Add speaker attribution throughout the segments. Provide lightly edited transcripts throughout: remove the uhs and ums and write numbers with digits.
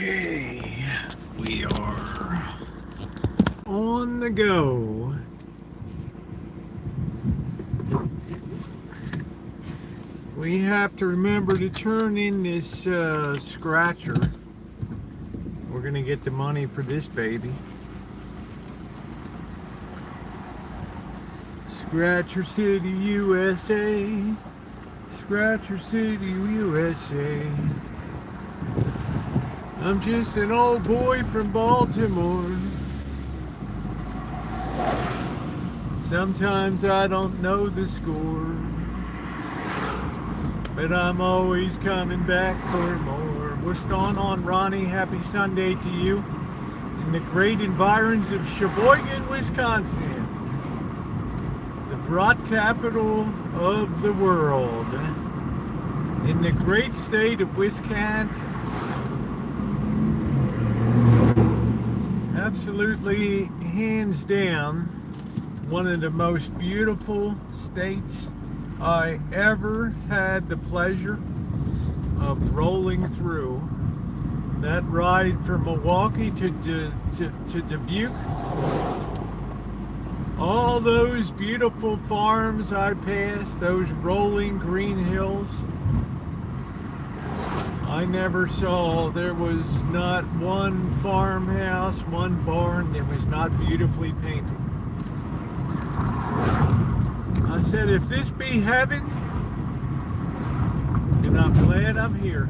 Speaker 1: Okay, we are on the go. We have to remember to turn in this scratcher. We're gonna get the money for this baby. Scratcher City, USA. Scratcher City, USA. I'm just an old boy from Baltimore. Sometimes I don't know the score, but I'm always coming back for more. What's going on, Ronnie? Happy Sunday to you in the great environs of Sheboygan, Wisconsin, the brat capital of the world, in the great state of Wisconsin. Absolutely, hands down, one of the most beautiful states I ever had the pleasure of rolling through. That ride from Milwaukee to Dubuque, all those beautiful farms I passed, those rolling green hills, I never saw. There was not one farmhouse, one barn that was not beautifully painted. I said, if this be heaven, then I'm glad I'm here.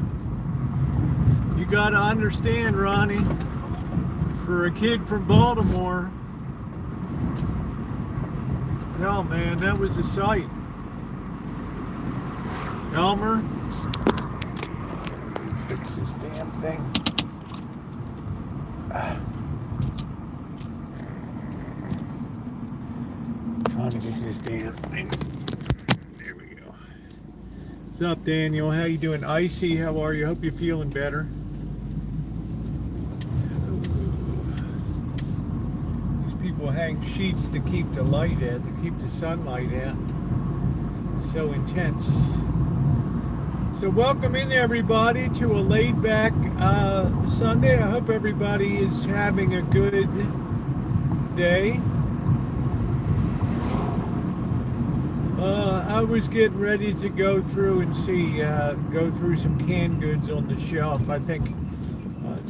Speaker 1: You gotta understand, Ronnie, for a kid from Baltimore, oh man, that was a sight. Elmer, fix this damn thing. Trying to get this damn thing. There we go. What's up, Daniel? How you doing? Icy, how are you? Hope you're feeling better. These people hang sheets to keep the light out, to keep the sunlight out. So intense. So welcome in, everybody, to a laid-back Sunday. I hope everybody is having a good day. I was getting ready to go through and go through some canned goods on the shelf. I think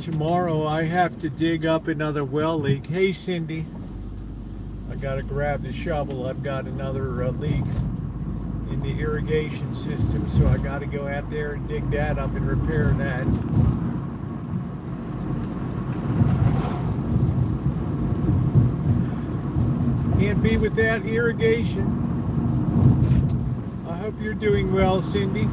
Speaker 1: tomorrow I have to dig up another well leak. Hey, Cindy. I got to grab the shovel. I've got another leak in the irrigation system, so I got to go out there and dig that up and repair that. Can't be without irrigation. I hope you're doing well, Cindy.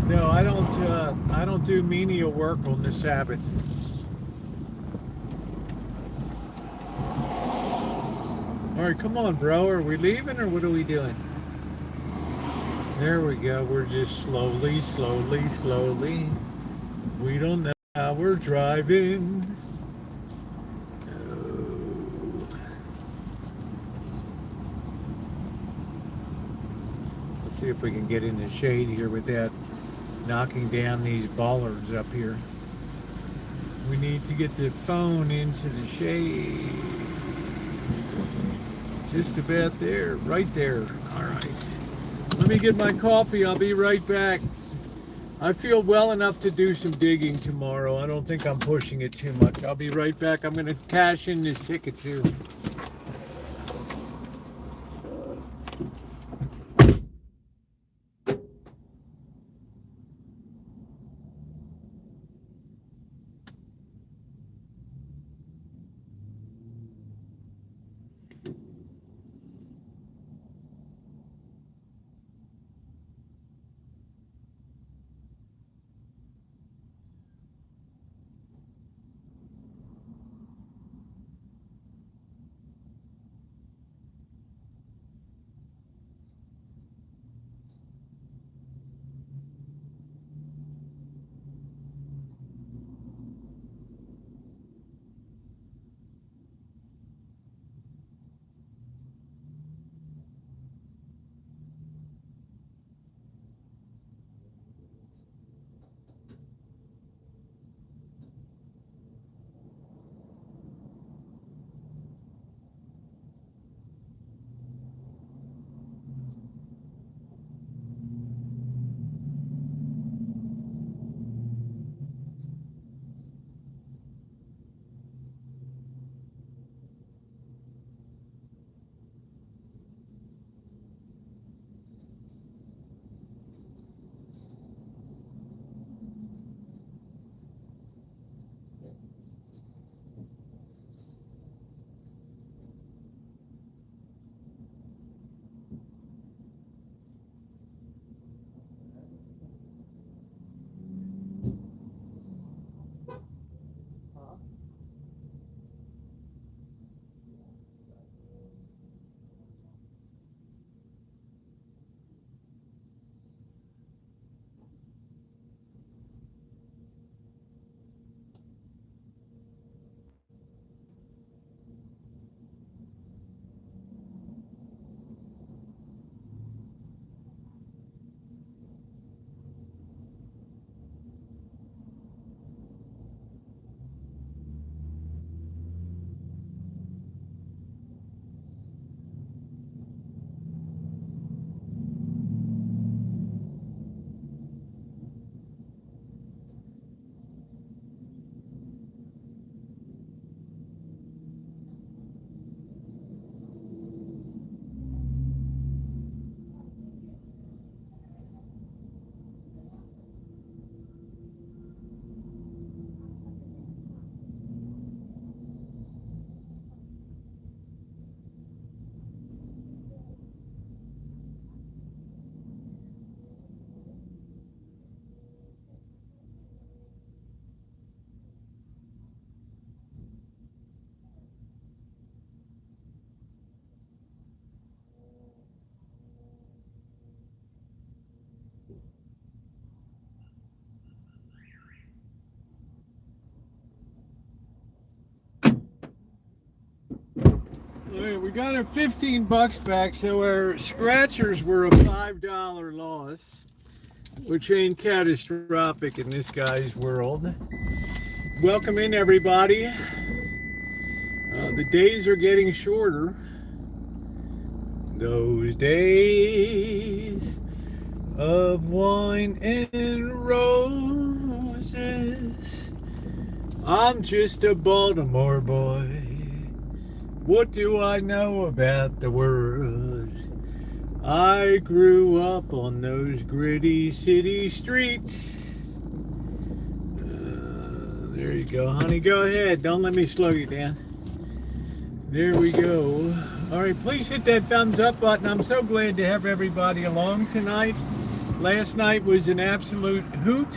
Speaker 1: No, I don't do menial work on the Sabbath. All right, come on, bro. Are we leaving or what are we doing? There we go. We're just slowly. We don't know how we're driving. Oh. Let's see if we can get in the shade here without knocking down these bollards up here. We need to get the phone into the shade. Just about there, right there. All right. Let me get my coffee. I'll be right back. I feel well enough to do some digging tomorrow. I don't think I'm pushing it too much. I'll be right back. I'm going to cash in this ticket too. we got our 15 bucks back, so our scratchers were a $5 loss, which ain't catastrophic in this guy's world. Welcome in, everybody. The days are getting shorter. Those days of wine and roses. I'm just a Baltimore boy. What do I know about the world? I grew up on those gritty city streets. There you go, honey. Go ahead. Don't let me slow you down. There we go. All right, please hit that thumbs up button. I'm so glad to have everybody along tonight. Last night was an absolute hoot.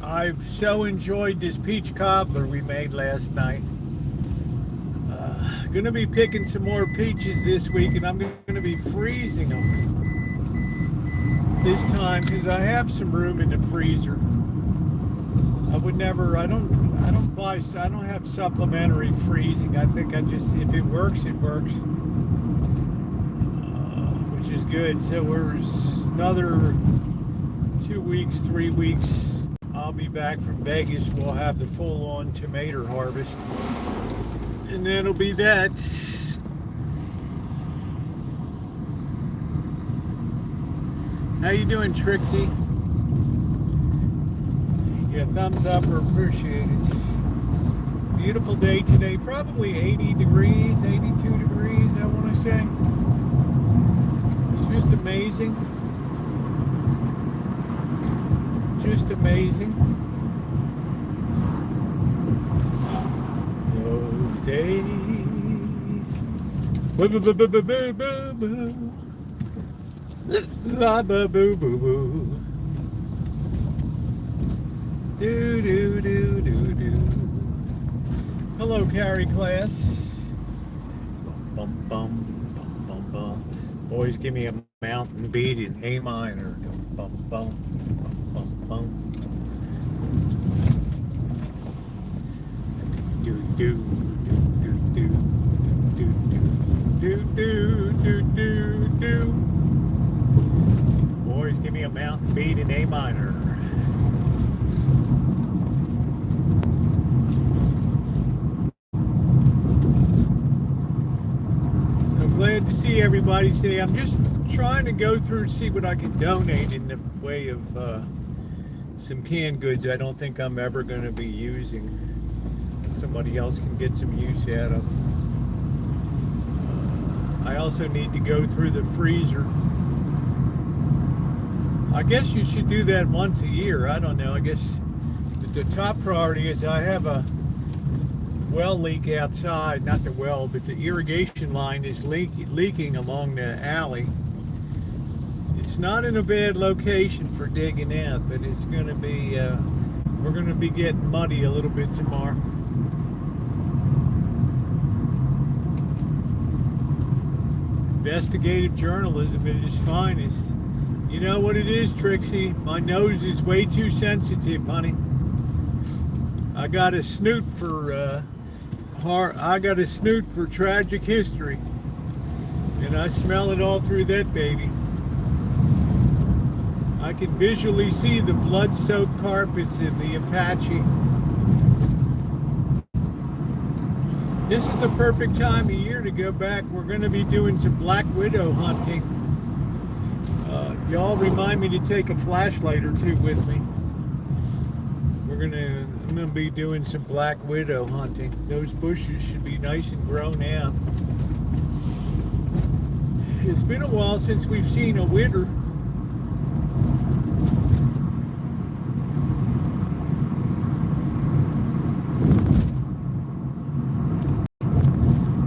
Speaker 1: I've so enjoyed this peach cobbler we made last night. Gonna be picking some more peaches this week, and I'm gonna be freezing them this time because I have some room in the freezer. I don't have supplementary freezing. I think if it works, it works, which is good. So we're another 2 weeks, 3 weeks. I'll be back from Vegas. We'll have the full-on tomato harvest. And that'll be that. How you doing, Trixie? Yeah, thumbs up or appreciate it. Beautiful day today. Probably 80 degrees, 82 degrees, I want to say. It's just amazing. Just amazing. Those days. Boo boo boo boo boo boo boo boo. La boo boo boo boo. Do do do do do. Hello, Carrie class. Bum bum bum bum bum. Boys, give me a mountain beat in A minor. Bum bum bum bum. Do do do do do do do do do do. Boys, give me a mountain beat in A minor. So glad to see everybody today. I'm just trying to go through and see what I can donate in the way of some canned goods I don't think I'm ever going to be using. Somebody else can get some use out of. I also need to go through the freezer. I guess you should do that once a year. I don't know. I guess the top priority is I have a well leak outside. Not the well, but the irrigation line is leaking along the alley. It's not in a bad location for digging out, but it's going to be, we're going to be getting muddy a little bit tomorrow. Investigative journalism at its finest. You know what it is, Trixie? My nose is way too sensitive, honey. I got a snoot for tragic history, and I smell it all through that baby. I can visually see the blood-soaked carpets in the Apache. This is the perfect time of year to go back. We're going to be doing some black widow hunting. Y'all remind me to take a flashlight or two with me. I'm gonna be doing some black widow hunting. Those bushes should be nice and grown out. It's been a while since we've seen a widder.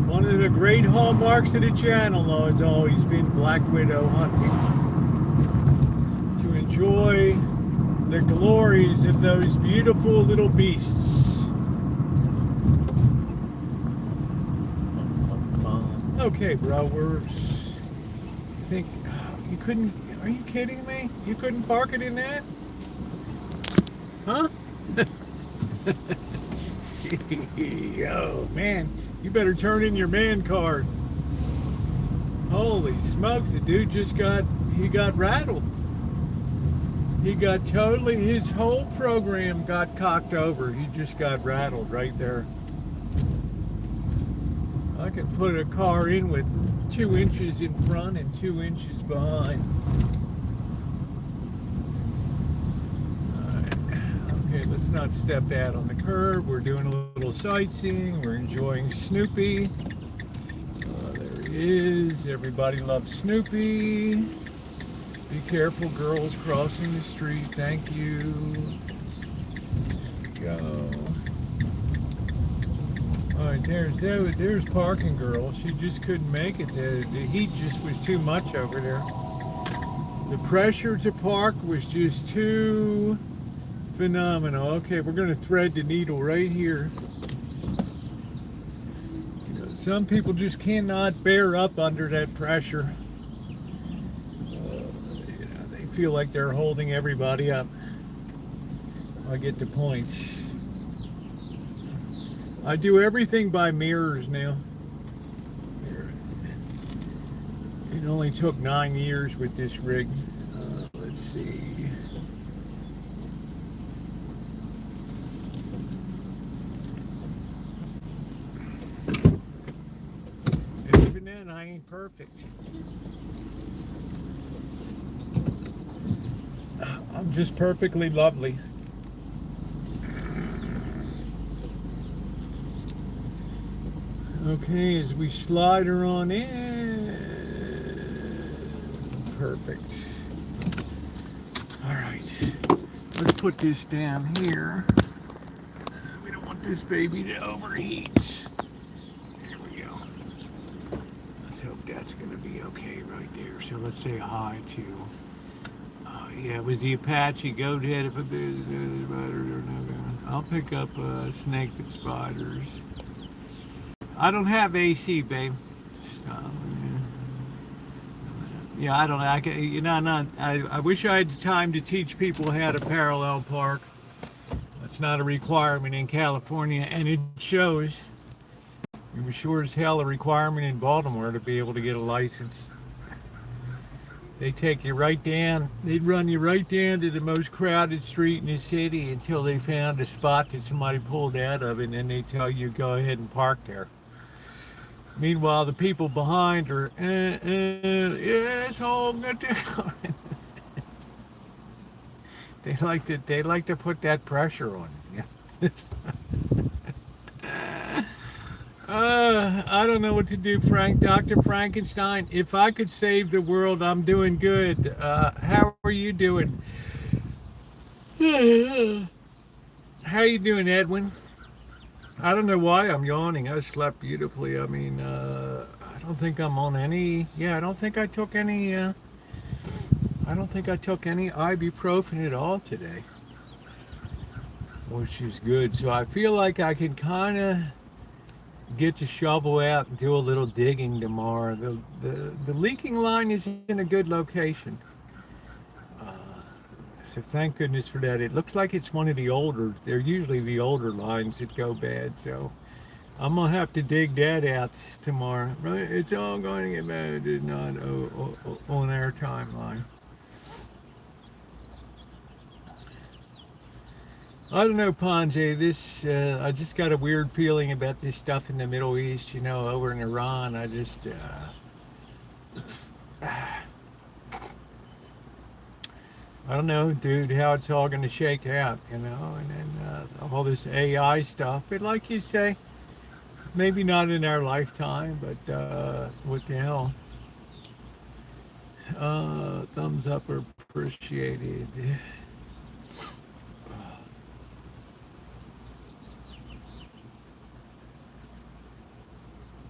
Speaker 1: One of the great hallmarks of the channel, though, has always been black widow hunting. To enjoy the glories of those beautiful little beasts. Okay, bro, you couldn't, are you kidding me? You couldn't park it in that? Huh? Oh, man. You better turn in your man card. Holy smokes, the dude he got rattled. He got totally, his whole program got cocked over. He just got rattled right there. I can put a car in with 2 inches in front and 2 inches behind. Okay, let's not step that on the curb. We're doing a little sightseeing. We're enjoying Snoopy. There he is. Everybody loves Snoopy. Be careful, girls crossing the street. Thank you. There we go. All right, there's parking girl. She just couldn't make it. The heat just was too much over there. The pressure to park was just too phenomenal. Okay, we're going to thread the needle right here. You know, some people just cannot bear up under that pressure. You know, they feel like they're holding everybody up. I get the point. I do everything by mirrors now. It only took 9 years with this rig. Let's see. And even then, I ain't perfect. I'm just perfectly lovely. Okay, as we slide her on in. Perfect. All right, let's put this down here. We don't want this baby to overheat. There we go. Let's hope that's gonna be okay right there. So let's say hi to, yeah, it was the Apache. Go ahead. I'll pick up snake and spiders. I don't have AC, babe. Stop. Yeah, I don't. I can, you know, I wish I had the time to teach people how to parallel park. That's not a requirement in California, and it shows. It was sure as hell a requirement in Baltimore to be able to get a license. They take you right down. They'd run you right down to the most crowded street in the city until they found a spot that somebody pulled out of, and then they tell you go ahead and park there. Meanwhile, the people behind are, yeah, it's all good to They like to put that pressure on you. I don't know what to do, Frank. Dr. Frankenstein, if I could save the world, I'm doing good. How are you doing? How you doing, Edwin? I don't know why I'm yawning. I slept beautifully. I mean, I don't think I'm on any. Yeah, I don't think I took any. I don't think I took any ibuprofen at all today, which is good. So I feel like I can kind of get the shovel out and do a little digging tomorrow. The leaking line is in a good location. So thank goodness for that. It looks like it's one of the older, they're usually the older lines that go bad. So I'm going to have to dig that out tomorrow. It's all going to get bad. It's not on our timeline. I don't know, Panjay, this, I just got a weird feeling about this stuff in the Middle East, you know, over in Iran. I just, I don't know, dude, how it's all going to shake out, you know, and then all this AI stuff. But like you say, maybe not in our lifetime, but what the hell? Thumbs up are appreciated.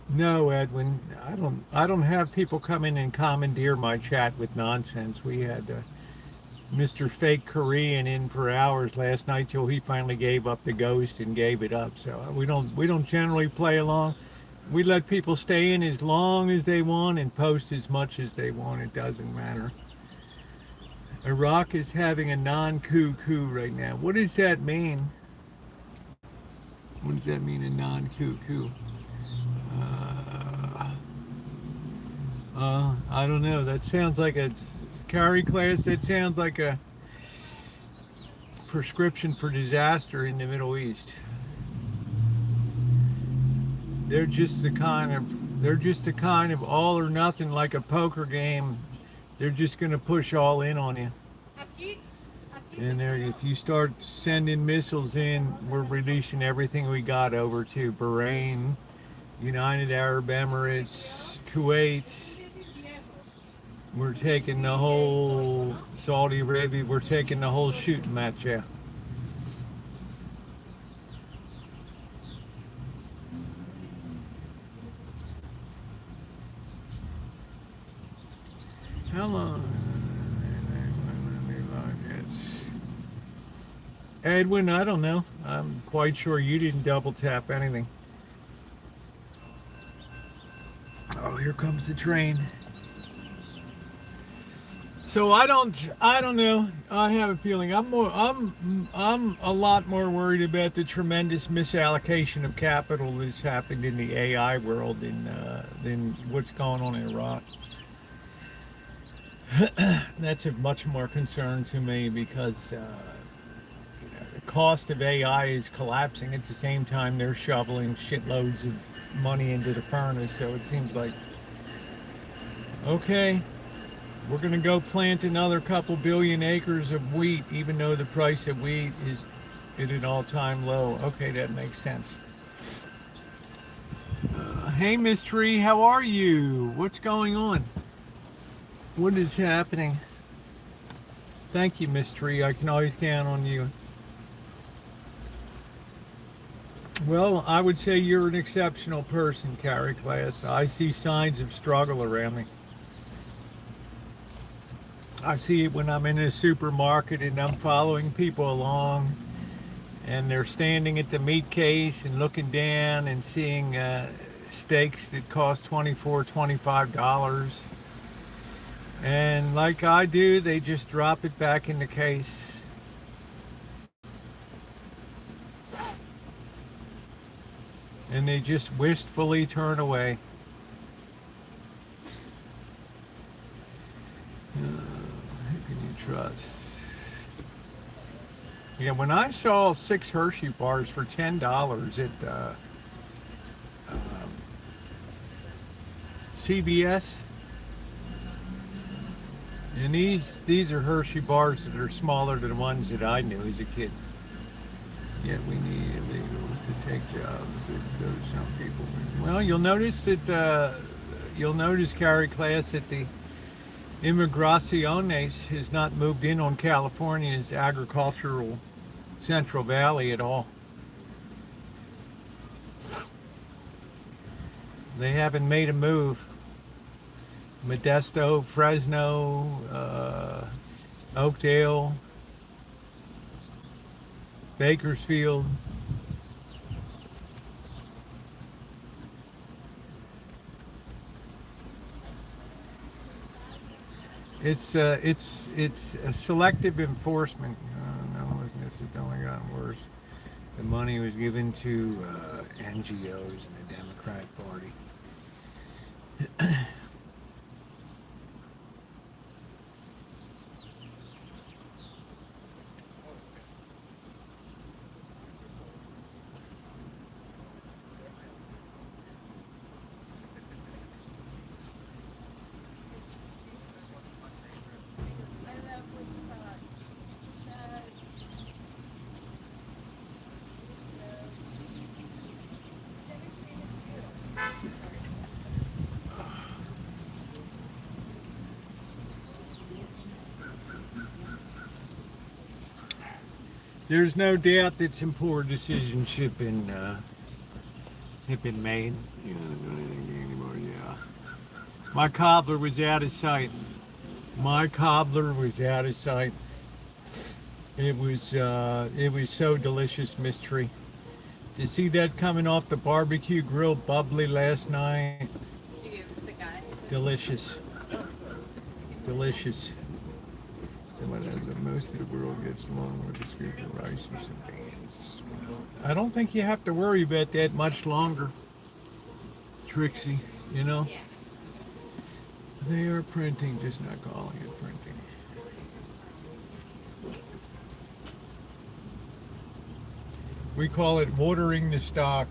Speaker 1: No, Edwin, I don't have people come in and commandeer my chat with nonsense. We had Mr. Fake Korean in for hours last night till he finally gave up the ghost and gave it up. So we don't generally play along. We let people stay in as long as they want and post as much as they want. It doesn't matter. Iraq is having a non-coup right now. What does that mean? What does that mean, a non-coup? I don't know. That sounds like a carry class. That sounds like a prescription for disaster in the Middle East. They're just the kind of all or nothing, like a poker game. They're just going to push all in on you. And there, if you start sending missiles in, we're releasing everything we got over to Bahrain, United Arab Emirates, Kuwait. We're taking the whole Saudi Arabia. We're taking the whole shooting match, yeah. How long? Edwin, I don't know. I'm quite sure you didn't double tap anything. Oh, here comes the train. So I don't know. I have a feeling I'm a lot more worried about the tremendous misallocation of capital that's happened in the AI world than what's going on in Iraq. That's of much more concern to me because the cost of AI is collapsing at the same time they're shoveling shitloads of money into the furnace. So it seems like, okay, we're going to go plant another couple billion acres of wheat, even though the price of wheat is at an all-time low. Okay, that makes sense. Hey, Miss Tree, how are you? What's going on? What is happening? Thank you, Miss Tree. I can always count on you. Well, I would say you're an exceptional person, Carrie Class. I see signs of struggle around me. I see it when I'm in a supermarket and I'm following people along and they're standing at the meat case and looking down and seeing steaks that cost $24, $25. And like I do, they just drop it back in the case. And they just wistfully turn away. Who can you trust? Yeah, when I saw 6 Hershey bars for $10 at CBS, and these are Hershey bars that are smaller than the ones that I knew as a kid. Yet we need illegals to take jobs. Those some people. Well, you'll notice, Carrie Class, that the Immigraciones has not moved in on California's agricultural Central Valley at all. They haven't made a move. Modesto, Fresno, Oakdale, Bakersfield. It's a selective enforcement. No, this has only gotten worse. The money was given to NGOs and the Democrat Party. There's no doubt that some poor decisions have been made. You know, anymore, yeah. My cobbler was out of sight. My cobbler was out of sight. It was so delicious, mystery. To see that coming off the barbecue grill, bubbly last night. Delicious. Delicious. Most of the world gets along with a scoop of rice and some beans. Well, I don't think you have to worry about that much longer, Trixie, you know? They are printing, just not calling it printing. We call it watering the stock.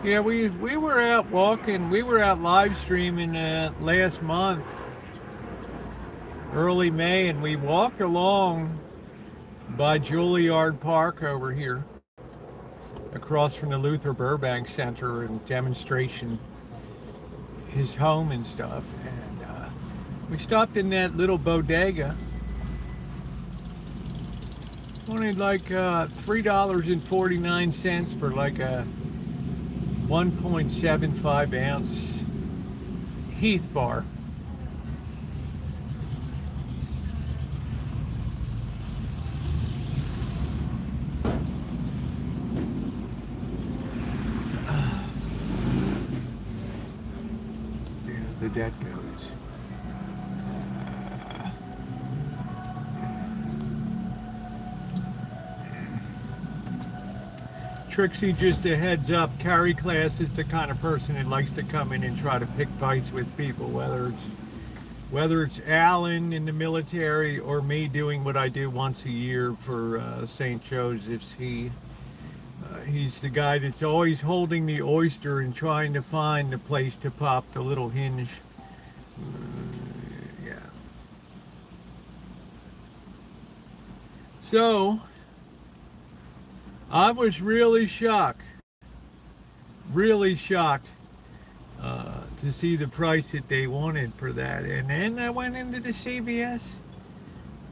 Speaker 1: Yeah, we were out walking. We were out live streaming last month, early May, and we walked along by Juilliard Park over here, across from the Luther Burbank Center and demonstration, his home and stuff. And we stopped in that little bodega. Wanted like $3.49 for like a 1.75 ounce Heath bar. Yeah, the debt goes. Trixie, just a heads up, Carrie Class is the kind of person that likes to come in and try to pick fights with people, whether it's Alan in the military or me doing what I do once a year for St. Joseph's. He's the guy that's always holding the oyster and trying to find the place to pop the little hinge. Yeah. So I was really shocked to see the price that they wanted for that. And then I went into the CVS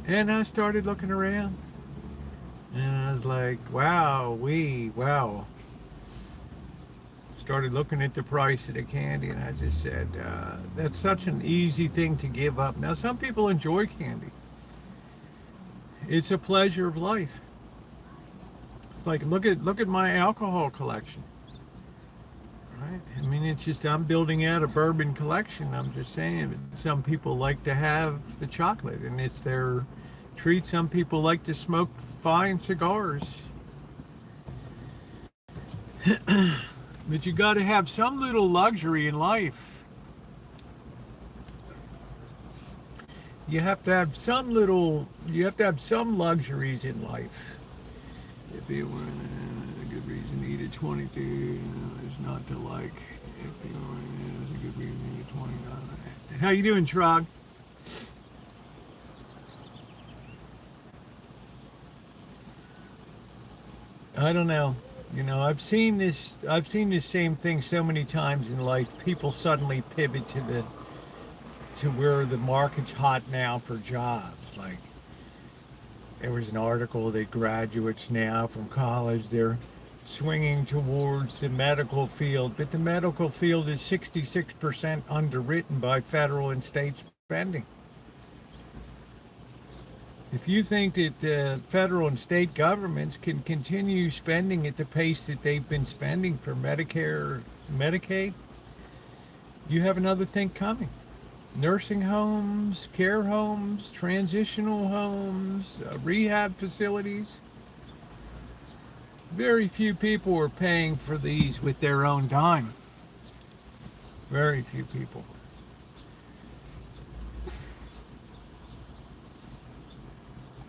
Speaker 1: and I started looking around and I was like, wow. Started looking at the price of the candy and I just said, that's such an easy thing to give up. Now, some people enjoy candy. It's a pleasure of life. Like, look at my alcohol collection, right? I mean, it's just, I'm building out a bourbon collection. I'm just saying, some people like to have the chocolate and it's their treat. Some people like to smoke fine cigars. But you got to have some little luxury in life. You have to have some luxuries in life. If you were a good reason to eat at 22, it's not to like. If you were, there's a good reason to eat at 29. How you doing, Trog? I don't know. You know, I've seen this same thing so many times in life. People suddenly pivot to where the market's hot now for jobs. Like, there was an article that graduates now from college, they're swinging towards the medical field, but the medical field is 66% underwritten by federal and state spending. If you think that the federal and state governments can continue spending at the pace that they've been spending for Medicare, Medicaid, you have another thing coming. Nursing homes, care homes, transitional homes, rehab facilities. Very few people are paying for these with their own dime. Very few people.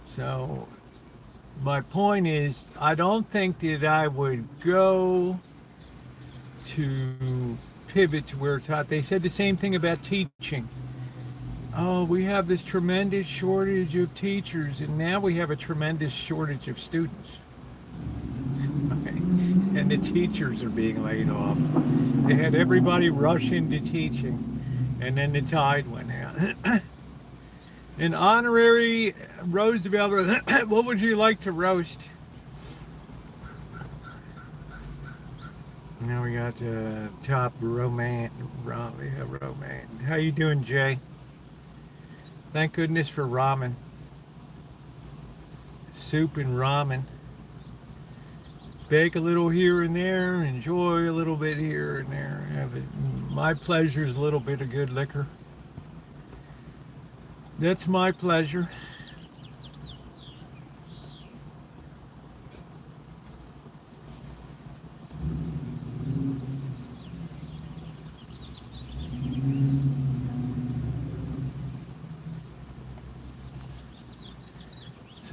Speaker 1: So my point is, I don't think that I would go to pivot to where it's hot. They said the same thing about teaching. Oh, we have this tremendous shortage of teachers, and now we have a tremendous shortage of students. And the teachers are being laid off. They had everybody rush into teaching, and then the tide went out. An honorary Roosevelt, what would you like to roast? Now we got top romance. How you doing, Jay? Thank goodness for ramen. Soup and ramen. Bake a little here and there. Enjoy a little bit here and there. My pleasure is a little bit of good liquor. That's my pleasure.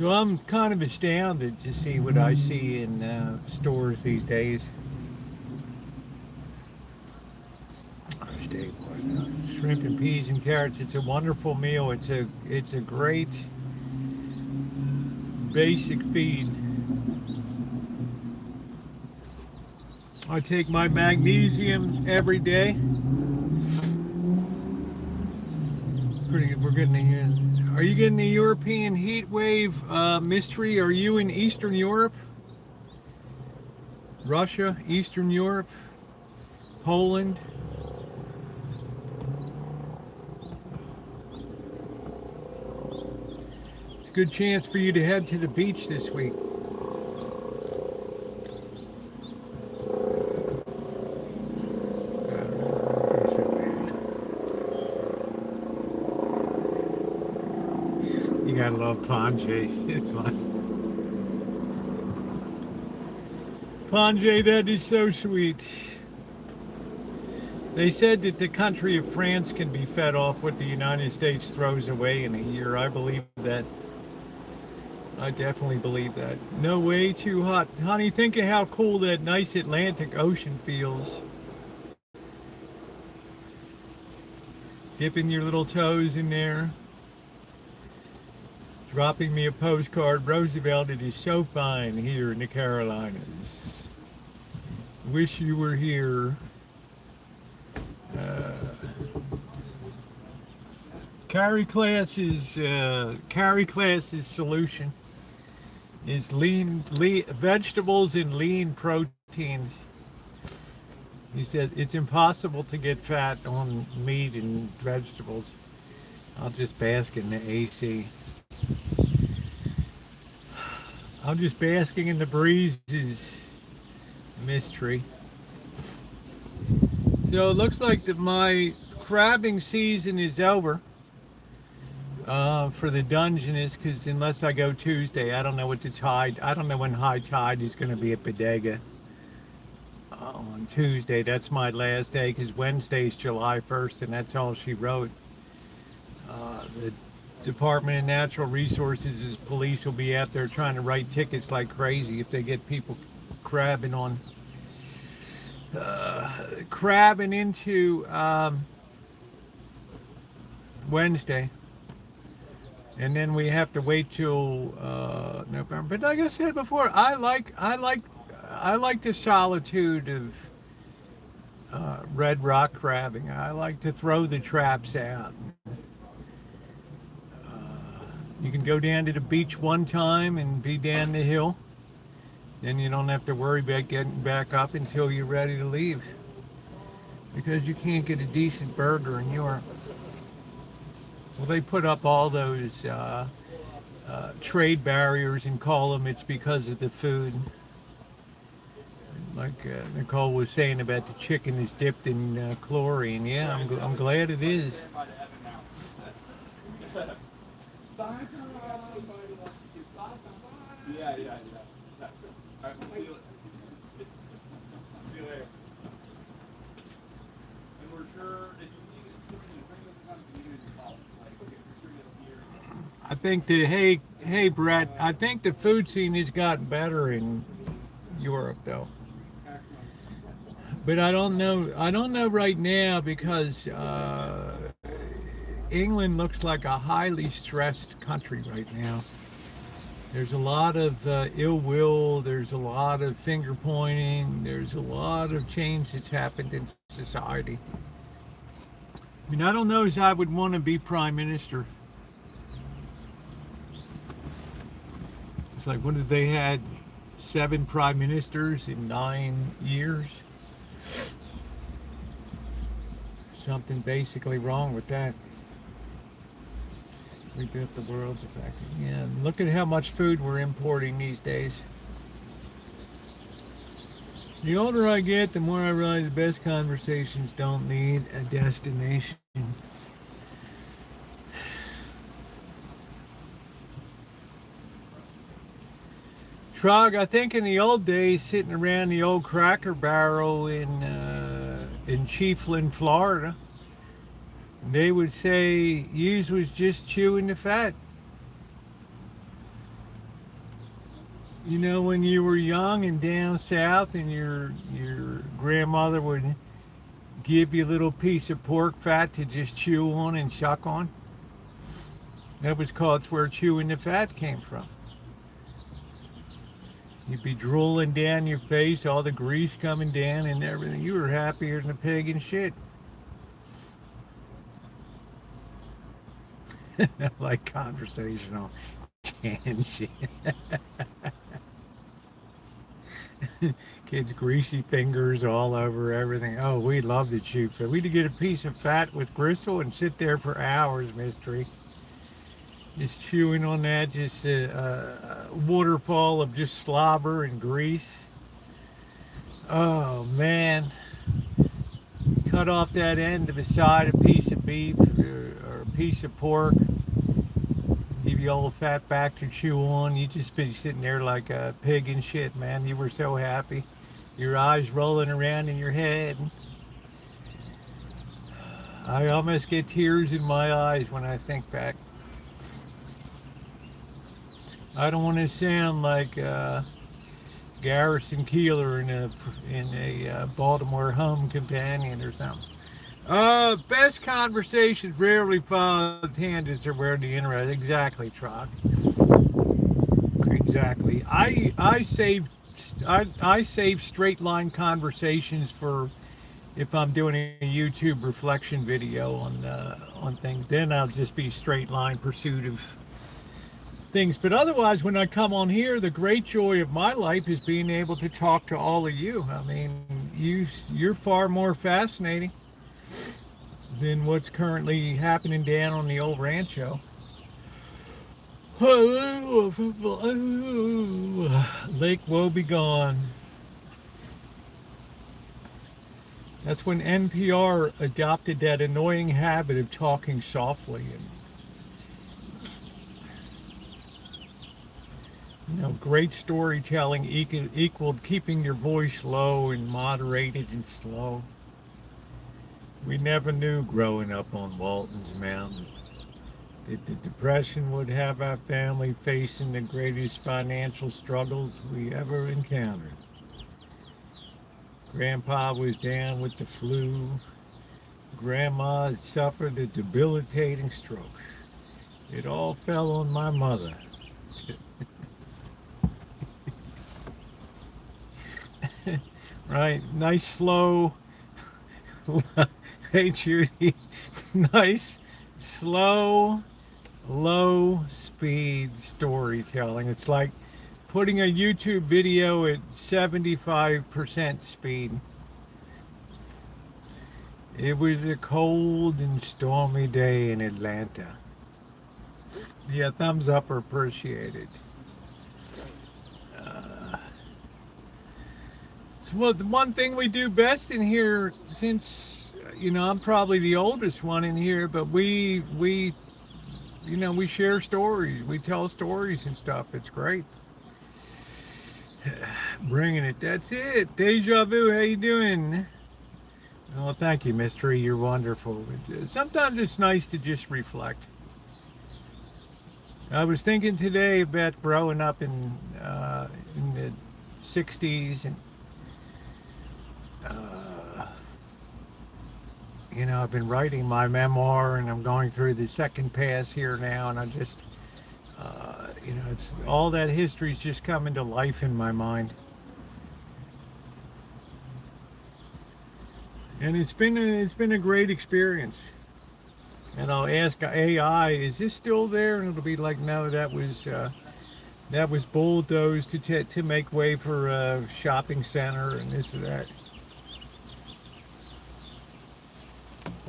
Speaker 1: So I'm kind of astounded to see what I see in stores these days. Steak, shrimp and peas and carrots. It's a wonderful meal. It's a great basic feed. I take my magnesium every day. We're getting in. Are you getting the European heat wave mystery? Are you in Eastern Europe? Russia, Eastern Europe, Poland? It's a good chance for you to head to the beach this week. You gotta love Panjay. It's like Panjay, that is so sweet. They said that the country of France can be fed off what the United States throws away in a year. I believe that. I definitely believe that. No, way too hot. Honey, think of how cool that nice Atlantic Ocean feels. Dipping your little toes in there. Dropping me a postcard. Roosevelt, it is so fine here in the Carolinas. Wish you were here. Carrie Class's solution is lean vegetables and lean proteins. He said it's impossible to get fat on meat and vegetables. I'll just bask in the AC. I'm just basking in the breezes. Mystery. So it looks like that my crabbing season is over for the Dungeness, because unless I go Tuesday, I don't know what the tide, I don't know when high tide is going to be at Bodega on Tuesday. That's my last day, because Wednesday's July 1st, and that's all she wrote. The Department of Natural Resources' police will be out there trying to write tickets like crazy if they get people crabbing into Wednesday, and then we have to wait till November. But like I said before, I like the solitude of red rock crabbing. I like to throw the traps out. You can go down to the beach one time and be down the hill. Then you don't have to worry about getting back up until you're ready to leave, because you can't get a decent burger in Europe. Well, they put up all those trade barriers and call them it's because of the food. Like Nicole was saying about the chicken is dipped in chlorine. Yeah, I'm glad it is.
Speaker 2: Yeah. All right, we'll see you later. And we're sure if you need it, bring us a community call. Like, okay, we're sure you'll hear.
Speaker 1: I think hey Brett, I think the food scene has gotten better in Europe though. But I don't know right now, because England looks like a highly stressed country right now. There's a lot of ill will, there's a lot of finger pointing, there's a lot of change that's happened in society. I mean, I don't know as I would want to be prime minister. It's like, what did they had 7 prime ministers in 9 years? Something basically wrong with that. We built the world's effect. Yeah, look at how much food we're importing these days. The older I get, the more I realize the best conversations don't need a destination. Trog, I think in the old days, sitting around the old Cracker Barrel in Chiefland, Florida, they would say yous was just chewing the fat. You know, when you were young and down south, and your grandmother would give you a little piece of pork fat to just chew on and suck on. That was called, it's where chewing the fat came from. You'd be drooling down your face, all the grease coming down and everything. You were happier than a pig and shit. Like conversational canned shit. Kids' greasy fingers all over everything. Oh, we loved to chew fat. We'd get a piece of fat with gristle and sit there for hours, mystery. Just chewing on that, just a waterfall of just slobber and grease. Oh, man. Cut off that end of a side, a piece of beef or a piece of pork. Give you all the fat back to chew on. You just be sitting there like a pig and shit, man. You were so happy. Your eyes rolling around in your head. I almost get tears in my eyes when I think back. I don't want to sound like Garrison Keeler in a Baltimore Home Companion or something. Best conversations rarely follow tangents or where the internet. Exactly, Trot. Exactly. I save straight line conversations for if I'm doing a YouTube reflection video on things. Then I'll just be straight line pursuit of things. But otherwise, when I come on here, the great joy of my life is being able to talk to all of you. I mean, you're far more fascinating than what's currently happening down on the old Rancho. Lake woe be gone. That's when NPR adopted that annoying habit of talking softly and, you know, great storytelling equaled keeping your voice low and moderated and slow. We never knew growing up on Walton's Mountain that the Depression would have our family facing the greatest financial struggles we ever encountered. Grandpa was down with the flu. Grandma had suffered a debilitating stroke. It all fell on my mother. Right, nice slow. Hey Judy, nice slow, low speed storytelling. It's like putting a YouTube video at 75% speed. It was a cold and stormy day in Atlanta. Yeah, thumbs up are appreciated. Well, the one thing we do best in here, since, you know, I'm probably the oldest one in here, but we share stories. We tell stories and stuff. It's great. Bringing it. That's it. Deja vu. How you doing? Well, thank you, Mystery. You're wonderful. Sometimes it's nice to just reflect. I was thinking today about growing up in the 60s and you know, I've been writing my memoir and I'm going through the second pass here now, and I just you know, it's all that history's just coming to life in my mind, and it's been a great experience. And I'll ask AI, is this still there? And it'll be like, no, that was bulldozed to make way for a shopping center and this or that.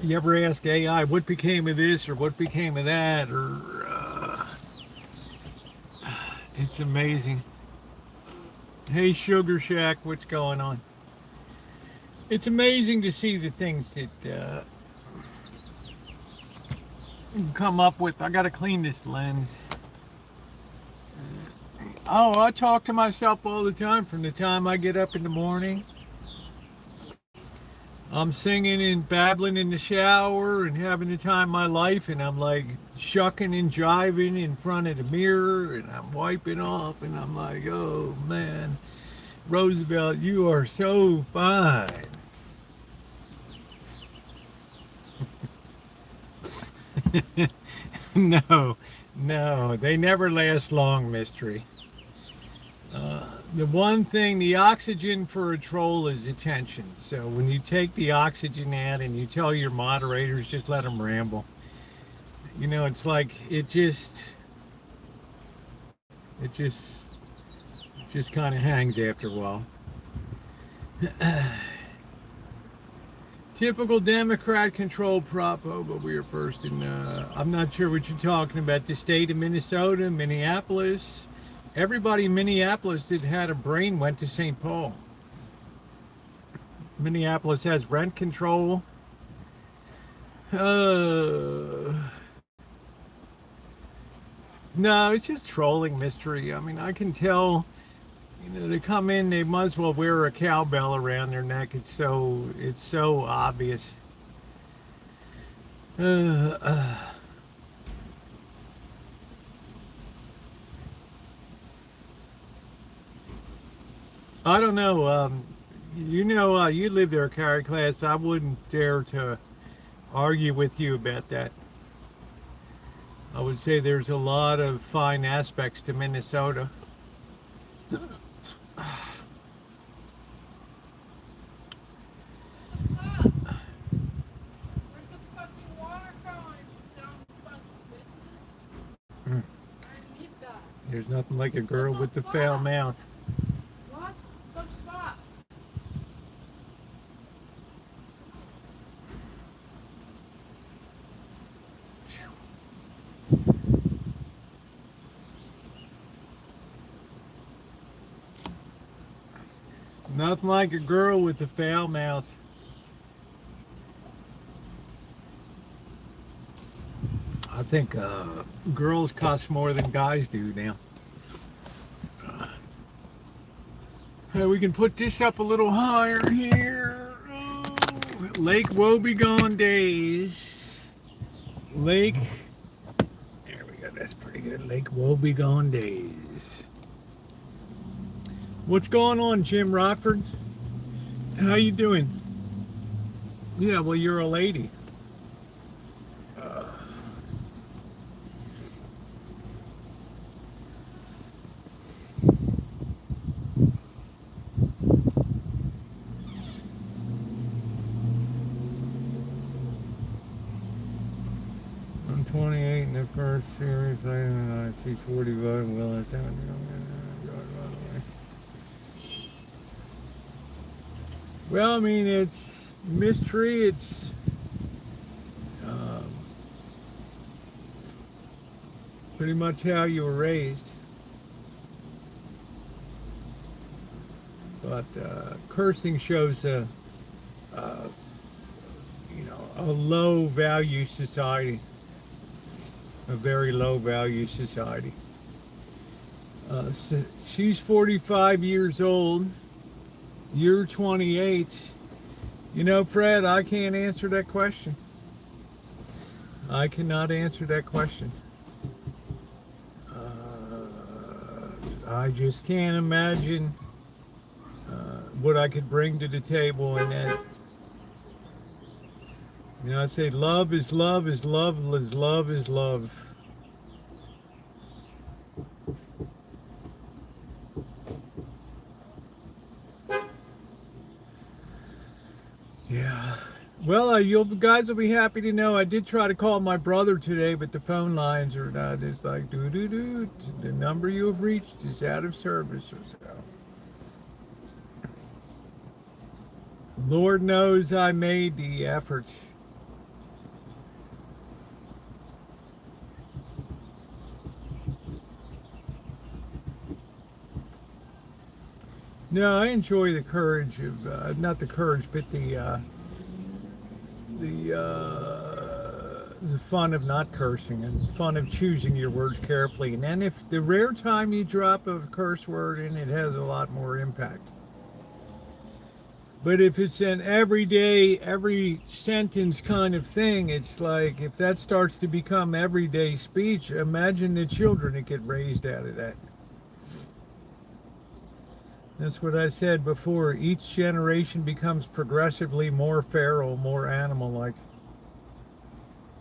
Speaker 1: You ever ask AI what became of this or what became of that? Or it's amazing. Hey, Sugar Shack, what's going on? It's amazing to see the things that you can come up with. I got to clean this lens. Oh, I talk to myself all the time from the time I get up in the morning I'm singing and babbling in the shower and having the time of my life, and I'm like shucking and jiving in front of the mirror, and I'm wiping off, and I'm like, oh man, Roosevelt, you are so fine. No, no, they never last long, mystery. The one thing, the oxygen for a troll is attention. So when you take the oxygen out and you tell your moderators, just let them ramble. You know, it's like it just kind of hangs after a while. Typical Democrat controlled propo, but we are first in, I'm not sure what you're talking about. The state of Minnesota, Minneapolis. Everybody in Minneapolis that had a brain went to St. Paul. Minneapolis has rent control. No, it's just trolling, mystery. I mean, I can tell, you know, they come in, they might as well wear a cowbell around their neck. It's so obvious. I don't know. You know, you live there, Carrie Class. I wouldn't dare to argue with you about that. I would say there's a lot of fine aspects to Minnesota. There's nothing like a girl with the foul mouth.
Speaker 3: What the fuck?
Speaker 1: Nothing like a girl with a foul mouth. I think girls cost more than guys do now. Hey, we can put this up a little higher here. Oh, Lake Woebegone days. Lake. There we go. That's pretty good. Lake Woebegone days. What's going on, Jim Rockford? How you doing? Yeah, well, you're a lady. I'm 28 in the first series. I see 45. Well, I think. Well, I mean, it's mystery. It's pretty much how you were raised. But cursing shows a low value society, a very low value society. So she's 45 years old. You're 28. You know, Fred, I can't answer that question. I cannot answer that question. I just can't imagine what I could bring to the table in that. You know, I say love is love is love is love is love. Yeah. Well, you guys will be happy to know I did try to call my brother today, but the phone lines are not. It's like doo. The number you have reached is out of service. So. Lord knows I made the effort. No, I enjoy the courage of not the courage, but the fun of not cursing and fun of choosing your words carefully. And then if the rare time you drop a curse word in, it has a lot more impact. But if it's an everyday, every sentence kind of thing, it's like if that starts to become everyday speech, imagine the children that get raised out of that. That's what I said before. Each generation becomes progressively more feral, more animal-like.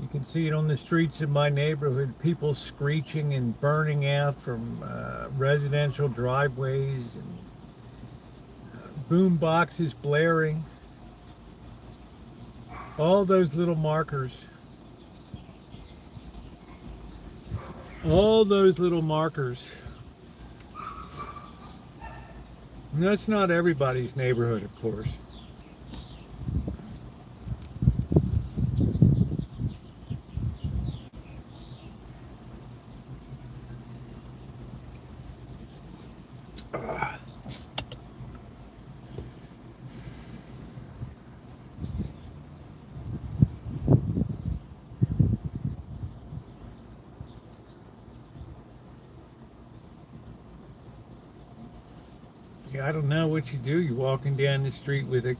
Speaker 1: You can see it on the streets of my neighborhood, people screeching and burning out from residential driveways, and boom boxes blaring. All those little markers. All those little markers. And that's not everybody's neighborhood, of course. Yeah, I don't know what you do. You're walking down the street with a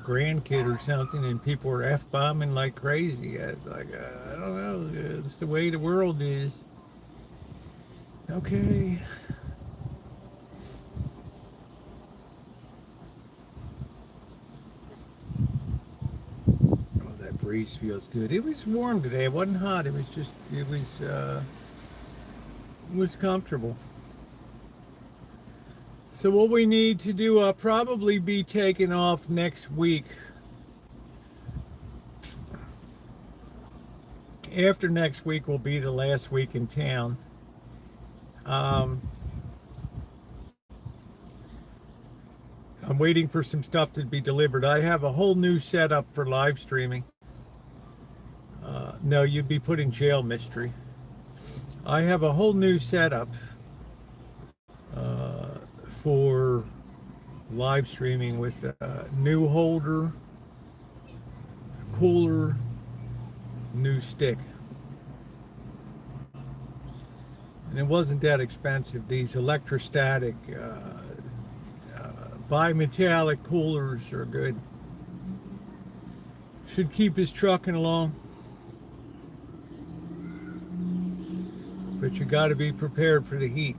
Speaker 1: grandkid or something, and people are F-bombing like crazy. It's like, I don't know. It's the way the world is. Okay. Oh, that breeze feels good. It was warm today. It wasn't hot. It was just, it was comfortable. So what we need to do, I'll probably be taking off next week. After next week will be the last week in town. I'm waiting for some stuff to be delivered. I have a whole new setup for live streaming. No, you'd be put in jail, mystery. I have a whole new setup for live streaming with a new holder, cooler, new stick. And it wasn't that expensive. These electrostatic bimetallic coolers are good. Should keep us trucking along. But you got to be prepared for the heat.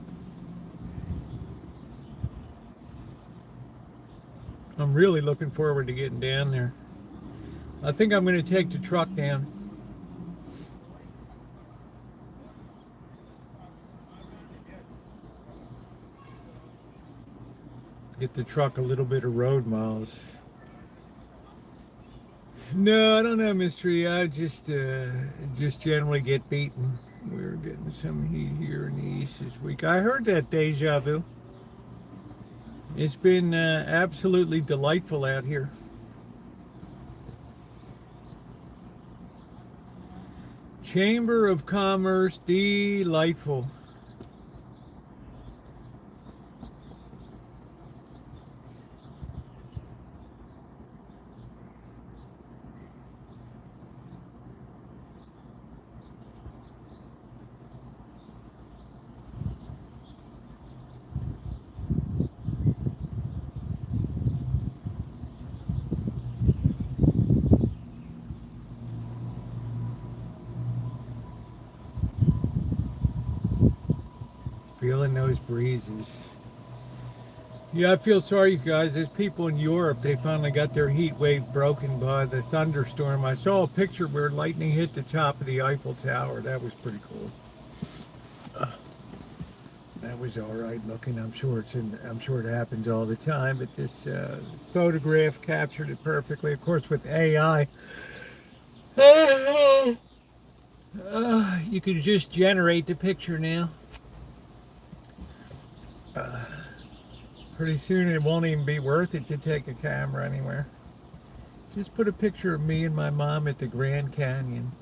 Speaker 1: I'm really looking forward to getting down there. I think I'm going to take the truck down. Get the truck a little bit of road miles. No, I don't know, mystery. I just generally get beaten. We're getting some heat here in the east this week. I heard that deja vu. It's been absolutely delightful out here. Chamber of Commerce, delightful. Feeling those breezes. Yeah, I feel sorry, you guys. There's people in Europe, they finally got their heat wave broken by the thunderstorm. I saw a picture where lightning hit the top of the Eiffel Tower. That was pretty cool. That was all right looking. I'm sure it happens all the time, but this photograph captured it perfectly. Of course, with AI, you can just generate the picture now. Pretty soon it won't even be worth it to take a camera anywhere. Just put a picture of me and my mom at the Grand Canyon.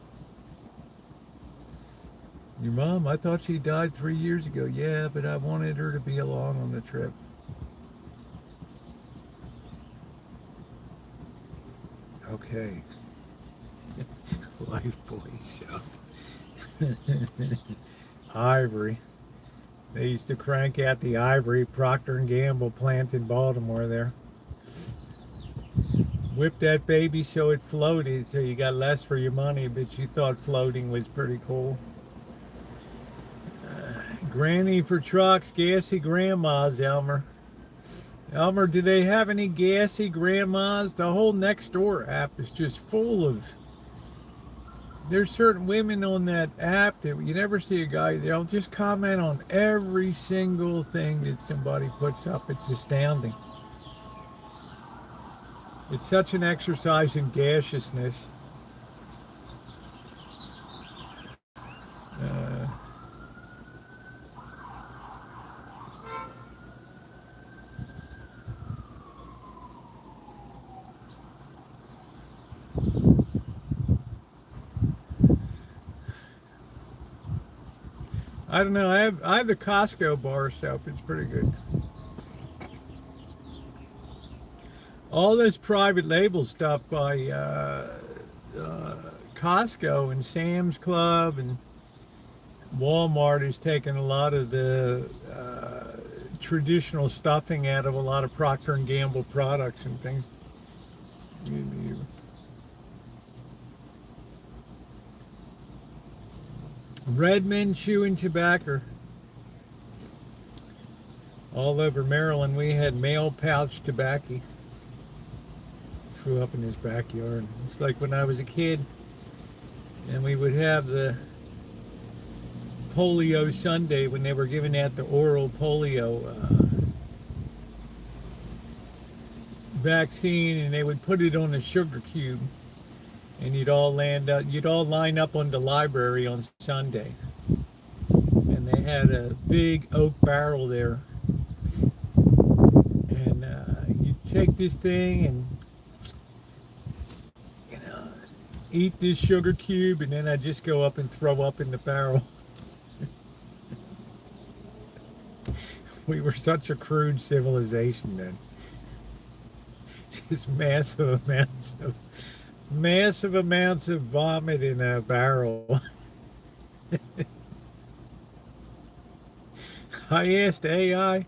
Speaker 1: Your mom, I thought she died 3 years ago. Yeah, but I wanted her to be along on the trip. Okay. Life Boy Show. Ivory. They used to crank out the Ivory Procter & Gamble plant in Baltimore there. whip that baby so it floated, so you got less for your money, but you thought floating was pretty cool. Granny for trucks, gassy grandmas, Elmer. Elmer, do they have any gassy grandmas? The whole Nextdoor app is just full of. There's certain women on that app that you never see a guy. They'll just comment on every single thing that somebody puts up. It's astounding. It's such an exercise in gaseousness. I don't know. I have the Costco bar stuff. It's pretty good. All this private label stuff by Costco and Sam's Club and Walmart is taking a lot of the traditional stuffing out of a lot of Procter and Gamble products and things. Red men chewing tobacco. All over Maryland, we had male pouch tobacco. Threw up in his backyard. It's like when I was a kid, and we would have the polio Sunday when they were giving out the oral polio vaccine, and they would put it on a sugar cube. And you'd all line up on the library on Sunday. And they had a big oak barrel there. And you'd take this thing and, eat this sugar cube, and then I'd just go up and throw up in the barrel. We were such a crude civilization then. Just massive amounts of vomit in a barrel. I asked AI,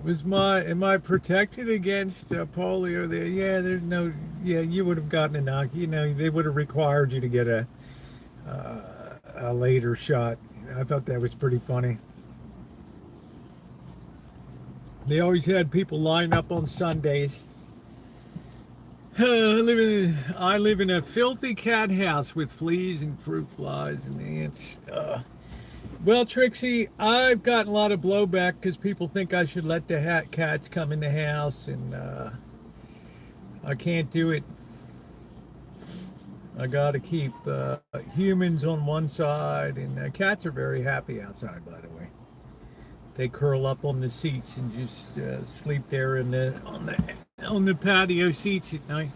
Speaker 1: am I protected against polio? There, yeah, there's no, yeah, you would have gotten a knock. They would have required you to get a later shot. I thought that was pretty funny. They always had people line up on Sundays. I live in a filthy cat house with fleas and fruit flies and ants. Well, Trixie, I've gotten a lot of blowback because people think I should let the cats come in the house, and I can't do it. I got to keep humans on one side, and cats are very happy outside, by the way. They curl up on the seats and just sleep there on the patio seats at night.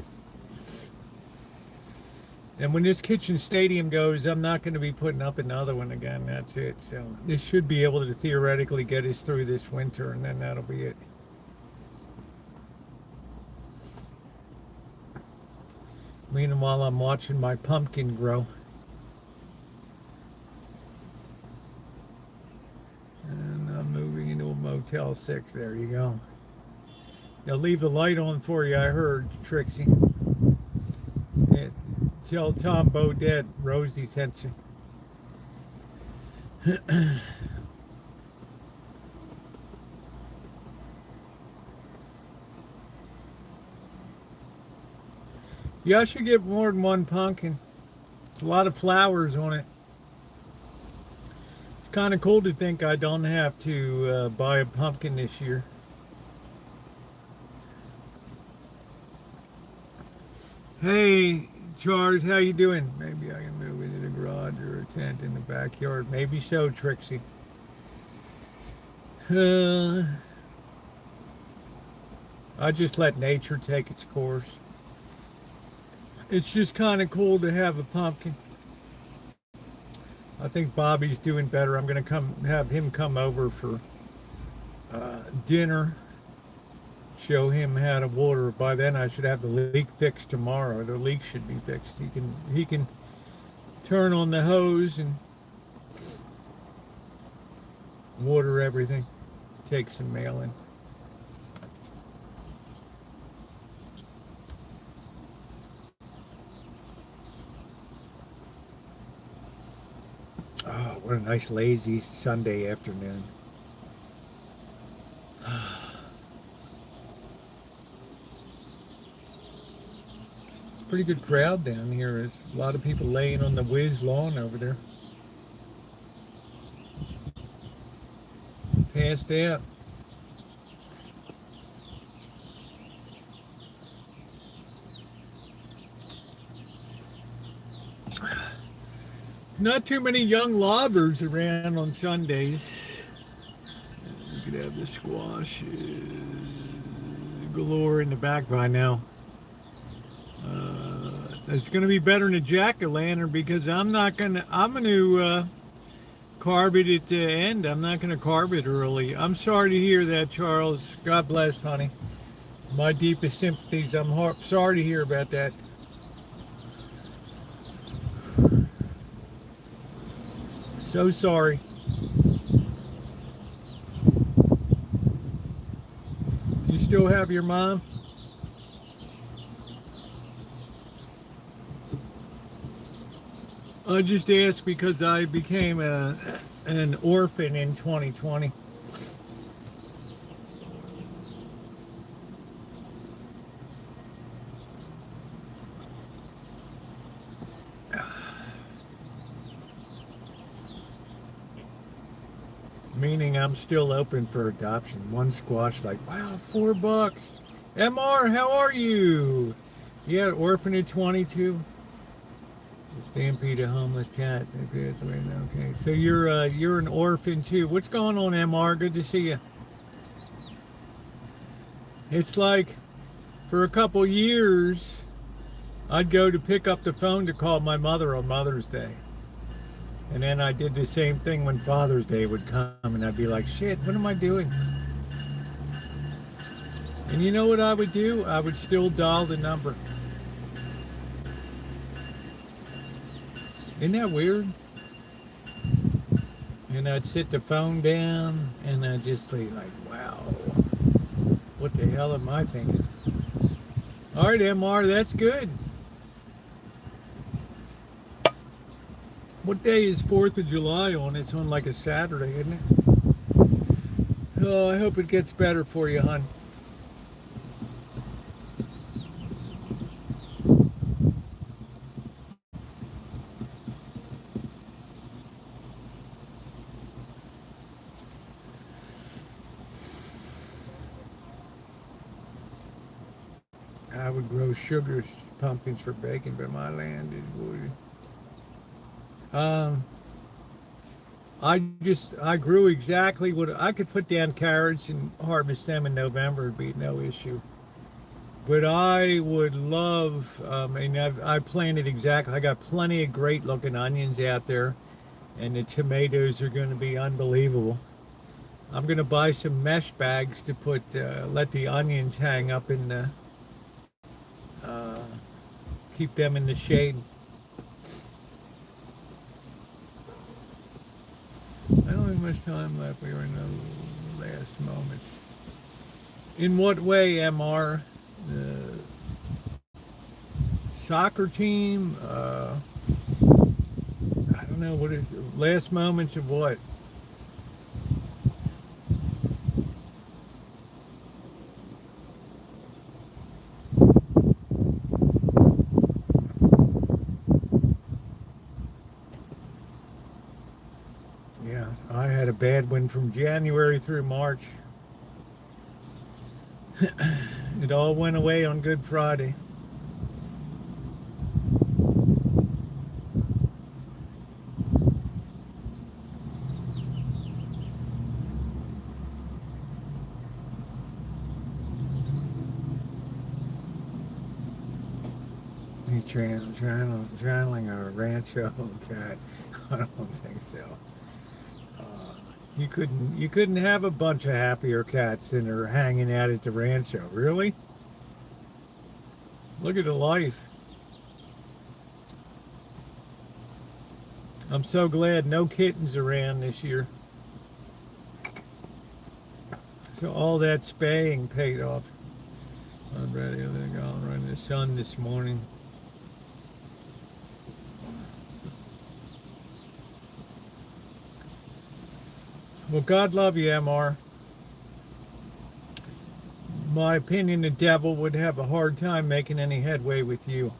Speaker 1: And when this kitchen stadium goes, I'm not going to be putting up another one again. That's it. So this should be able to theoretically get us through this winter, and then that'll be it. Meanwhile, I'm watching my pumpkin grow. And I'm moving into a Motel 6. There you go. They'll leave the light on for you, I heard, Trixie. Yeah, tell Tom Bodette Rosie sent you. Yeah, I should get more than one pumpkin. It's a lot of flowers on it. It's kind of cool to think I don't have to buy a pumpkin this year. Hey, Charles, how you doing? Maybe I can move into the garage or a tent in the backyard. Maybe so, Trixie. I just let nature take its course. It's just kind of cool to have a pumpkin. I think Bobby's doing better. I'm going to have him come over for dinner. Show him how to water. By then I should have the leak fixed tomorrow. The leak should be fixed. He can turn on the hose and water everything. Take some mail in. what a nice lazy Sunday afternoon. It's a pretty good crowd down here. There's a lot of people laying on the whiz lawn over there. Passed out. Not too many young lobbers around on Sundays. You could have the squash galore in the background now. It's going to be better than a jack-o'-lantern because I'm going to carve it at the end. I'm not going to carve it early. I'm sorry to hear that, Charles. God bless, honey. My deepest sympathies. I'm sorry to hear about that. So sorry. You still have your mom? I just asked because I became an orphan in 2020. Meaning I'm still open for adoption. One squash like, wow, $4. MR, how are you? Yeah, orphan at 22. The stampede of homeless cats. Okay, so you're an orphan too. What's going on, MR? Good to see you. It's like for a couple years, I'd go to pick up the phone to call my mother on Mother's Day. And then I did the same thing when Father's Day would come, and I'd be like, shit, what am I doing? And you know what I would do? I would still dial the number. Isn't that weird? And I'd sit the phone down, and I'd just be like, wow, what the hell am I thinking? All right, MR, that's good. What day is 4th of July on? It's on like a Saturday, isn't it? Oh, I hope it gets better for you, hon. I would grow sugar pumpkins for bacon, but my land is wooded. I grew exactly what I could put down carrots and harvest them in November. It'd be no issue. But I would love, and I planted exactly, I got plenty of great looking onions out there, and the tomatoes are going to be unbelievable. I'm going to buy some mesh bags to put, let the onions hang up in the, keep them in the shade. I don't have much time left. We were in the last moments. In what way, MR? Soccer team? I don't know. What is last moments of what? Yeah, I had a bad one from January through March. It all went away on Good Friday. He's channeling a Rancho cat. I don't think so. You couldn't have a bunch of happier cats than are hanging out at the Rancho. Really? Look at the life. I'm so glad no kittens around this year. So all that spaying paid off. I'm ready. I think I'll run the sun this morning. Well, God love you, MR. My opinion, the devil would have a hard time making any headway with you.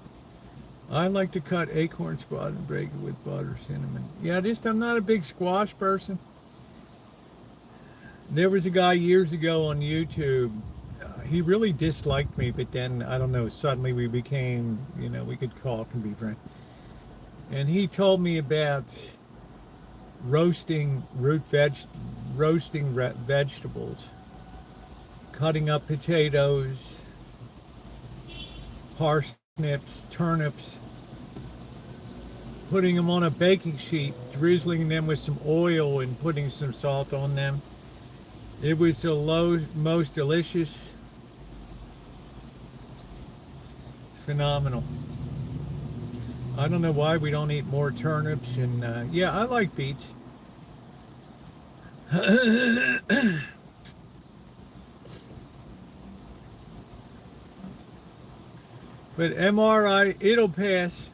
Speaker 1: I like to cut acorn squash and break it with butter, cinnamon. Yeah, I'm not a big squash person. There was a guy years ago on YouTube. He really disliked me, but then, I don't know, suddenly we became, we could talk and be friends. And he told me about roasting vegetables, cutting up potatoes, parsnips, turnips, putting them on a baking sheet, drizzling them with some oil and putting some salt on them. It was the most delicious, phenomenal. I don't know why we don't eat more turnips, and yeah, I like beets. But MRI, it'll pass.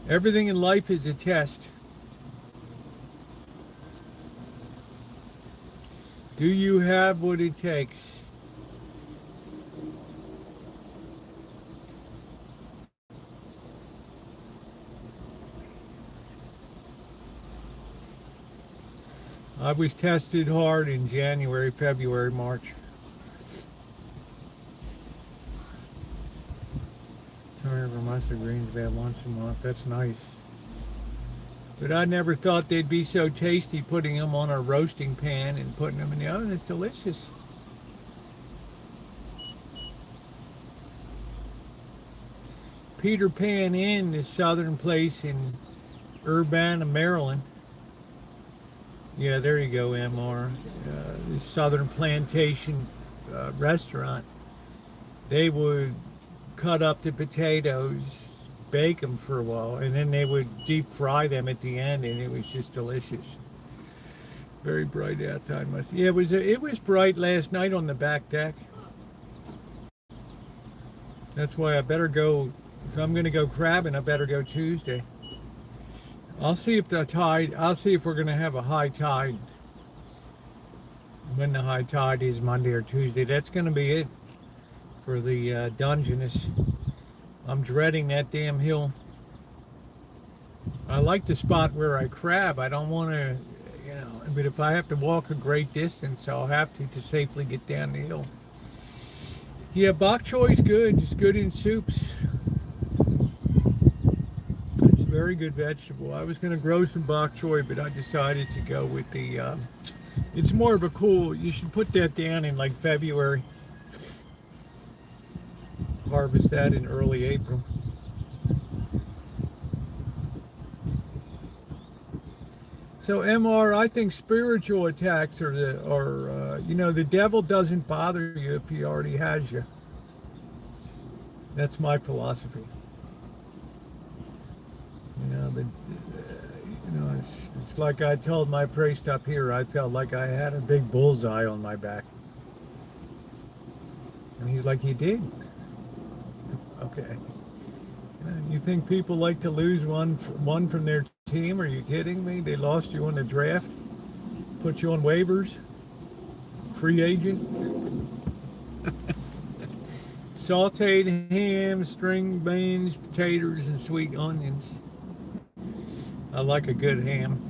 Speaker 1: Everything in life is a test. Do you have what it takes? I was tested hard in January, February, March. Turnip or mustard greens about once a month. That's nice. But I never thought they'd be so tasty, putting them on a roasting pan and putting them in the oven. It's delicious. Peter Pan Inn, this southern place in Urbana, Maryland. Yeah, there you go, MR. The Southern Plantation restaurant. They would cut up the potatoes, bake them for a while, and then they would deep fry them at the end, and it was just delicious. Very bright outside. Yeah, it was bright last night on the back deck. That's why I better go. If I'm going to go crabbing, I better go Tuesday. I'll see if we're going to have a high tide. When the high tide is, Monday or Tuesday. That's going to be it for the Dungeness. I'm dreading that damn hill. I like the spot where I crab. I don't want to, but if I have to walk a great distance, I'll have to safely get down the hill. Yeah, bok choy is good. It's good in soups. Very good vegetable. I was going to grow some bok choy, but I decided to go with the it's more of a cool, you should put that down in like February, harvest that in early April. So MR, I think spiritual attacks are the devil doesn't bother you if he already has you. That's my philosophy. It's like I told my priest up here, I felt like I had a big bullseye on my back. And he's like, you did? Okay. You think people like to lose one from their team? Are you kidding me? They lost you in the draft, put you on waivers, free agent. Sauteed ham, string beans, potatoes, and sweet onions. I like a good ham.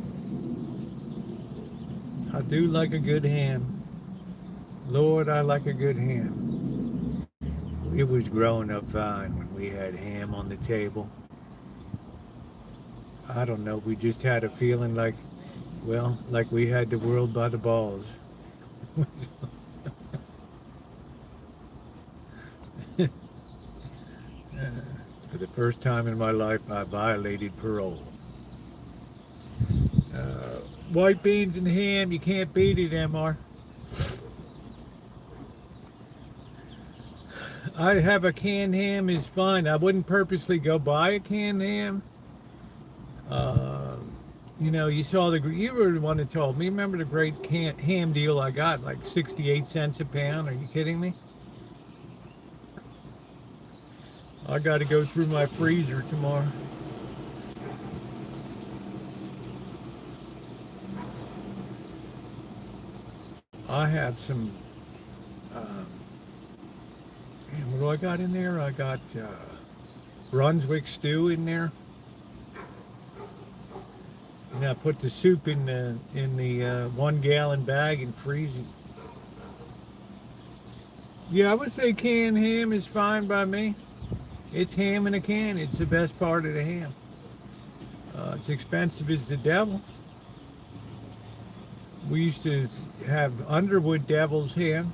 Speaker 1: I do like a good ham. Lord, I like a good ham. It was growing up fine when we had ham on the table. I don't know, we just had a feeling like we had the world by the balls. For the first time in my life, I violated parole. White beans and ham, you can't beat it, MR. I have a canned ham is fine. I wouldn't purposely go buy a canned ham. You saw you were the one that told me. Remember the great ham deal I got, like 68 cents a pound? Are you kidding me? I got to go through my freezer tomorrow. I have some, man, what do I got in there? I got Brunswick stew in there. And I put the soup in the 1 gallon bag and freeze it. Yeah, I would say canned ham is fine by me. It's ham in a can. It's the best part of the ham. It's expensive as the devil. We used to have Underwood deviled ham.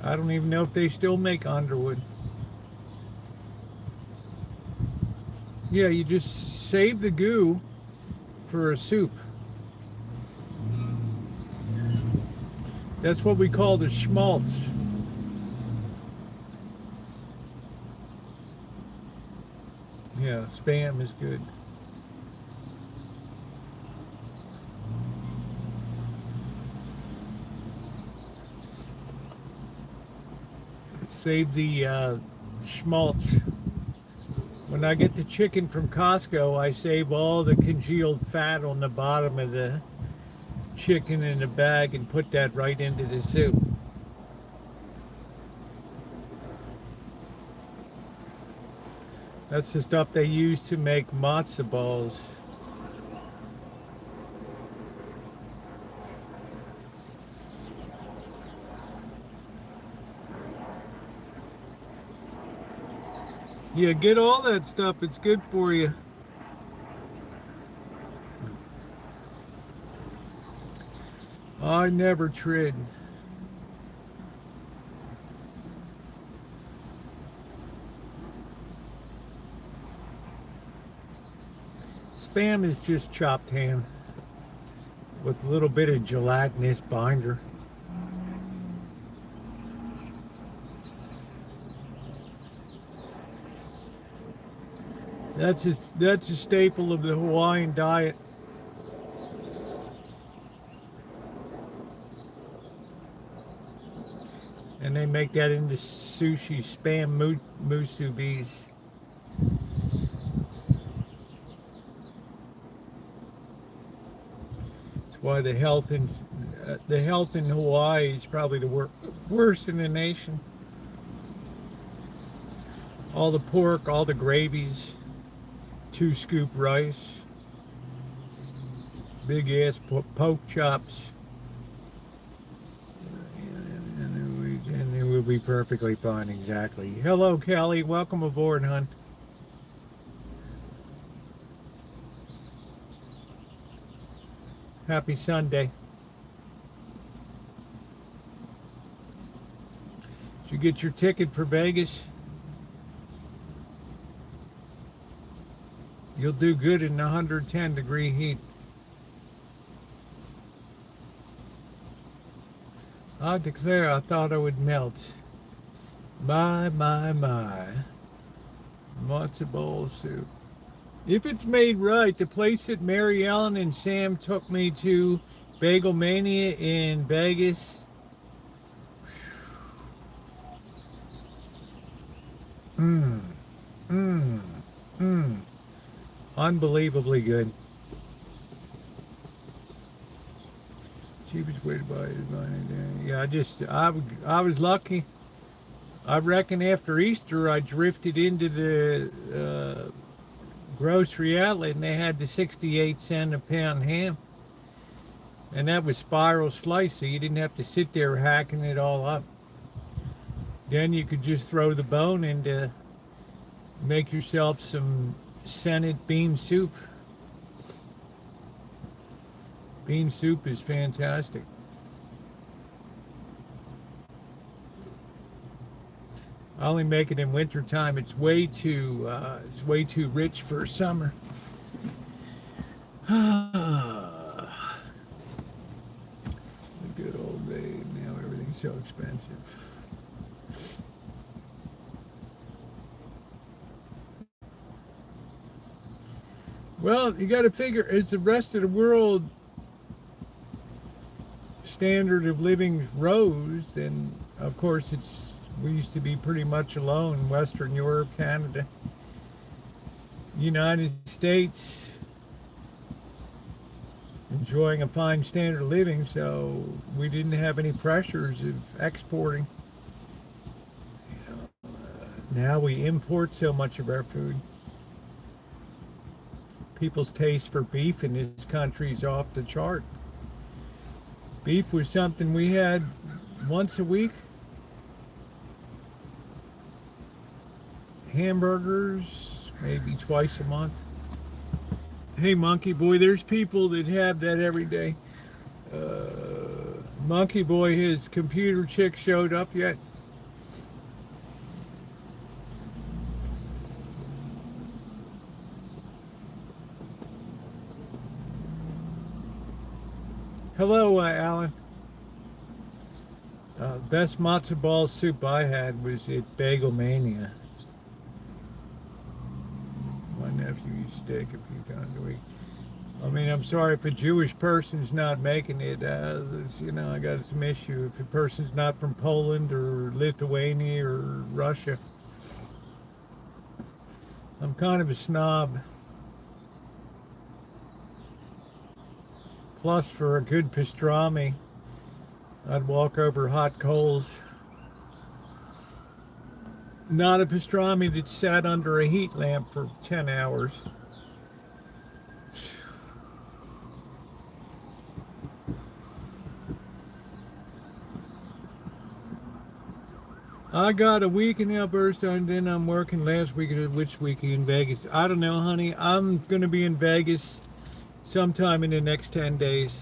Speaker 1: I don't even know if they still make Underwood. Yeah, you just save the goo for a soup. That's what we call the schmaltz. Yeah, Spam is good. Save the schmaltz. When I get the chicken from Costco, I save all the congealed fat on the bottom of the chicken in a bag and put that right into the soup. That's the stuff they use to make matzo balls. Yeah, get all that stuff. It's good for you. I never trid. Spam is just chopped ham with a little bit of gelatinous binder. That's a staple of the Hawaiian diet. And they make that into sushi, spam musubis. That's why the health in Hawaii is probably the worst in the nation. All the pork, all the gravies, 2-scoop rice, big ass poke chops, and it will be perfectly fine. Exactly. Hello, Kelly. Welcome aboard, hon. Happy Sunday. Did you get your ticket for Vegas? You'll do good in 110-degree heat. I declare, I thought I would melt. My. Matzo ball soup. If it's made right, the place that Mary Ellen and Sam took me to, Bagel Mania in Vegas. Unbelievably good. Cheapest way to buy it is buying it. Yeah, I was lucky. I reckon after Easter I drifted into the grocery outlet and they had the 68-cent a pound ham. And that was spiral slice, so you didn't have to sit there hacking it all up. Then you could just throw the bone in to make yourself some Senate bean soup. Bean soup is fantastic. I only make it in winter time. It's way too rich for summer. The good old days. Now everything's so expensive. Well, you got to figure, as the rest of the world standard of living rose, then of course we used to be pretty much alone. Western Europe, Canada, United States, enjoying a fine standard of living, so we didn't have any pressures of exporting. Now we import so much of our food. People's taste for beef in this country is off the chart. Beef was something we had once a week. Hamburgers, maybe twice a month. Hey, Monkey Boy, there's people that have that every day. Monkey Boy, his computer chick showed up yet? Hello, Alan. Best matzo ball soup I had was at Bagel Mania. My nephew used to steak a few times a week. I mean, I'm sorry if a Jewish person's not making it. I got some issue. If a person's not from Poland or Lithuania or Russia, I'm kind of a snob. Plus, for a good pastrami, I'd walk over hot coals. Not a pastrami that sat under a heat lamp for 10 hours. I got a week in Alberta, and then I'm working last week, which week in Vegas? I don't know, honey. I'm going to be in Vegas sometime in the next 10 days.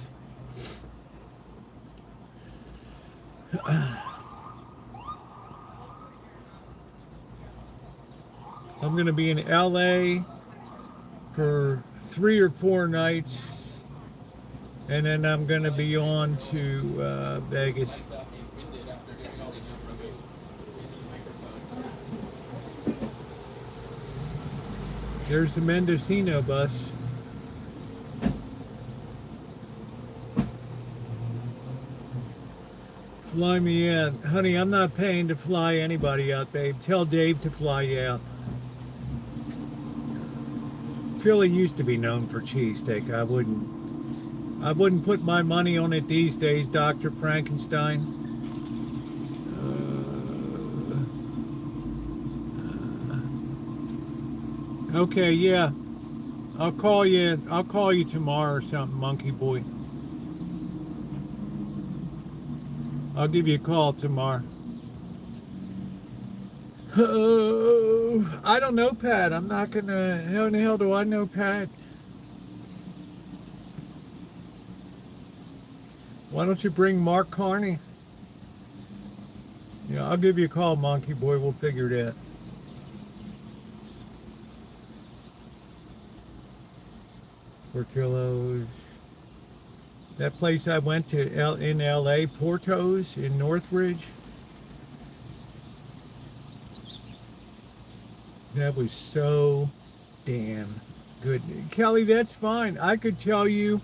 Speaker 1: I'm going to be in LA for 3 or 4 nights, and then I'm going to be on to Vegas. There's the Mendocino bus. Fly me out. Honey, I'm not paying to fly anybody out, babe. Tell Dave to fly you out. Philly used to be known for cheesesteak. I wouldn't put my money on it these days, Dr. Frankenstein. Okay, yeah. I'll call you tomorrow or something, Monkey Boy. I'll give you a call tomorrow. Oh, I don't know, Pat. I'm not gonna. How in the hell do I know, Pat? Why don't you bring Mark Carney? Yeah, I'll give you a call, Monkey Boy. We'll figure it out. Portillo's. That place I went to in LA, Porto's in Northridge. That was so damn good. Kelly, that's fine. I could tell you,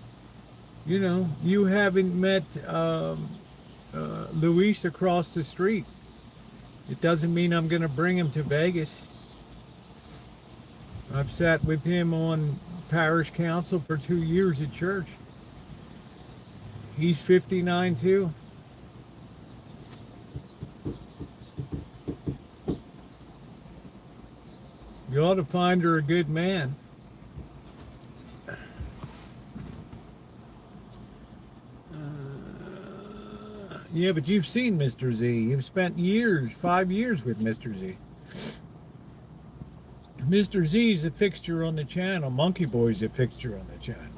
Speaker 1: you haven't met Luis across the street. It doesn't mean I'm going to bring him to Vegas. I've sat with him on parish council for 2 years at church. He's 59 too. You ought to find her a good man. Yeah, but you've seen Mr. Z. You've spent 5 years with Mr. Z. Mr. Z is a fixture on the channel. Monkey Boy's a fixture on the channel.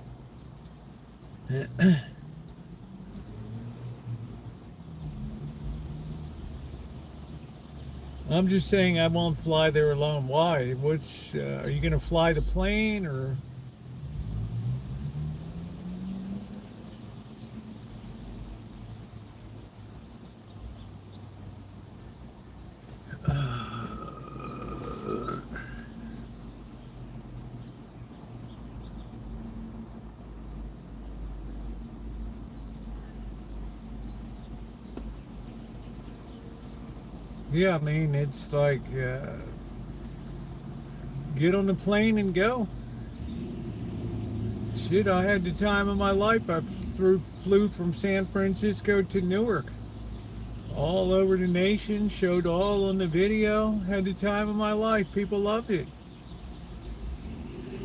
Speaker 1: I'm just saying I won't fly there alone. Why? Are you going to fly the plane or? Yeah, I mean, it's like, get on the plane and go. Shit, I had the time of my life. I flew from San Francisco to Newark. All over the nation, showed all on the video, had the time of my life. People loved it.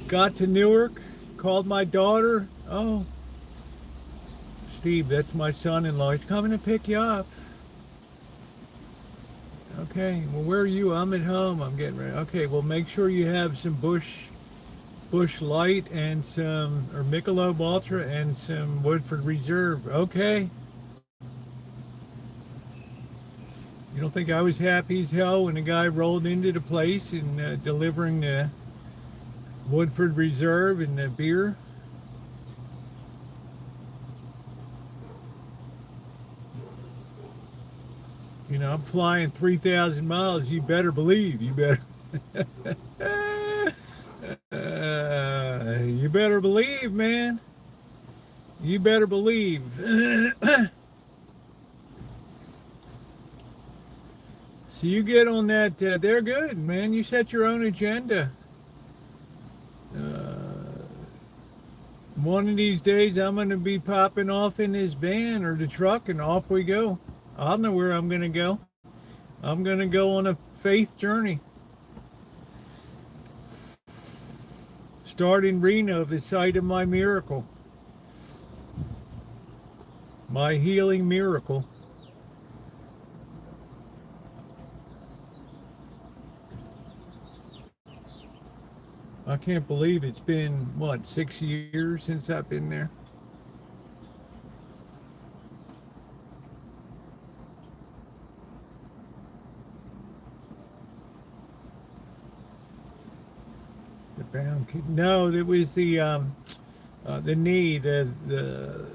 Speaker 1: Got to Newark, called my daughter. Oh, Steve, that's my son-in-law. He's coming to pick you up. Okay, well, where are you? I'm at home. I'm getting ready. Okay, well, make sure you have some Bush Light and some, or Michelob Ultra and some Woodford Reserve. Okay. You don't think I was happy as hell when the guy rolled into the place and delivering the Woodford Reserve and the beer? You know, I'm flying 3,000 miles. You better believe. You better. You better believe, man. You better believe. So you get on that. They're good, man. You set your own agenda. One of these days, I'm going to be popping off in this van or the truck, and off we go. I know where I'm going to go. I'm going to go on a faith journey. Start in Reno, the site of my miracle. My healing miracle. I can't believe it's been, what, 6 years since I've been there? The bound kid. No, it was the knee, the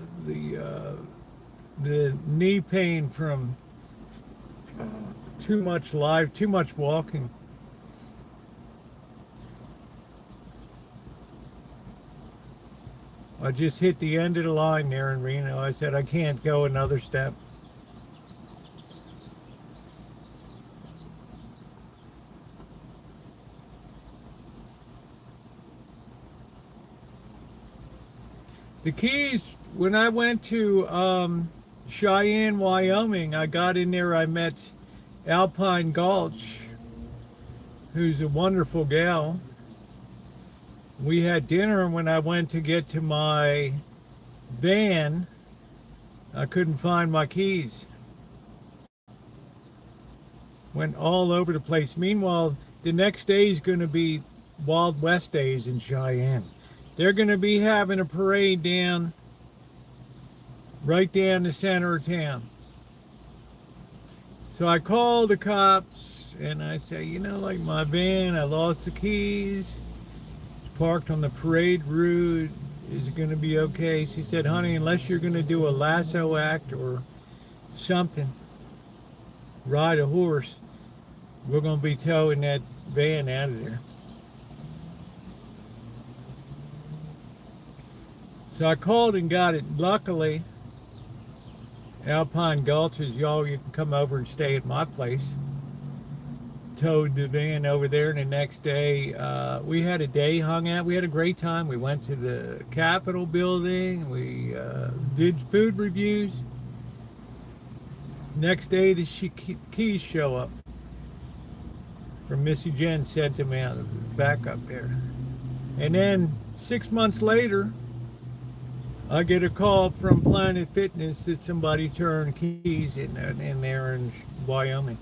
Speaker 1: knee pain from too much walking. I just hit the end of the line there in Reno. I said I can't go another step. The Keys, when I went to Cheyenne, Wyoming, I got in there, I met Alpine Gulch, who's a wonderful gal. We had dinner, and when I went to get to my van, I couldn't find my keys. Went all over the place. Meanwhile, the next day is going to be Wild West Days in Cheyenne. They're going to be having a parade right down the center of town. So I called the cops, and I say, you know, like my van, I lost the keys. Parked on the parade route. Is it going to be okay? She said, honey, unless you're going to do a lasso act or something, ride a horse, we're going to be towing that van out of there. So I called and got it. Luckily, Alpine Gulches, y'all, you can come over and stay at my place. Towed the van over there, and the next day we had a day, hung out. We had a great time. We went to the Capitol building. We did food reviews. Next day the keys show up from Missy Jen, sent them out back up there. And then 6 months later, I get a call from Planet Fitness that somebody turned keys in there in Wyoming.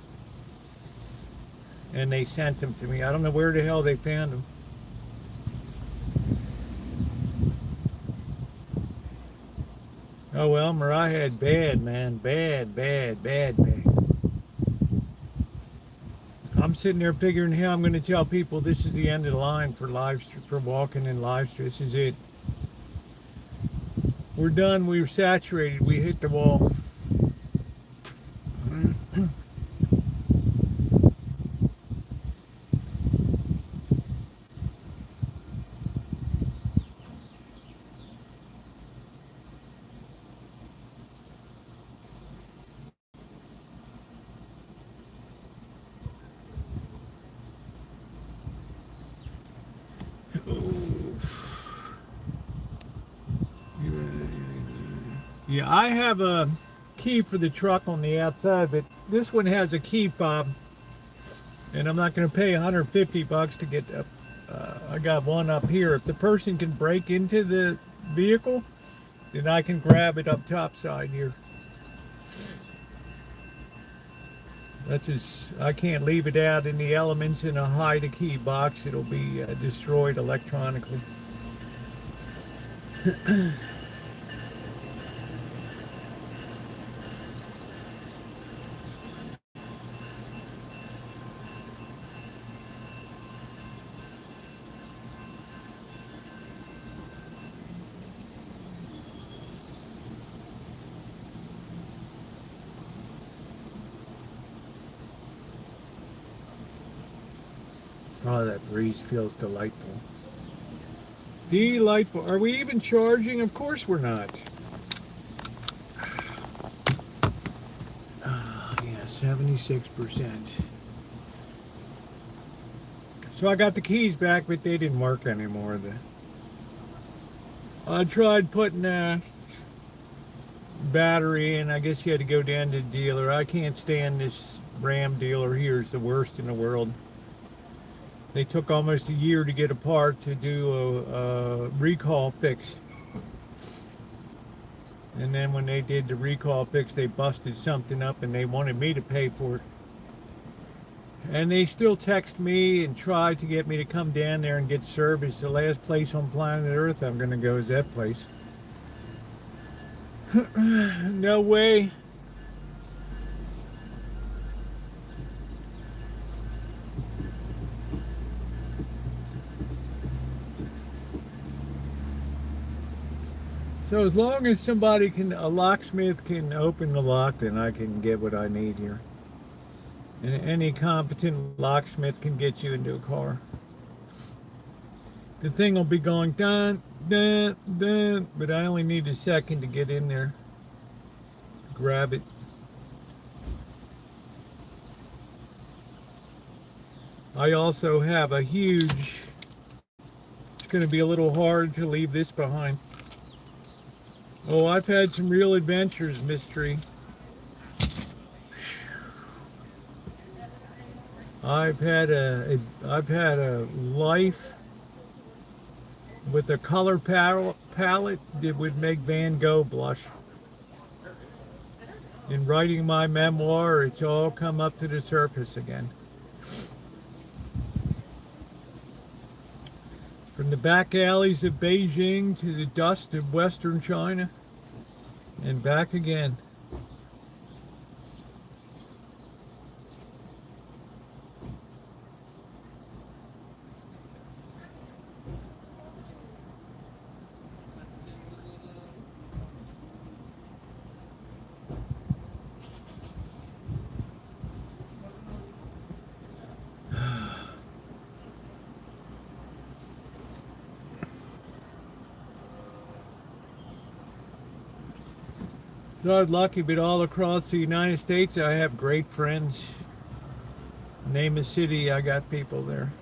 Speaker 1: And they sent them to me. I don't know where the hell they found them. Oh well, Mariah had bad, man. Bad. I'm sitting there figuring how I'm going to tell people this is the end of the line for walking in Livestream. This is it. We're done. We were saturated. We hit the wall. Yeah, I have a key for the truck on the outside, but this one has a key fob, and I'm not going to pay $150 to get up. I got one up here. If the person can break into the vehicle, then I can grab it up top side here. That's just, I can't leave it out in the elements in a hide a key box. It'll be destroyed electronically. Oh, that breeze feels delightful. Delightful. Are we even charging? Of course we're not. Yeah, 76%. So I got the keys back, but they didn't work anymore. I tried putting a battery in. I guess you had to go down to the dealer. I can't stand this Ram dealer here. It's the worst in the world. They took almost a year to get a part to do a recall fix. And then when they did the recall fix, they busted something up and they wanted me to pay for it. And they still text me and try to get me to come down there and get service. The last place on planet Earth I'm going to go is that place. No way. So as long as somebody can, a locksmith can open the lock, then I can get what I need here. And any competent locksmith can get you into a car. The thing will be going dun, dun, dun, but I only need a second to get in there. Grab it. I also have a huge, it's going to be a little hard to leave this behind. Oh, I've had some real adventures, Mystery. I've had a life with a color palette that would make Van Gogh blush. In writing my memoir, it's all come up to the surface again. From the back alleys of Beijing to the dust of Western China and back again. So I'm lucky, but all across the United States, I have great friends. Name a city, I got people there.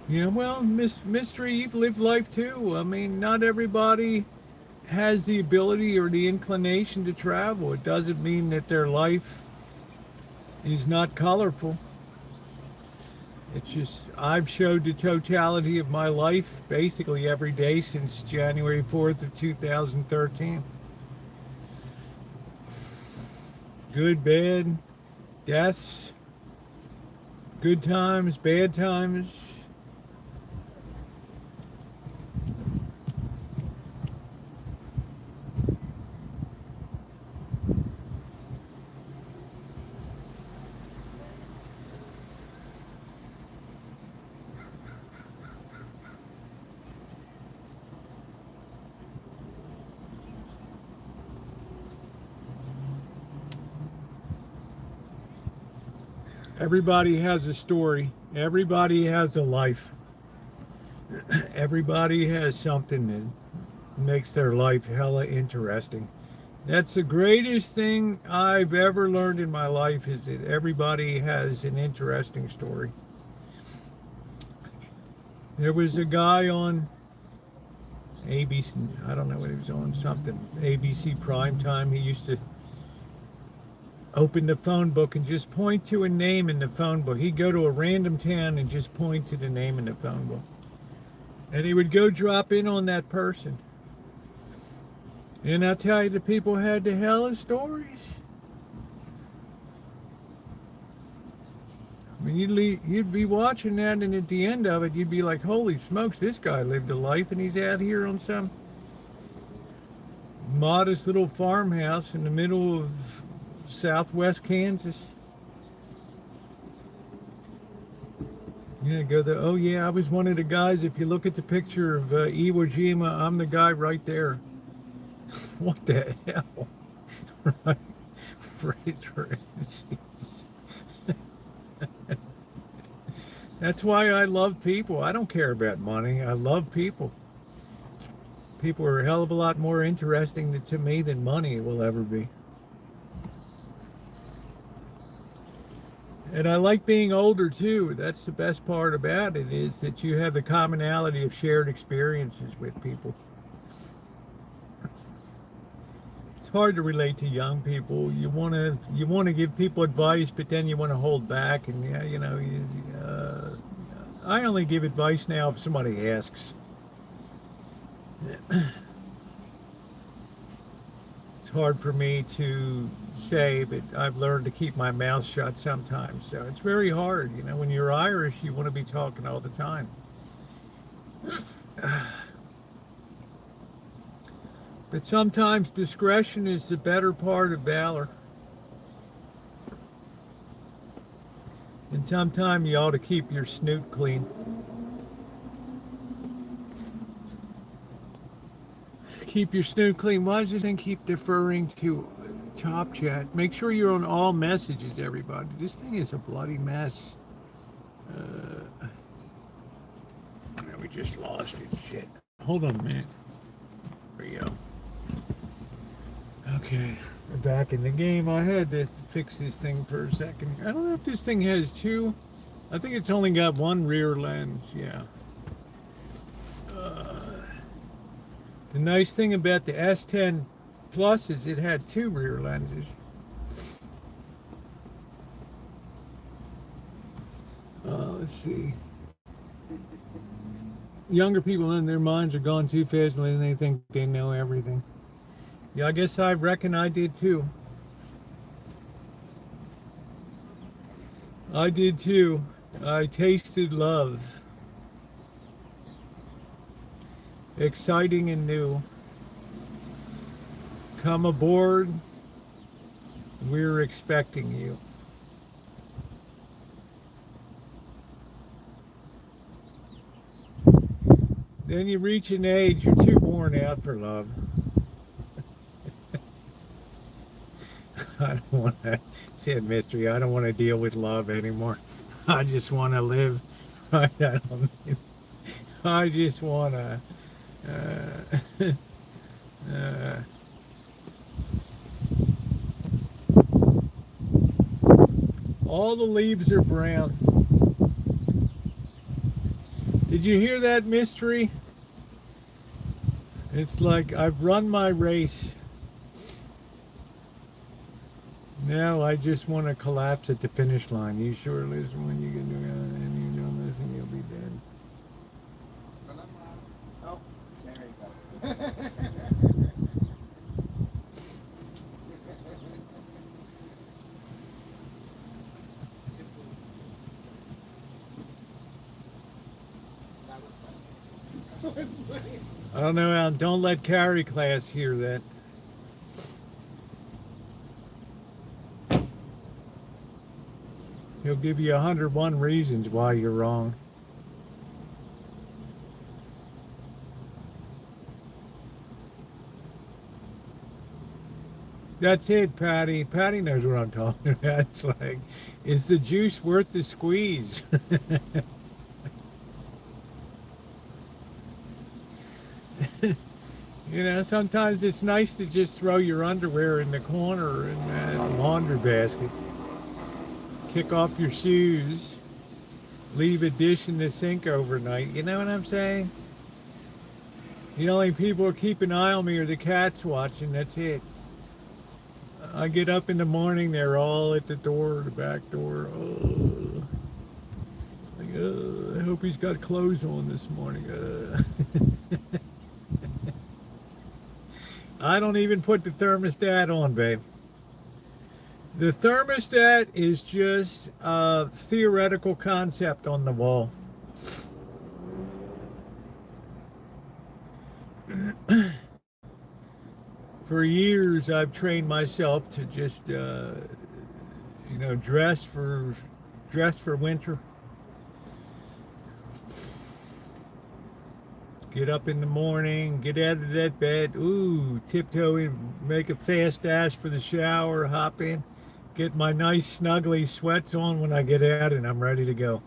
Speaker 1: Yeah, well, Mystery, you've lived life too. I mean, not everybody has the ability or the inclination to travel. It doesn't mean that their life is not colorful. It's just, I've showed the totality of my life basically every day since January 4th of 2013. Good, bad, deaths, good times, bad times. Everybody has a story. Everybody has a life. Everybody has something that makes their life hella interesting. That's the greatest thing I've ever learned in my life, is that everybody has an interesting story. There was a guy on ABC, I don't know what he was on, something, ABC prime time. He used to open the phone book and just point to a name in the phone book. He'd go to a random town and just point to the name in the phone book. And he would go drop in on that person. And I'll tell you, the people had the hell of stories. I mean, you'd be watching that, and at the end of it, you'd be like, holy smokes, this guy lived a life, and he's out here on some modest little farmhouse in the middle of southwest Kansas. Oh yeah, I was one of the guys. If you look at the picture of Iwo Jima, I'm the guy right there. What the hell? Right. That's why I love people. I don't care about money. I love people. People are a hell of a lot more interesting to me than money will ever be. And I like being older too. That's the best part about it, is that you have the commonality of shared experiences with people. It's hard to relate to young people. You want to give people advice, but then you want to hold back. And I only give advice now if somebody asks. It's hard for me to say, but I've learned to keep my mouth shut sometimes. So it's very hard. When you're Irish, you want to be talking all the time. But sometimes discretion is the better part of valor. And sometimes you ought to keep your snoot clean. Keep your snoot clean. Why does it then keep deferring to top chat? Make sure you're on all messages, everybody. This thing is a bloody mess. We just lost it. Shit. Hold on a minute. There we go. Okay, we're back in the game. I had to fix this thing for a second. I don't know if this thing has two. I think it's only got one rear lens. Yeah. The nice thing about the S10 Plus is it had two rear lenses. Let's see. Younger people in their minds are gone too fast when they think they know everything. Yeah, I guess I reckon I did too. I did too. I tasted love. Exciting and new. Come aboard. We're expecting you. Then you reach an age you're too worn out for love. I don't want to say it, mystery. I don't want to deal with love anymore. I just want to live. I just want to. All the leaves are brown. Did you hear that, mystery? It's like I've run my race. Now I just want to collapse at the finish line. You sure listen when you get to and you don't listen, you'll be dead.
Speaker 4: Oh, there you go.
Speaker 1: I don't know, Al. Don't let Carrie class hear that. He'll give you 101 reasons why you're wrong. That's it, Patty. Patty knows what I'm talking about. It's like, is the juice worth the squeeze? Sometimes it's nice to just throw your underwear in the corner in that laundry basket. Kick off your shoes. Leave a dish in the sink overnight. You know what I'm saying? The only people who keep an eye on me are the cats watching. That's it. I get up in the morning, they're all at the door, the back door. Oh, like, I hope he's got clothes on this morning. I don't even put the thermostat on, babe. The thermostat is just a theoretical concept on the wall. For years, I've trained myself to just, dress for winter. Get up in the morning, get out of that bed, ooh, tiptoe in, make a fast dash for the shower, hop in, get my nice snuggly sweats on when I get out, and I'm ready to go.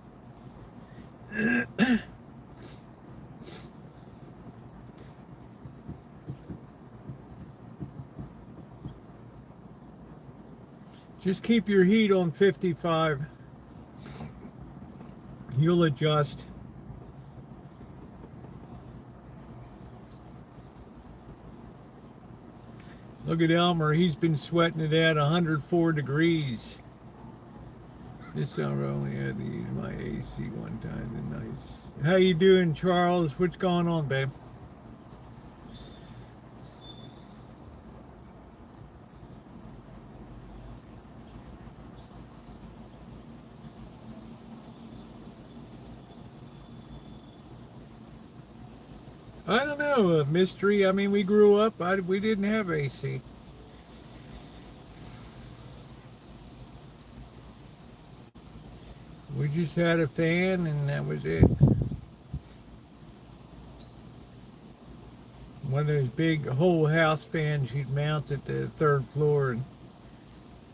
Speaker 1: Just keep your heat on 55. You'll adjust. Look at Elmer, he's been sweating it at 104 degrees. This summer I only had to use my AC one time. Nice. How you doing, Charles? What's going on, babe? I don't know, a mystery. I mean, we grew up, we didn't have AC. We just had a fan and that was it. One of those big whole house fans you'd mount at the third floor and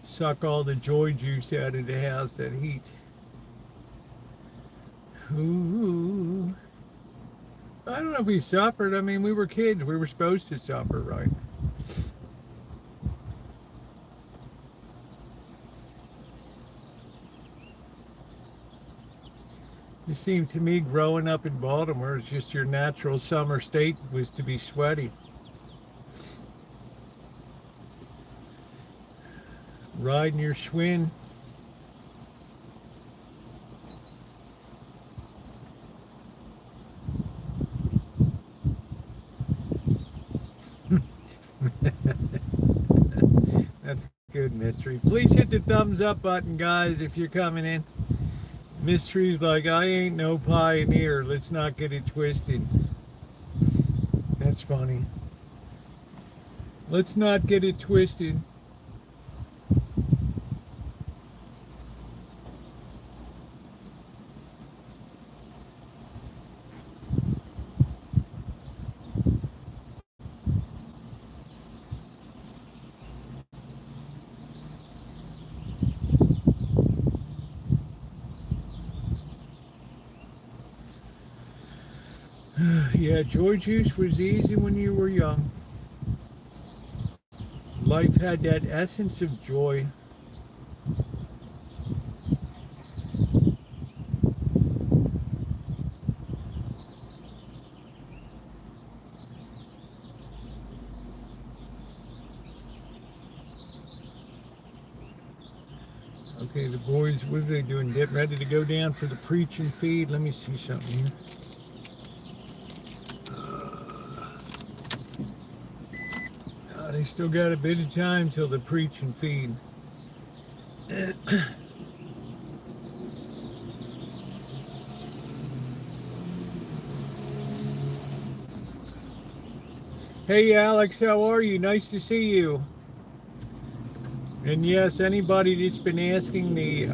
Speaker 1: suck all the joy juice out of the house, that heat. Ooh. I don't know if we suffered. I mean, we were kids. We were supposed to suffer, right? It seemed to me growing up in Baltimore, it's just your natural summer state was to be sweaty. Riding your Schwinn. That's good, Mystery. Please hit the thumbs up button, guys, if you're coming in. Mystery's like, I ain't no pioneer. Let's not get it twisted. That's funny. Let's not get it twisted. Yeah, joy juice was easy when you were young. Life had that essence of joy. Okay, the boys, what are they doing? Getting ready to go down for the preach and feed? Let me see something here. They still got a bit of time till the preach and feed. Hey Alex, how are you? Nice to see you. And yes, anybody that's been asking, the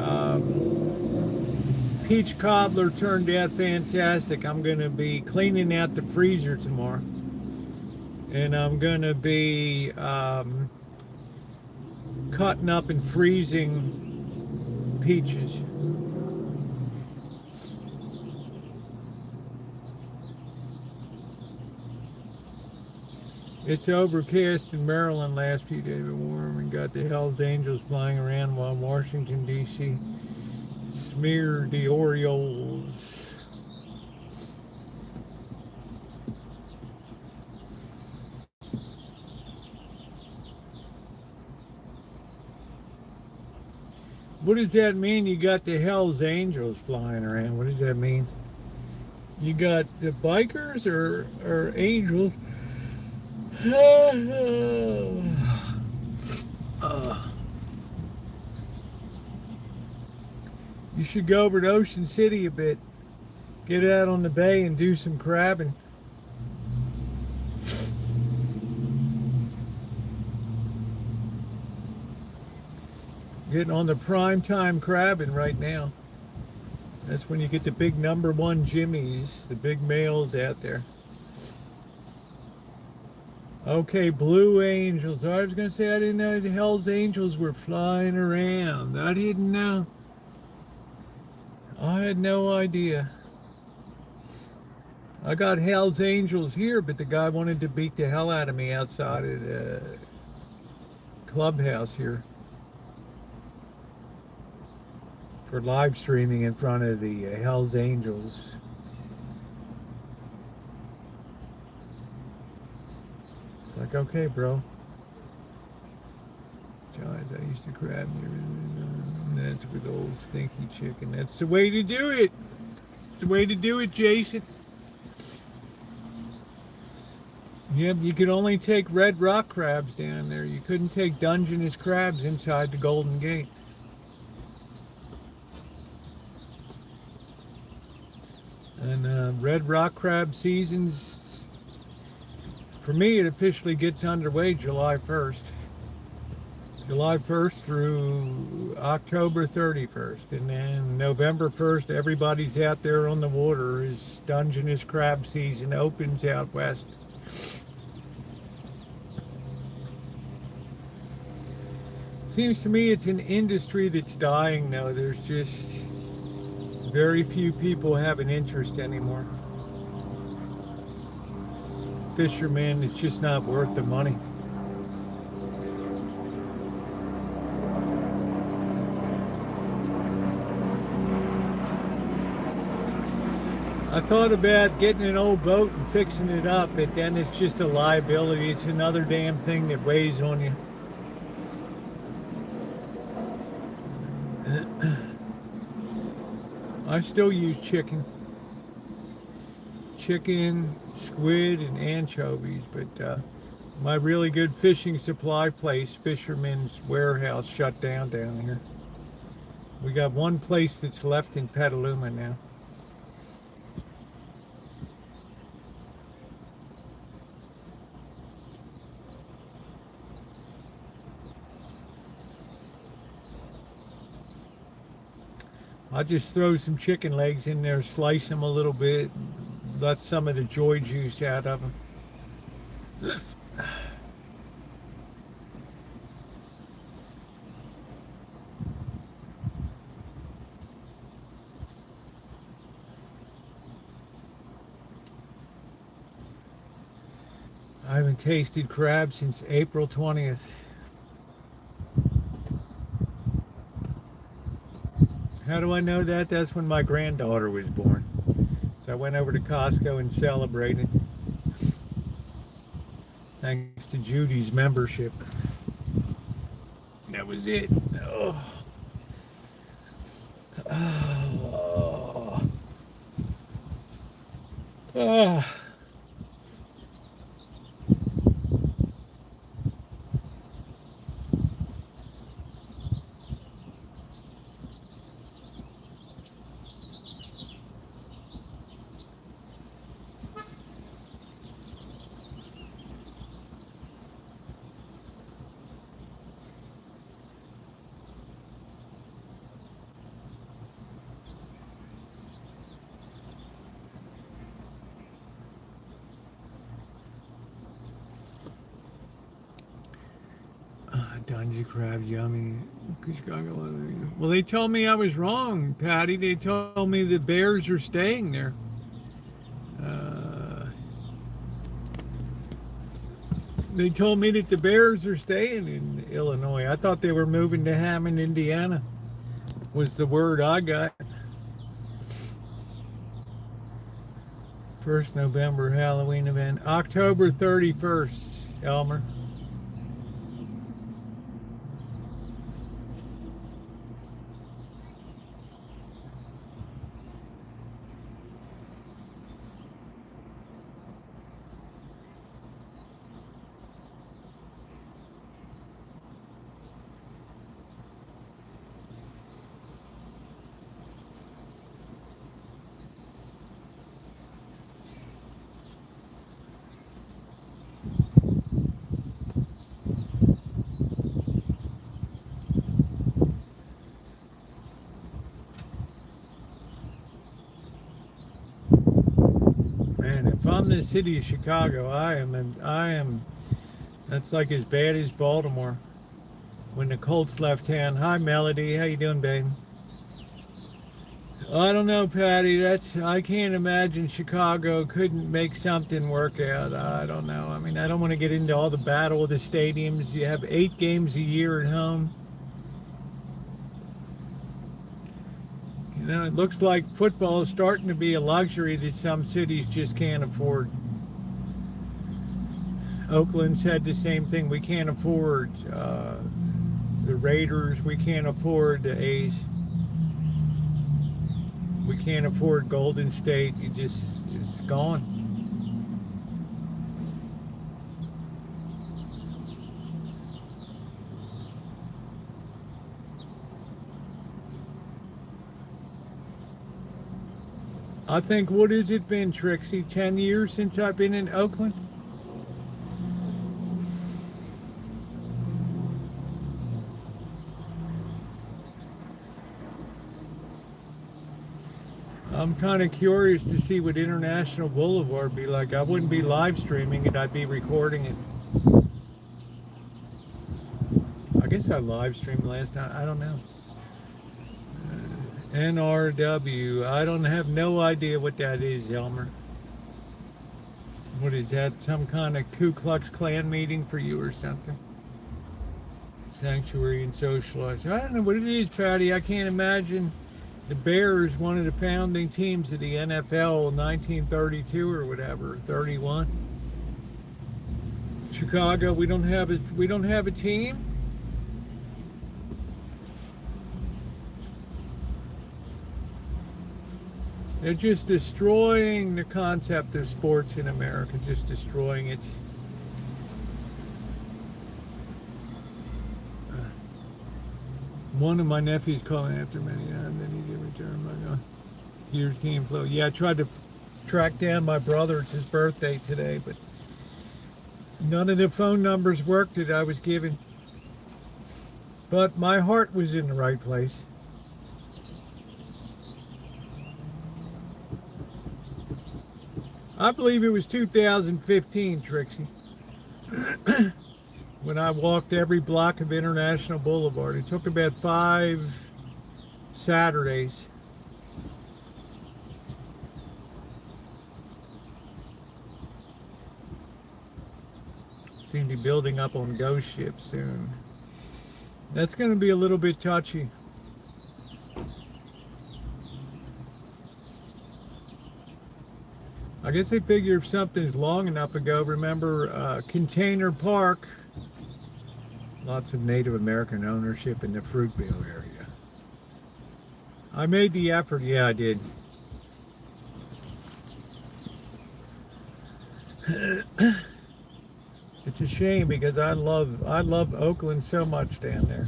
Speaker 1: peach cobbler turned out fantastic. I'm going to be cleaning out the freezer tomorrow. And I'm going to be cutting up and freezing peaches. It's overcast in Maryland last few days, but warm, and got the Hells Angels flying around while Washington, D.C. smeared the Orioles. What does that mean? You got the Hell's Angels flying around. What does that mean? You got the bikers or angels? You should go over to Ocean City a bit. Get out on the bay and do some crabbing. Getting on the prime time crabbing right now. That's when you get the big #1 jimmies, the big males out there. Okay, Blue Angels. I was going to say I didn't know the Hell's Angels were flying around. I didn't know. I had no idea. I got Hell's Angels here, but the guy wanted to beat the hell out of me outside of the clubhouse here for live streaming in front of the Hell's Angels. It's like, okay, bro. Johns, I used to crab here. That's with old stinky chicken. That's the way to do it. It's the way to do it, Jason. Yep, you could only take red rock crabs down there. You couldn't take Dungeness crabs inside the Golden Gate. And red rock crab seasons, for me, it officially gets underway July 1st. July 1st through October 31st. And then November 1st, everybody's out there on the water as Dungeness crab season opens out west. Seems to me it's an industry that's dying though. There's just very few people have an interest anymore. Fishermen, it's just not worth the money. I thought about getting an old boat and fixing it up, but then it's just a liability. It's another damn thing that weighs on you. I still use chicken, squid, and anchovies, but my really good fishing supply place, Fisherman's Warehouse, shut down here. We got one place that's left in Petaluma now. I'll just throw some chicken legs in there, slice them a little bit, let some of the joy juice out of them. I haven't tasted crab since April 20th. How do I know that? That's when my granddaughter was born. So I went over to Costco and celebrated. Thanks to Judy's membership. That was it. Oh. Oh. Oh. Dungeness crab, yummy. Well, they told me I was wrong, Patty. They told me the bears are staying there. They told me that the bears are staying in Illinois. I thought they were moving to Hammond, Indiana, was the word I got. 1st November Halloween event. October 31st, Elmer. I'm the city of Chicago, I am. That's like as bad as Baltimore. When the Colts left town. Hi, Melody. How you doing, babe? I don't know, Patty. I can't imagine Chicago couldn't make something work out. I don't know. I mean, I don't want to get into all the battle of the stadiums. You have 8 games a year at home. You know, it looks like football is starting to be a luxury that some cities just can't afford. Oakland said the same thing. We can't afford the Raiders. We can't afford the A's. We can't afford Golden State. It's gone. I think, what has it been, Trixie? 10 years since I've been in Oakland? I'm kind of curious to see what International Boulevard be like. I wouldn't be live streaming it, I'd be recording it. I guess I live streamed last time, I don't know. NRW, I don't have no idea what that is, Elmer. What is that, some kind of Ku Klux Klan meeting for you or something? Sanctuary and socialize. I don't know what it is, Patty. I can't imagine. The Bears, one of the founding teams of the NFL, 1932 or whatever, 31. Chicago, we don't have a team. They're just destroying the concept of sports in America, just destroying it. One of my nephews called after me, and then he did return my tears came flow. Yeah, I tried to track down my brother. It's his birthday today, but none of the phone numbers worked that I was given. But my heart was in the right place. I believe it was 2015, Trixie, when I walked every block of International Boulevard. It took about 5 Saturdays. Seem to be building up on ghost ships soon. That's going to be a little bit touchy. I guess they figure if something's long enough ago, remember Container Park, lots of Native American ownership in the Fruitvale area. I made the effort, yeah I did. It's a shame because I love Oakland so much down there.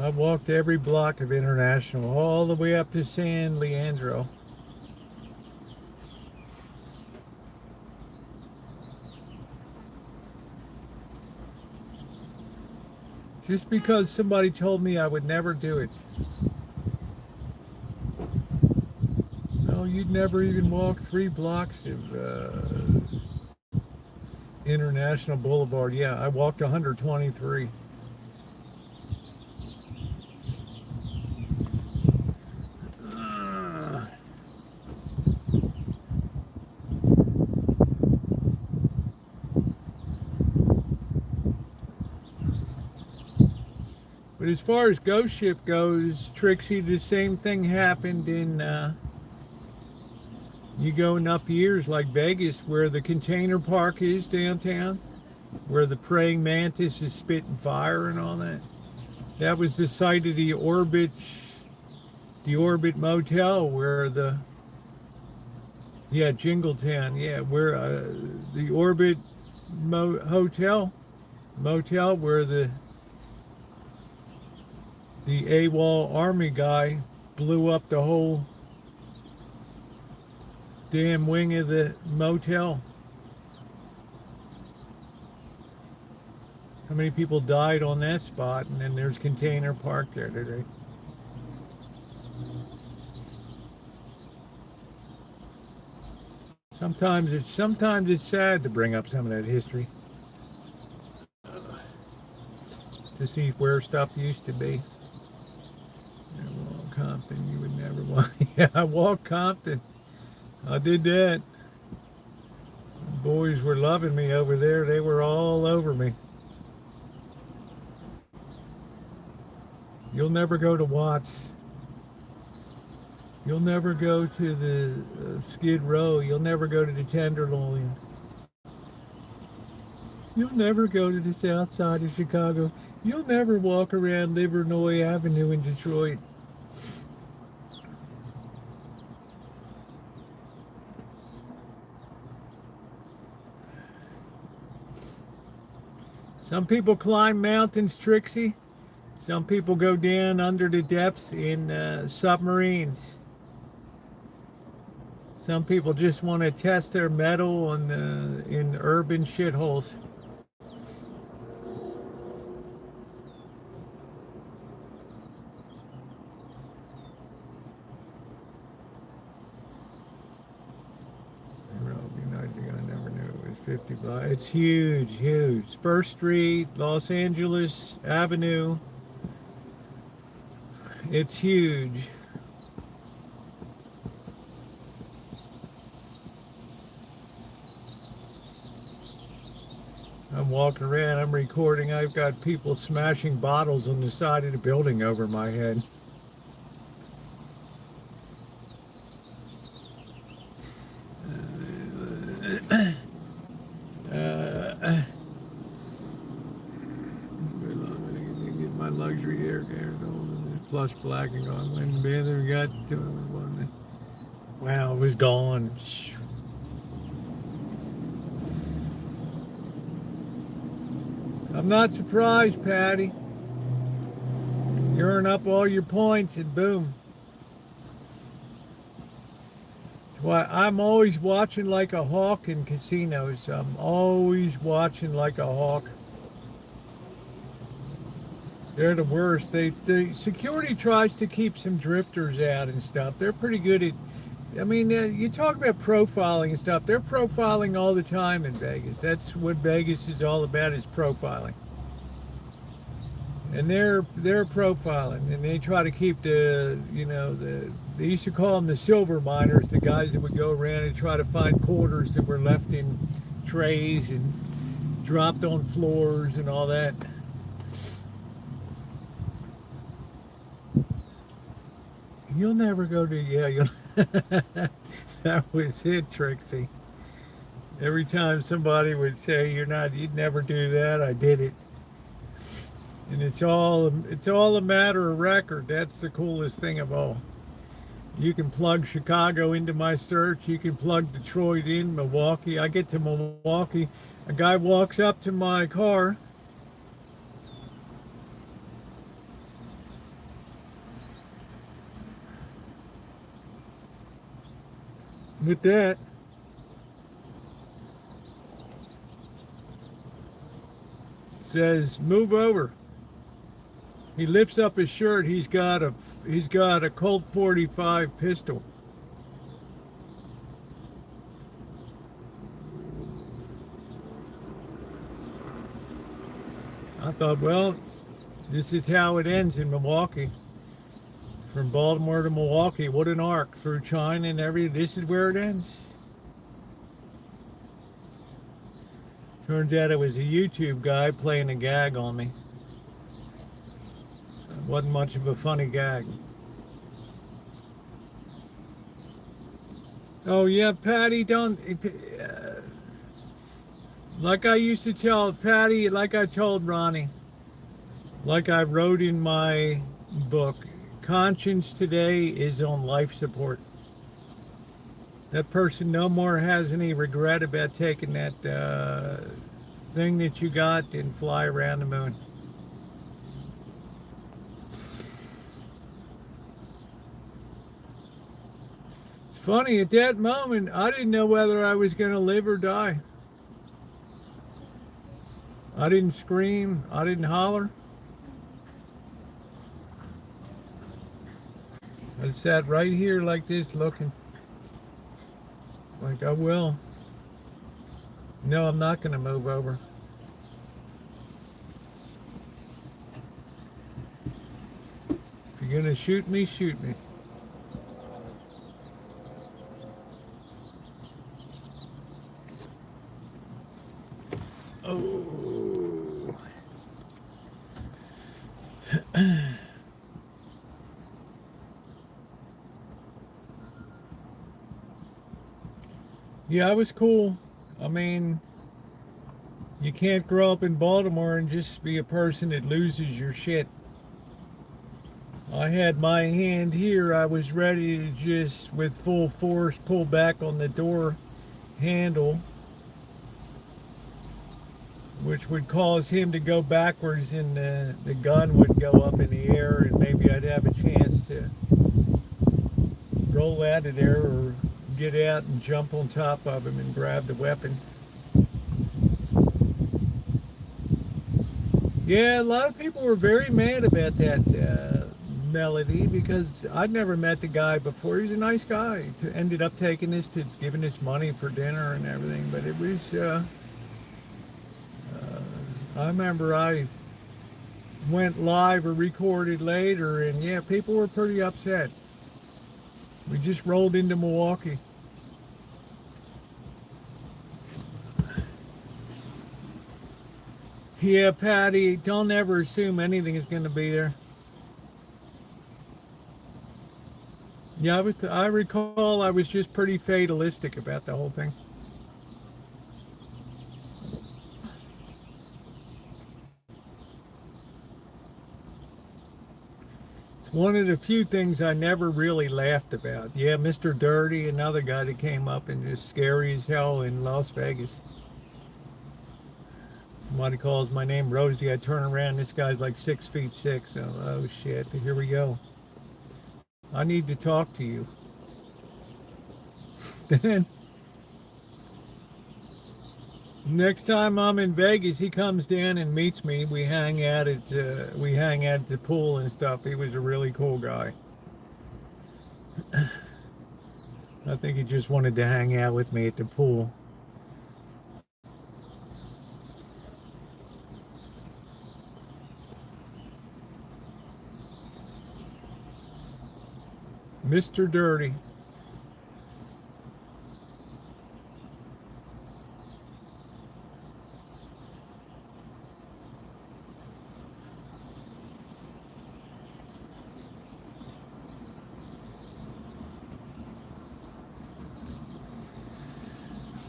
Speaker 1: I walked every block of International, all the way up to San Leandro. Just because somebody told me I would never do it. No, you'd never even walk 3 blocks of International Boulevard. Yeah, I walked 123. But as far as Ghost Ship goes, Trixie, the same thing happened in, you go enough years like Vegas, where the Container Park is downtown, where the praying mantis is spitting fire and all that. That was the site of the Orbit Motel, where Jingletown, where the Orbit Motel, where the AWOL Army guy blew up the whole damn wing of the motel. How many people died on that spot? And then there's Container Park there today. Sometimes it's sad to bring up some of that history to see where stuff used to be. Yeah, Walt Compton, you would never want. Yeah, Walt Compton. I did that. The boys were loving me over there. They were all over me. You'll never go to Watts. You'll never go to the Skid Row. You'll never go to the Tenderloin. You'll never go to the south side of Chicago. You'll never walk around Livernois Avenue in Detroit. Some people climb mountains, Trixie. Some people go down under the depths in submarines. Some people just want to test their mettle on in urban shitholes. I never knew it was 50 blocks. It's huge, huge. First Street, Los Angeles Avenue. It's huge. I'm walking around, I'm recording, I've got people smashing bottles on the side of the building over my head. Get my luxury air care, plus blacking on when we got to one. Wow, it was gone. I'm not surprised, Patty. You earn up all your points and boom. That's why I'm always watching like a hawk in casinos. I'm always watching like a hawk. They're the worst. The security tries to keep some drifters out and stuff. They're pretty good at, I mean, you talk about profiling and stuff. They're profiling all the time in Vegas. That's what Vegas is all about, is profiling. And they're profiling, and they try to keep the, you know, they used to call them the silver miners, the guys that would go around and try to find quarters that were left in trays and dropped on floors and all that. You'll never go to, yeah, you'll, that was it, Trixie. Every time somebody would say you'd never do that, I did it. And it's all a matter of record. That's the coolest thing of all. You can plug Chicago into my search. You can plug Detroit in, Milwaukee. I get to Milwaukee, a guy walks up to my car. With that, says, move over. He lifts up his shirt. He's got a Colt 45 pistol. I thought, well, this is how it ends in Milwaukee. From Baltimore to Milwaukee, what an arc through China and everything. This is where it ends. Turns out it was a YouTube guy playing a gag on me. It wasn't much of a funny gag. Oh yeah, Patty, don't. Like I used to tell Patty, like I told Ronnie, like I wrote in my book, conscience today is on life support. That person no more has any regret about taking that thing that you got and fly around the moon. It's funny, at that moment, I didn't know whether I was going to live or die. I didn't scream. I didn't holler. I sat right here like this looking. Like, I will. No, I'm not going to move over. If you're going to shoot me, shoot me. Oh. Yeah, it was cool. I mean, you can't grow up in Baltimore and just be a person that loses your shit. I had my hand here. I was ready to just, with full force, pull back on the door handle, which would cause him to go backwards and the gun would go up in the air and maybe I'd have a chance to roll out of there or get out and jump on top of him and grab the weapon. Yeah, a lot of people were very mad about that melody because I'd never met the guy before. He was a nice guy. Ended up taking us to giving us money for dinner and everything, but it was I remember I went live or recorded later, and yeah, people were pretty upset. We just rolled into Milwaukee. Yeah, Patty, don't ever assume anything is going to be there. Yeah, I recall I was just pretty fatalistic about the whole thing. It's one of the few things I never really laughed about. Yeah, Mr. Dirty, another guy that came up and just scary as hell in Las Vegas. Somebody calls my name Rosie. I turn around. This guy's like 6'6". Oh shit! Here we go. I need to talk to you. Then next time I'm in Vegas, he comes down and meets me. We hang out at the pool and stuff. He was a really cool guy. I think he just wanted to hang out with me at the pool. Mr. Dirty.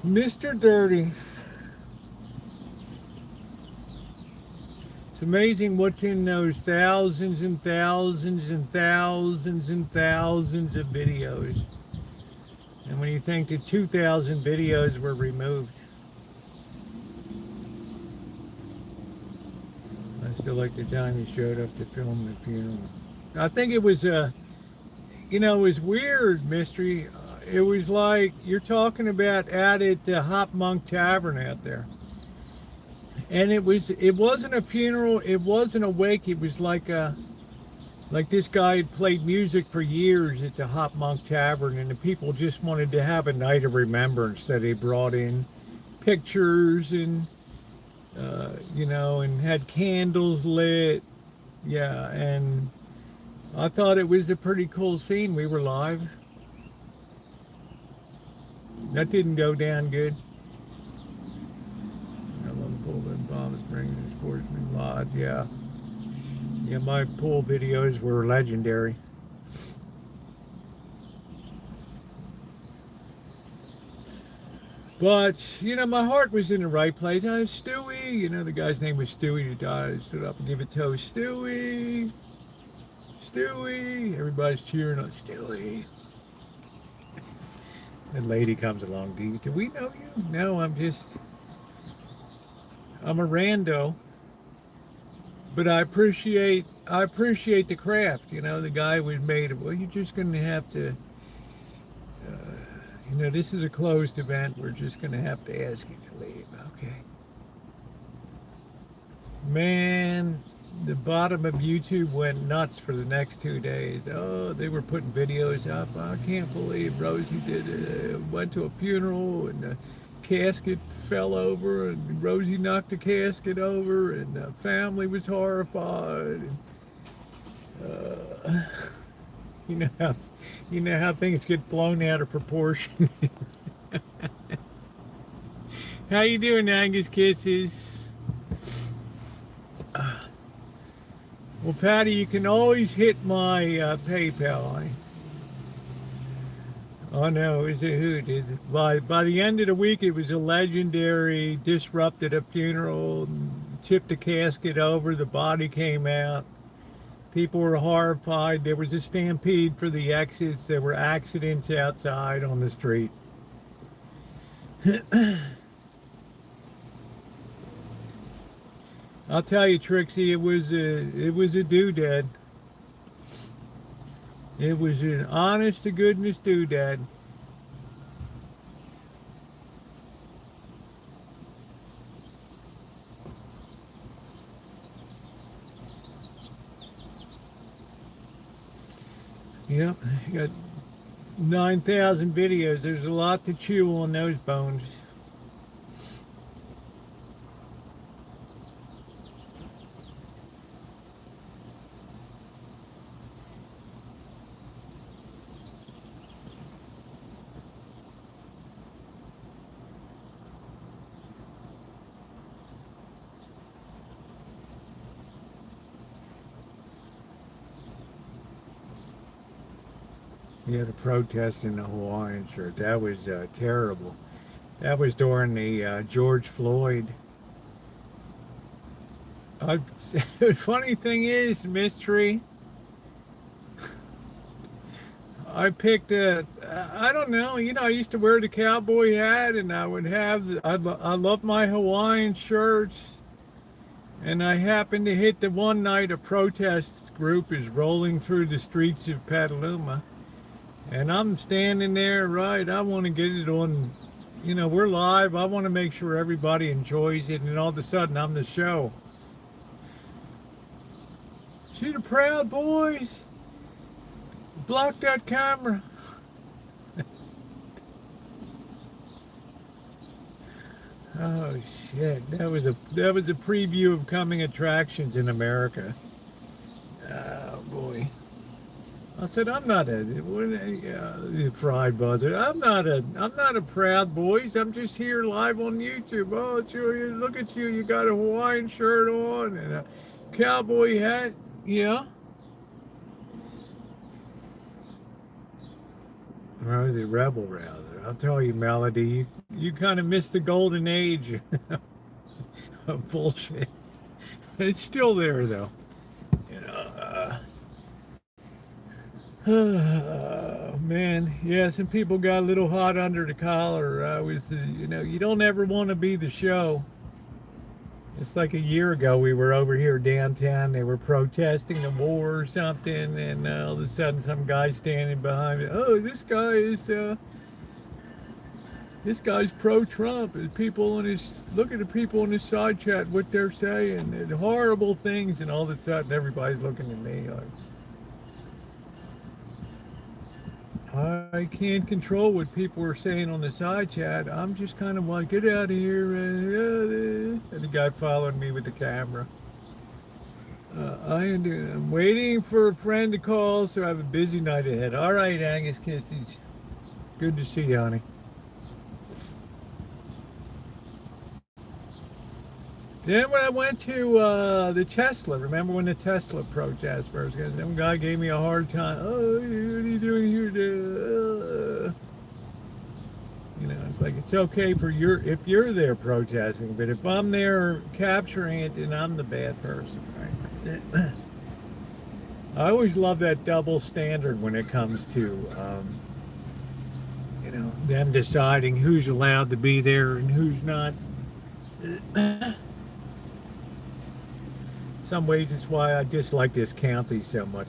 Speaker 1: Mr. Dirty. It's amazing what's in those thousands and thousands and thousands and thousands of videos. And when you think that 2,000 videos were removed. I still like the time he showed up to film the funeral. I think it was it was weird, Mystery. It was like you're talking about out at the Hop Monk Tavern out there. And it wasn't a funeral, it wasn't a wake, it was like this guy had played music for years at the Hop Monk Tavern, and the people just wanted to have a night of remembrance. That they brought in pictures and and had candles lit. Yeah, and I thought it was a pretty cool scene. We were live. That didn't go down good. Pool in Palm Springs and Sportsman Lodge, yeah. Yeah, my pool videos were legendary. But, my heart was in the right place. Stewie, the guy's name was Stewie who died. I stood up and gave a toast. Stewie! Stewie! Everybody's cheering on Stewie. The lady comes along. Do we know you? No, I'm a rando, but I appreciate the craft. The guy was made of, well, you're just going to have to, this is a closed event. We're just going to have to ask you to leave. Okay. Man, the bottom of YouTube went nuts for the next 2 days. Oh, they were putting videos up. I can't believe Rosie did it. Went to a funeral and the casket fell over and Rosie knocked the casket over and the family was horrified. Uh, you know how things get blown out of proportion. How you doing, Angus Kisses? Well, Patty, you can always hit my PayPal. Oh no, it was a hoot. By the end of the week, it was a legendary, disrupted a funeral, tipped the casket over, the body came out. People were horrified. There was a stampede for the exits. There were accidents outside on the street. I'll tell you, Trixie, it was a doodad. It was an honest to goodness doodad. Yep, got 9,000 videos. There's a lot to chew on those bones. Yeah, the protest in the Hawaiian shirt. That was terrible. That was during the George Floyd. The funny thing is, Mystery, I picked I don't know, I used to wear the cowboy hat and I would have, I love my Hawaiian shirts. And I happened to hit the one night a protest group is rolling through the streets of Petaluma. And I'm standing there, right, I want to get it on, we're live. I want to make sure everybody enjoys it. And all of a sudden, I'm the show. See the Proud Boys? Block that camera. Oh, shit. That was a preview of coming attractions in America. Oh, boy. I said, I'm not a fried buzzard. I'm not a Proud Boys. I'm just here live on YouTube. Oh, look at you. You got a Hawaiian shirt on and a cowboy hat. Yeah. Or was it Rebel Rouser? I'll tell you, Melody, you kind of missed the golden age of bullshit. It's still there, though. Oh, man, yeah, some people got a little hot under the collar. I was, you don't ever want to be the show. It's like a year ago, we were over here downtown. They were protesting the war or something, and all of a sudden, some guy standing behind me. Oh, this guy's pro-Trump. Look at the people on his side chat, what they're saying, and horrible things, and all of a sudden, everybody's looking at me like, I can't control what people are saying on the side chat. I'm just kind of like, get out of here. And the guy following me with the camera. I'm waiting for a friend to call, so I have a busy night ahead. All right, Angus Kisses. Good to see you, honey. Then when I went to the Tesla, remember when the Tesla protest first? Some guy gave me a hard time. Oh, what are you doing here? It's like, it's okay if you're there protesting, but if I'm there capturing it, then I'm the bad person, right? I always love that double standard when it comes to, them deciding who's allowed to be there and who's not. Some ways it's why I dislike this county so much.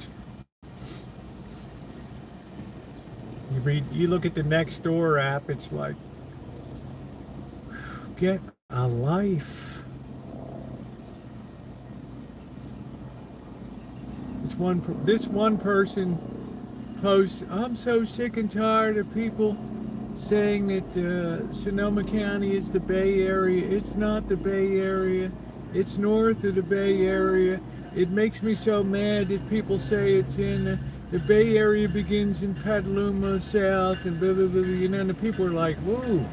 Speaker 1: You look at the Nextdoor app, it's like, get a life. This one person posts, I'm so sick and tired of people saying that Sonoma County is the Bay Area. It's not the Bay Area. It's north of the Bay Area. It makes me so mad that people say it's in the Bay Area begins in Petaluma South and blah, blah, blah, blah. You know, and the people are like, whoa.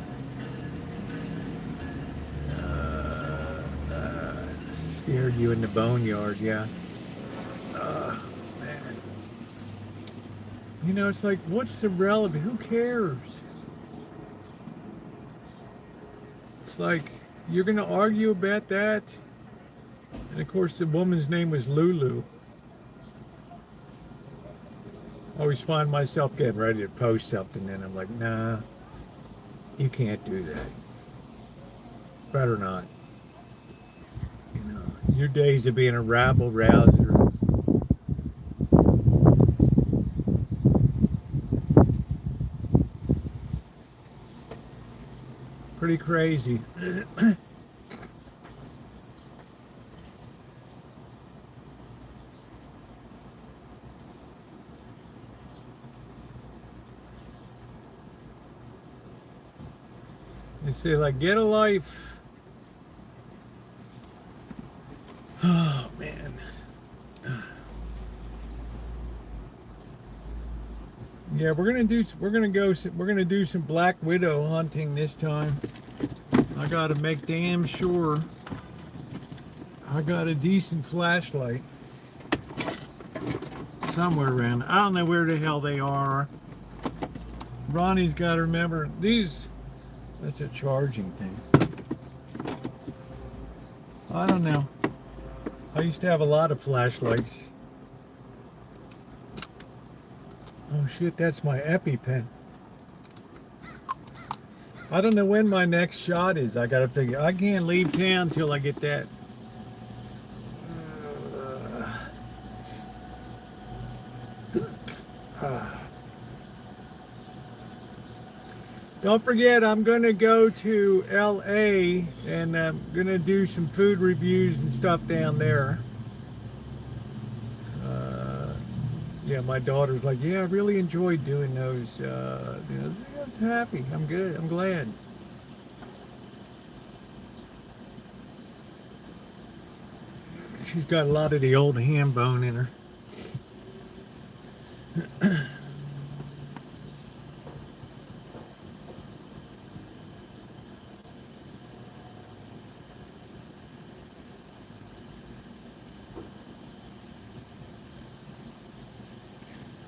Speaker 1: Scared you in the boneyard, yeah. Man. You know, it's like, what's the relevant? Who cares? It's like, you're going to argue about that? And of course, the woman's name was Lulu. I always find myself getting ready to post something, and I'm like, nah, you can't do that. Better not. You know, your days of being a rabble rouser. Pretty crazy. They say, like, get a life. Oh man. Yeah, we're gonna do some black widow hunting this time. I gotta make damn sure I got a decent flashlight somewhere around. I don't know where the hell they are. Ronnie's got to remember these. That's a charging thing. I don't know. I used to have a lot of flashlights. Oh shit, that's my EpiPen. I don't know when my next shot is. I gotta figure. I can't leave town till I get that. Don't forget, I'm going to go to LA and I'm going to do some food reviews and stuff down there. Yeah, my daughter's like, yeah, I really enjoyed doing those. I was happy. I'm good. I'm glad. She's got a lot of the old ham bone in her.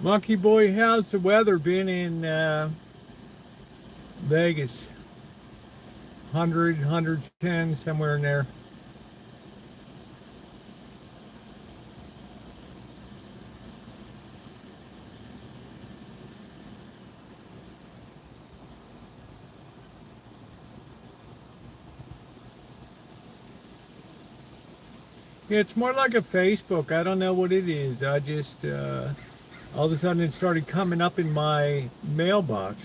Speaker 1: Monkey Boy, how's the weather been in Vegas? 100, 110, somewhere in there. Yeah, it's more like a Facebook. I don't know what it is. I just... all of a sudden it started coming up in my mailbox.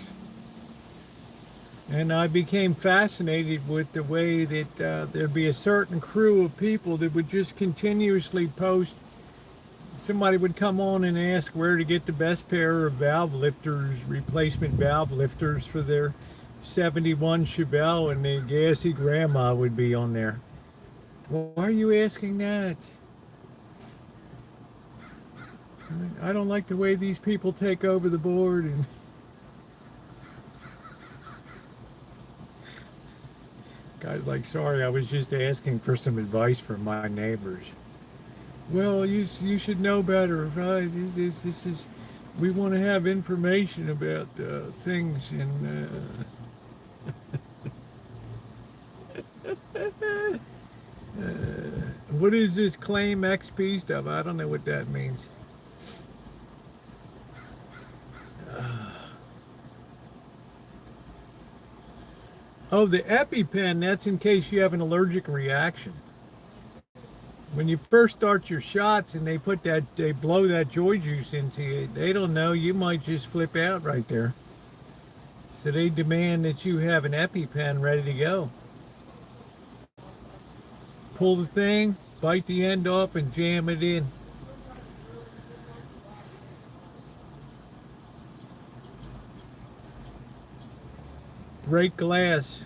Speaker 1: And I became fascinated with the way that there'd be a certain crew of people that would just continuously post. Somebody would come on and ask where to get the best pair of valve lifters, replacement valve lifters for their 71 Chevelle, and the gassy grandma would be on there. Why are you asking that? I don't like the way these people take over the board. And guy's like, sorry, I was just asking for some advice from my neighbors. Well, you should know better, right? This is, we want to have information about things and. What is this claim XP stuff? I don't know what that means. Oh, the EpiPen, that's in case you have an allergic reaction. When you first start your shots and they blow that joy juice into you, they don't know, you might just flip out right there. So they demand that you have an EpiPen ready to go. Pull the thing, bite the end off and jam it in. break glass.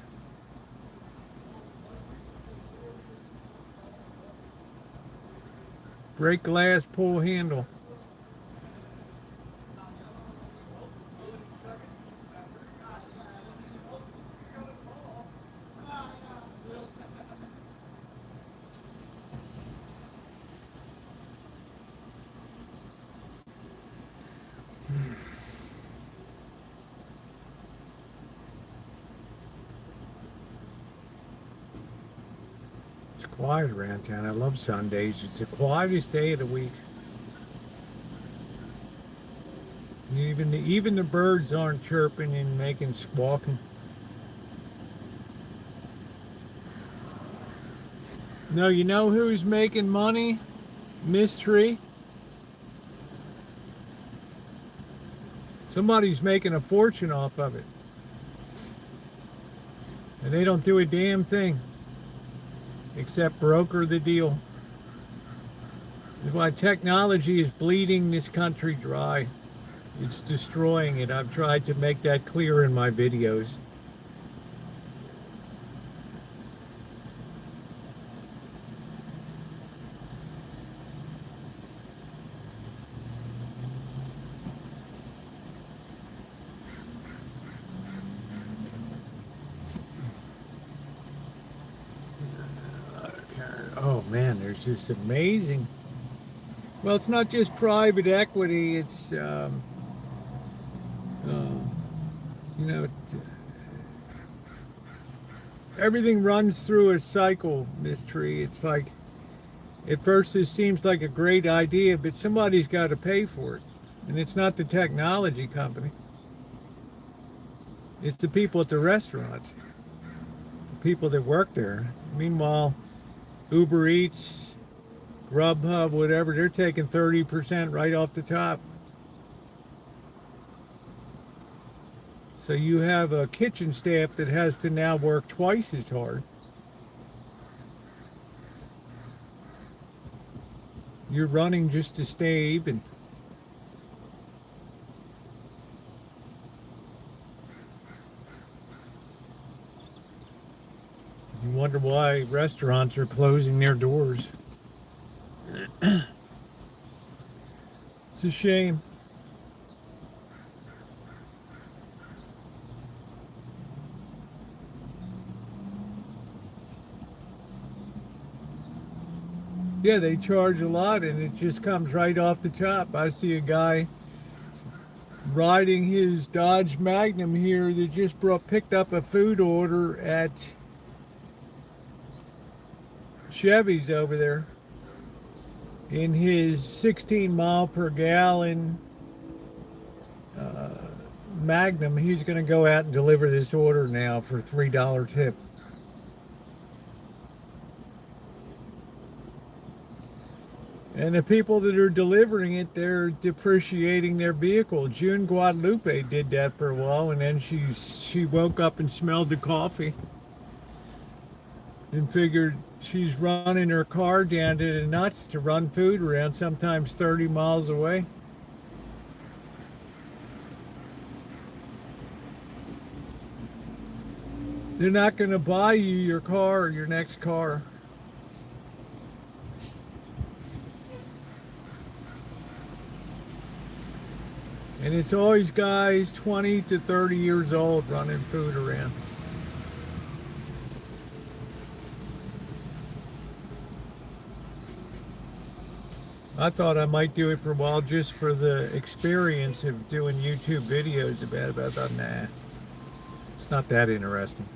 Speaker 1: Break glass, pull handle. It's quiet around town. I love Sundays. It's the quietest day of the week. Even the birds aren't chirping and making squawking. No, you know who's making money? Mystery. Somebody's making a fortune off of it. And they don't do a damn thing except broker the deal. That's why technology is bleeding this country dry. It's destroying it. I've tried to make that clear in my videos. Oh man, there's just amazing. Well, it's not just private equity. It's you know, everything runs through a cycle, Miss Tree. It's like, at first it seems like a great idea, but somebody's got to pay for it. And it's not the technology company. It's the people at the restaurants, the people that work there. Meanwhile, Uber Eats, Grubhub, whatever, they're taking 30% right off the top. So you have a kitchen staff that has to now work twice as hard. You're running just to stay even. You wonder why restaurants are closing their doors. It's a shame. Yeah, they charge a lot and it just comes right off the top. I see a guy riding his Dodge Magnum here that just picked up a food order at Chevy's over there in his 16 mile per gallon Magnum. He's going to go out and deliver this order now for $3 tip. And the people that are delivering it, they're depreciating their vehicle. June Guadalupe did that for a while, and then she woke up and smelled the coffee and figured she's running her car down to the nuts to run food around, sometimes 30 miles away. They're not going to buy you your car or your next car. And it's always guys 20 to 30 years old running food around. I thought I might do it for a while just for the experience of doing YouTube videos about it, but I thought, nah, it's not that interesting.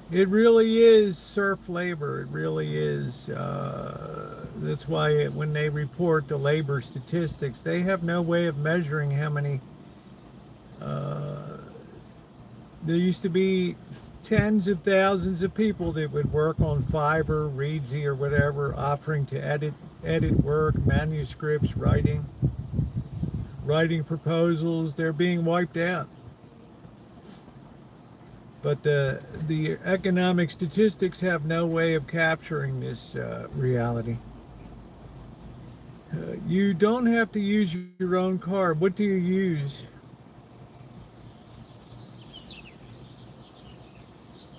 Speaker 1: It really is serf labor. It really is. That's why when they report the labor statistics, they have no way of measuring how many. There used to be tens of thousands of people that would work on Fiverr, Reedsy, or whatever, offering to edit work, manuscripts, writing proposals. They're being wiped out. But the economic statistics have no way of capturing this reality. You don't have to use your own car. What do you use?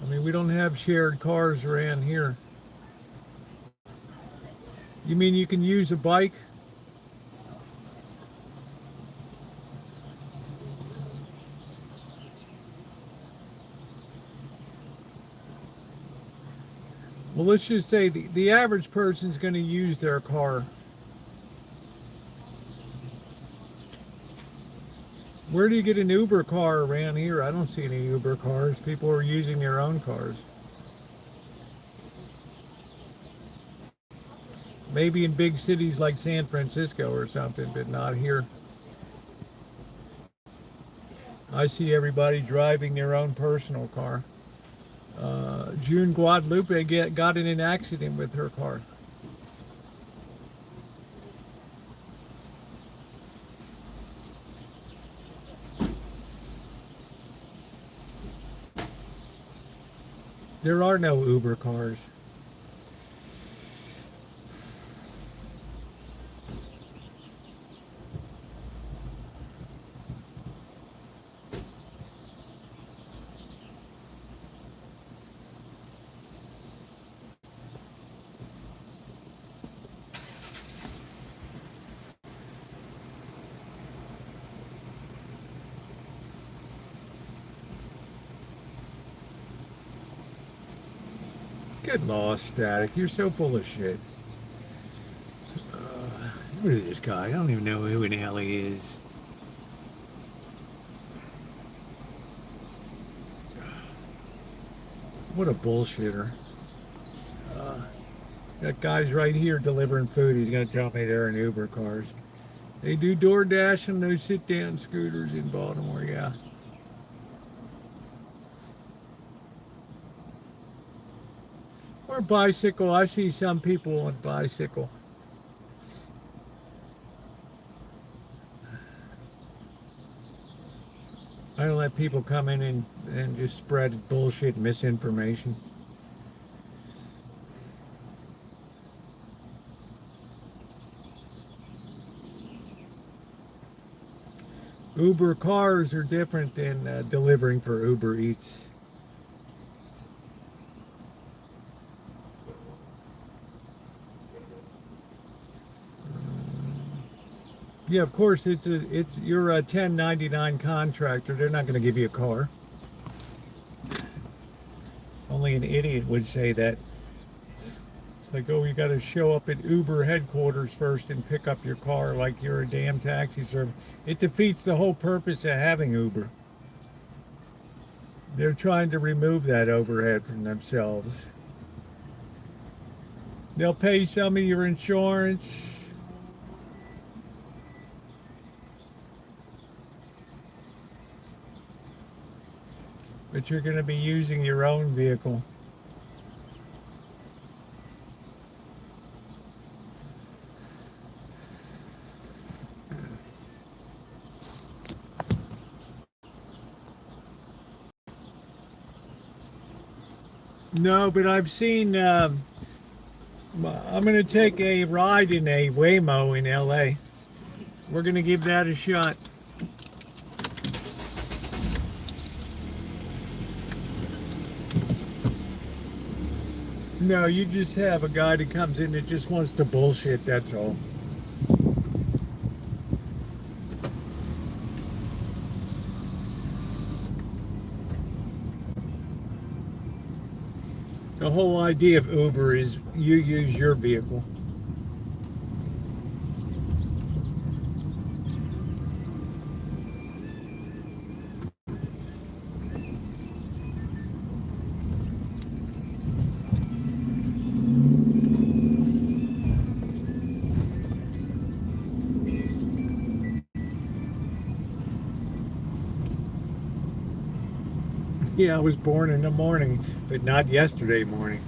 Speaker 1: I mean, we don't have shared cars around here. You mean you can use a bike? Well, let's just say the average person's going to use their car. Where do you get an Uber car around here? I don't see any Uber cars. People are using their own cars. Maybe in big cities like San Francisco or something, but not here. I see everybody driving their own personal car. June Guadalupe got in an accident with her car. There are no Uber cars. Good law, Static. You're so full of shit. What is this guy? I don't even know who in hell he is. What a bullshitter. Got guys right here delivering food. He's going to tell me they're in Uber cars. They do DoorDash and those sit-down scooters in Baltimore, yeah. Or bicycle. I see some people on bicycle. I don't let people come in and just spread bullshit and misinformation. Uber cars are different than delivering for Uber Eats. Yeah, of course, you're a 1099 contractor. They're not going to give you a car. Only an idiot would say that. It's like, oh, you got to show up at Uber headquarters first and pick up your car like you're a damn taxi service. It defeats the whole purpose of having Uber. They're trying to remove that overhead from themselves. They'll pay some of your insurance. But you're going to be using your own vehicle. No, but I've seen, I'm going to take a ride in a Waymo in LA. We're going to give that a shot. No, you just have a guy that comes in that just wants to bullshit, that's all. The whole idea of Uber is you use your vehicle. Yeah, I was born in the morning, but not yesterday morning.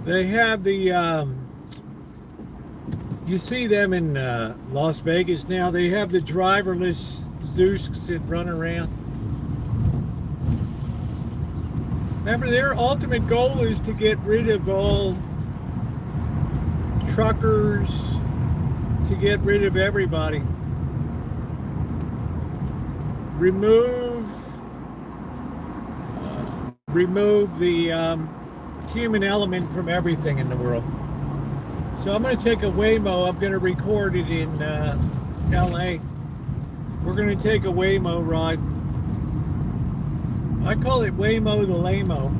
Speaker 1: They have the, you see them in Las Vegas now. They have the driverless Zeus that run around. Remember, their ultimate goal is to get rid of all truckers, to get rid of everybody. Remove the human element from everything in the world. So I'm going to take a Waymo. I'm going to record it in LA. We're going to take a Waymo ride. I call it Waymo the Lamo.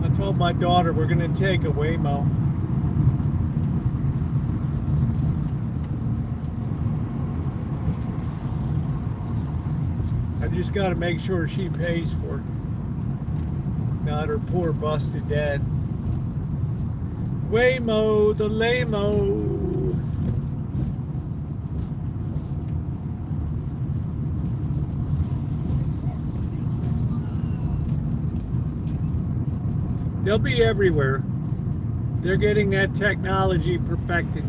Speaker 1: I told my daughter we're going to take a Waymo. I just got to make sure she pays for it. Not her poor busted dad. Waymo the Lamo. They'll be everywhere. They're getting that technology perfected.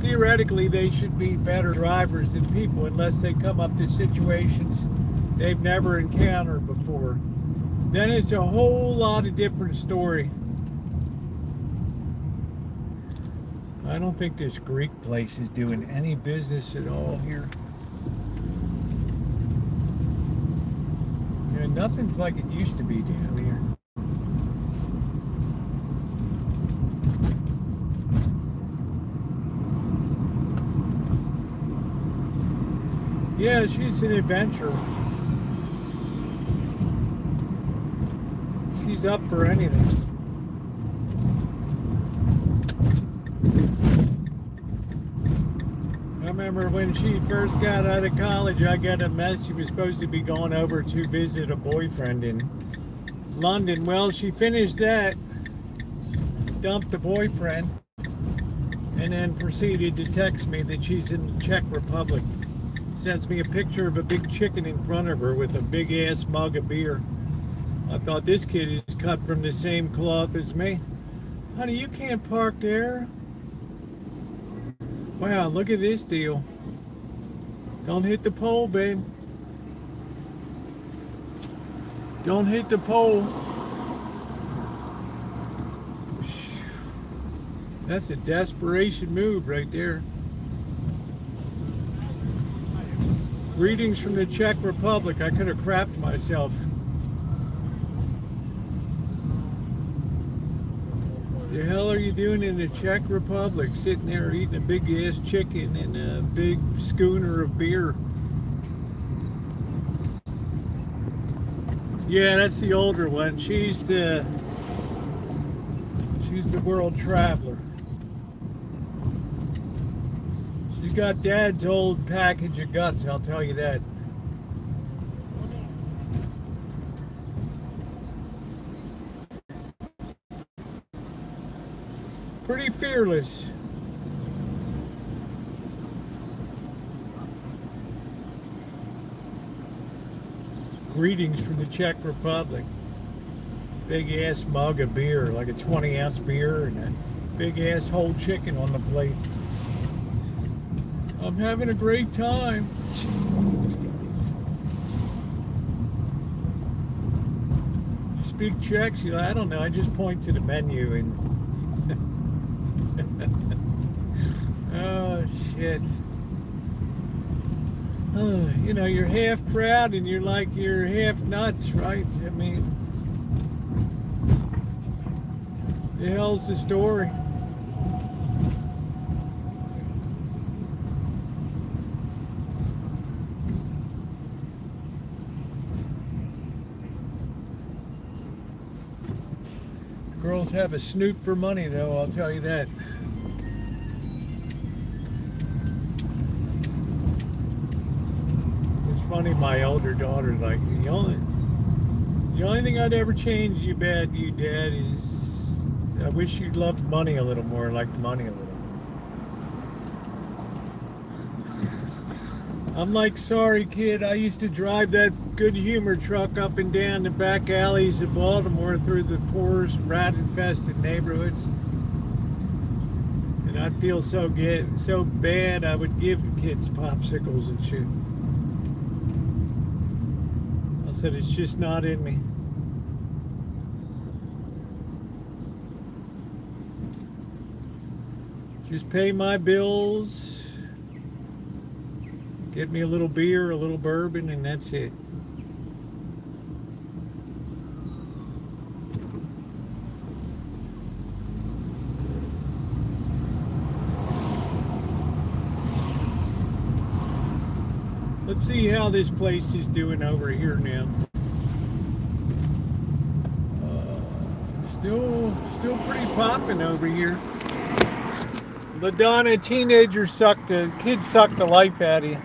Speaker 1: Theoretically, they should be better drivers than people unless they come up to situations they've never encountered before. Then it's a whole lot of different story. I don't think this Greek place is doing any business at all here. Yeah, nothing's like it used to be down here. Yeah, she's an adventurer. She's up for anything. I remember when she first got out of college, I got a message. She was supposed to be going over to visit a boyfriend in London. Well, she finished that, dumped the boyfriend, and then proceeded to text me that she's in the Czech Republic. Sends me a picture of a big chicken in front of her with a big ass mug of beer. I thought, this kid is cut from the same cloth as me. Honey, you can't park there. Wow, look at this deal. Don't hit the pole, babe. Don't hit the pole. That's a desperation move right there. Greetings from the Czech Republic. I could have crapped myself. The hell are you doing in the Czech Republic? Sitting there eating a big ass chicken and a big schooner of beer. Yeah, that's the older one. She's the world traveler. She's got Dad's old package of guts, I'll tell you that. Pretty fearless. Greetings from the Czech Republic. Big ass mug of beer, like a 20-ounce beer, and a big ass whole chicken on the plate. I'm having a great time. You speak Czech? She's like, I don't know, I just point to the menu and oh shit. Oh, you know, you're half proud and you're half nuts, right? I mean, the hell's the story? Girls have a snoop for money, though, I'll tell you that. It's funny, my older daughter's like, the only thing I'd ever change you, Dad, is I wish you loved money a little more, liked money a little more. I'm like, sorry, kid. I used to drive that Good Humor truck up and down the back alleys of Baltimore through the poorest rat-infested neighborhoods. And I'd feel so bad I would give kids popsicles and shit. I said, it's just not in me. Just pay my bills, get me a little beer, a little bourbon, and that's it. Let's see how this place is doing over here now. Still pretty popping over here. LaDonna, kids sucked the life out of you.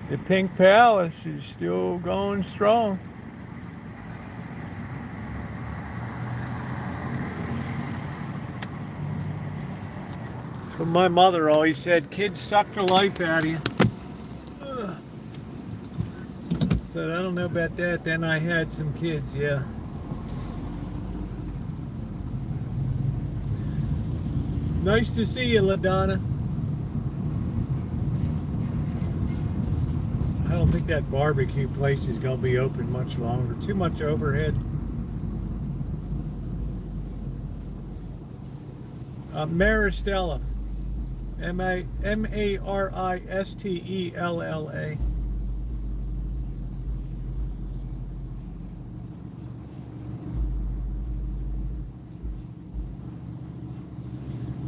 Speaker 1: The Pink Palace is still going strong. But my mother always said, kids suck the life out of you. Said, I don't know about that. Then I had some kids, yeah. Nice to see you, LaDonna. I don't think that barbecue place is going to be open much longer. Too much overhead. Maristella. Maristella.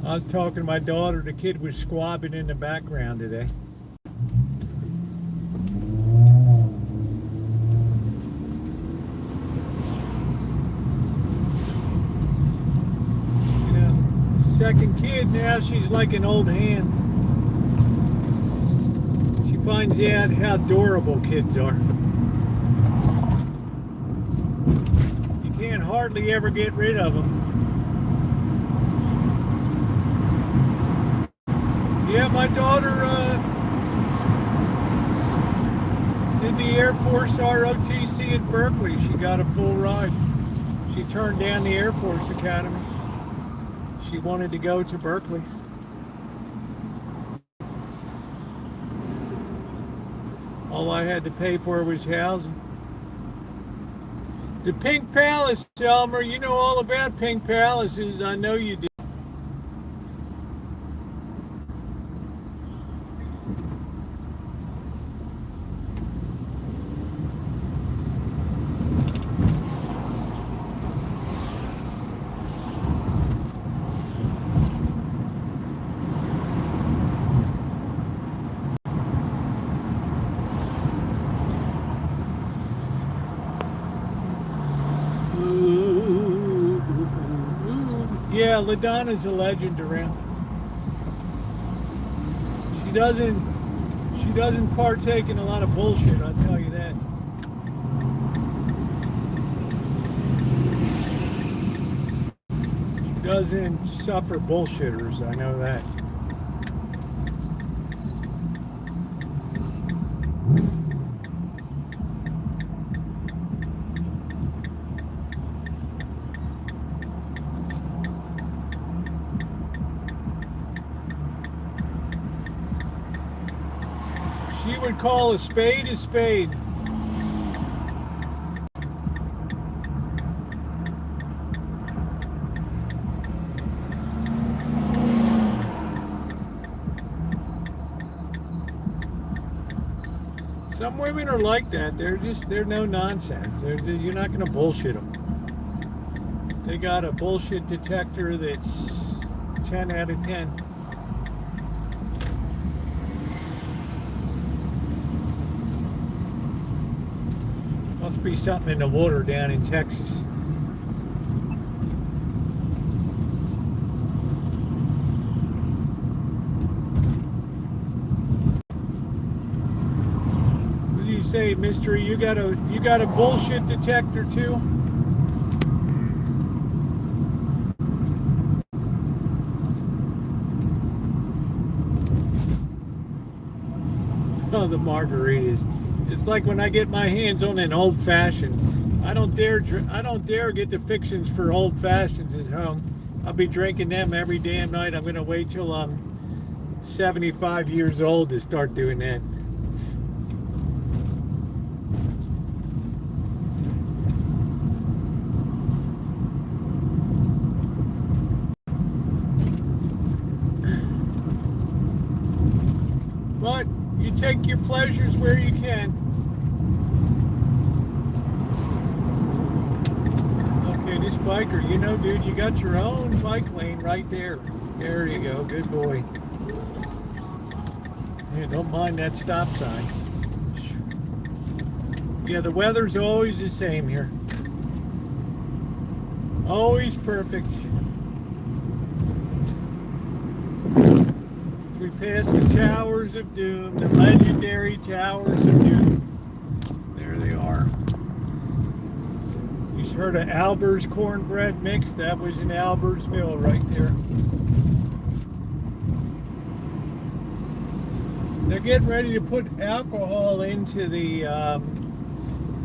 Speaker 1: I was talking to my daughter. The kid was squabbing in the background today. You know, second kid now, she's like an old hand. She finds out how adorable kids are. You can't hardly ever get rid of them. Yeah, my daughter did the Air Force ROTC at Berkeley. She got a full ride. She turned down the Air Force Academy. She wanted to go to Berkeley. All I had to pay for was housing. The Pink Palace, Elmer, you know all about Pink Palaces. I know you do. Yeah, LaDonna's a legend around. She doesn't partake in a lot of bullshit, I'll tell you that. She doesn't suffer bullshitters, I know that. She would call a spade a spade. Some women are like that. They're no nonsense. You're not going to bullshit them. They got a bullshit detector that's 10 out of 10. Must be something in the water down in Texas. What do you say, Mystery? You got a bullshit detector too? Oh, the margaritas. It's like when I get my hands on an old fashioned. I don't dare get the fixings for old fashions at home. I'll be drinking them every damn night. I'm gonna wait till I'm 75 years old to start doing that. But you take your pleasures where you can. Okay, this biker, you know, dude, you got your own bike lane right there. There you go, good boy. Yeah, don't mind that stop sign. Yeah, the weather's always the same here. Always perfect. We passed the Towers of Doom, the legendary Towers of Doom. There they are. You heard of Alber's cornbread mix? That was in Alber's Mill right there. They're getting ready to put alcohol into the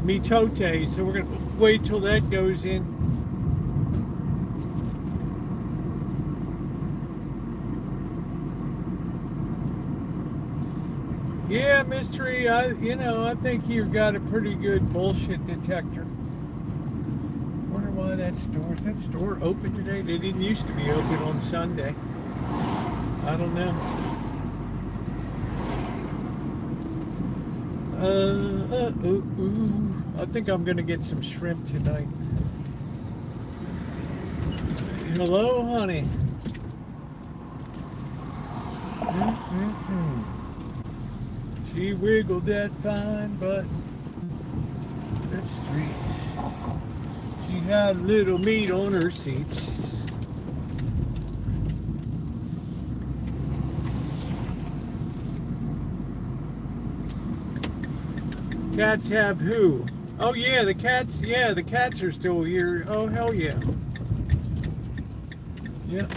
Speaker 1: mitote, so we're going to wait till that goes in. Yeah, mystery. I think you've got a pretty good bullshit detector. Wonder why is that store open today? They didn't used to be open on Sunday. I don't know. I think I'm gonna get some shrimp tonight. Hello, honey. She wiggled that fine butt. The streets. She had little meat on her seats. Cats have who? Oh yeah, the cats. Yeah, the cats are still here. Oh hell yeah. Yep.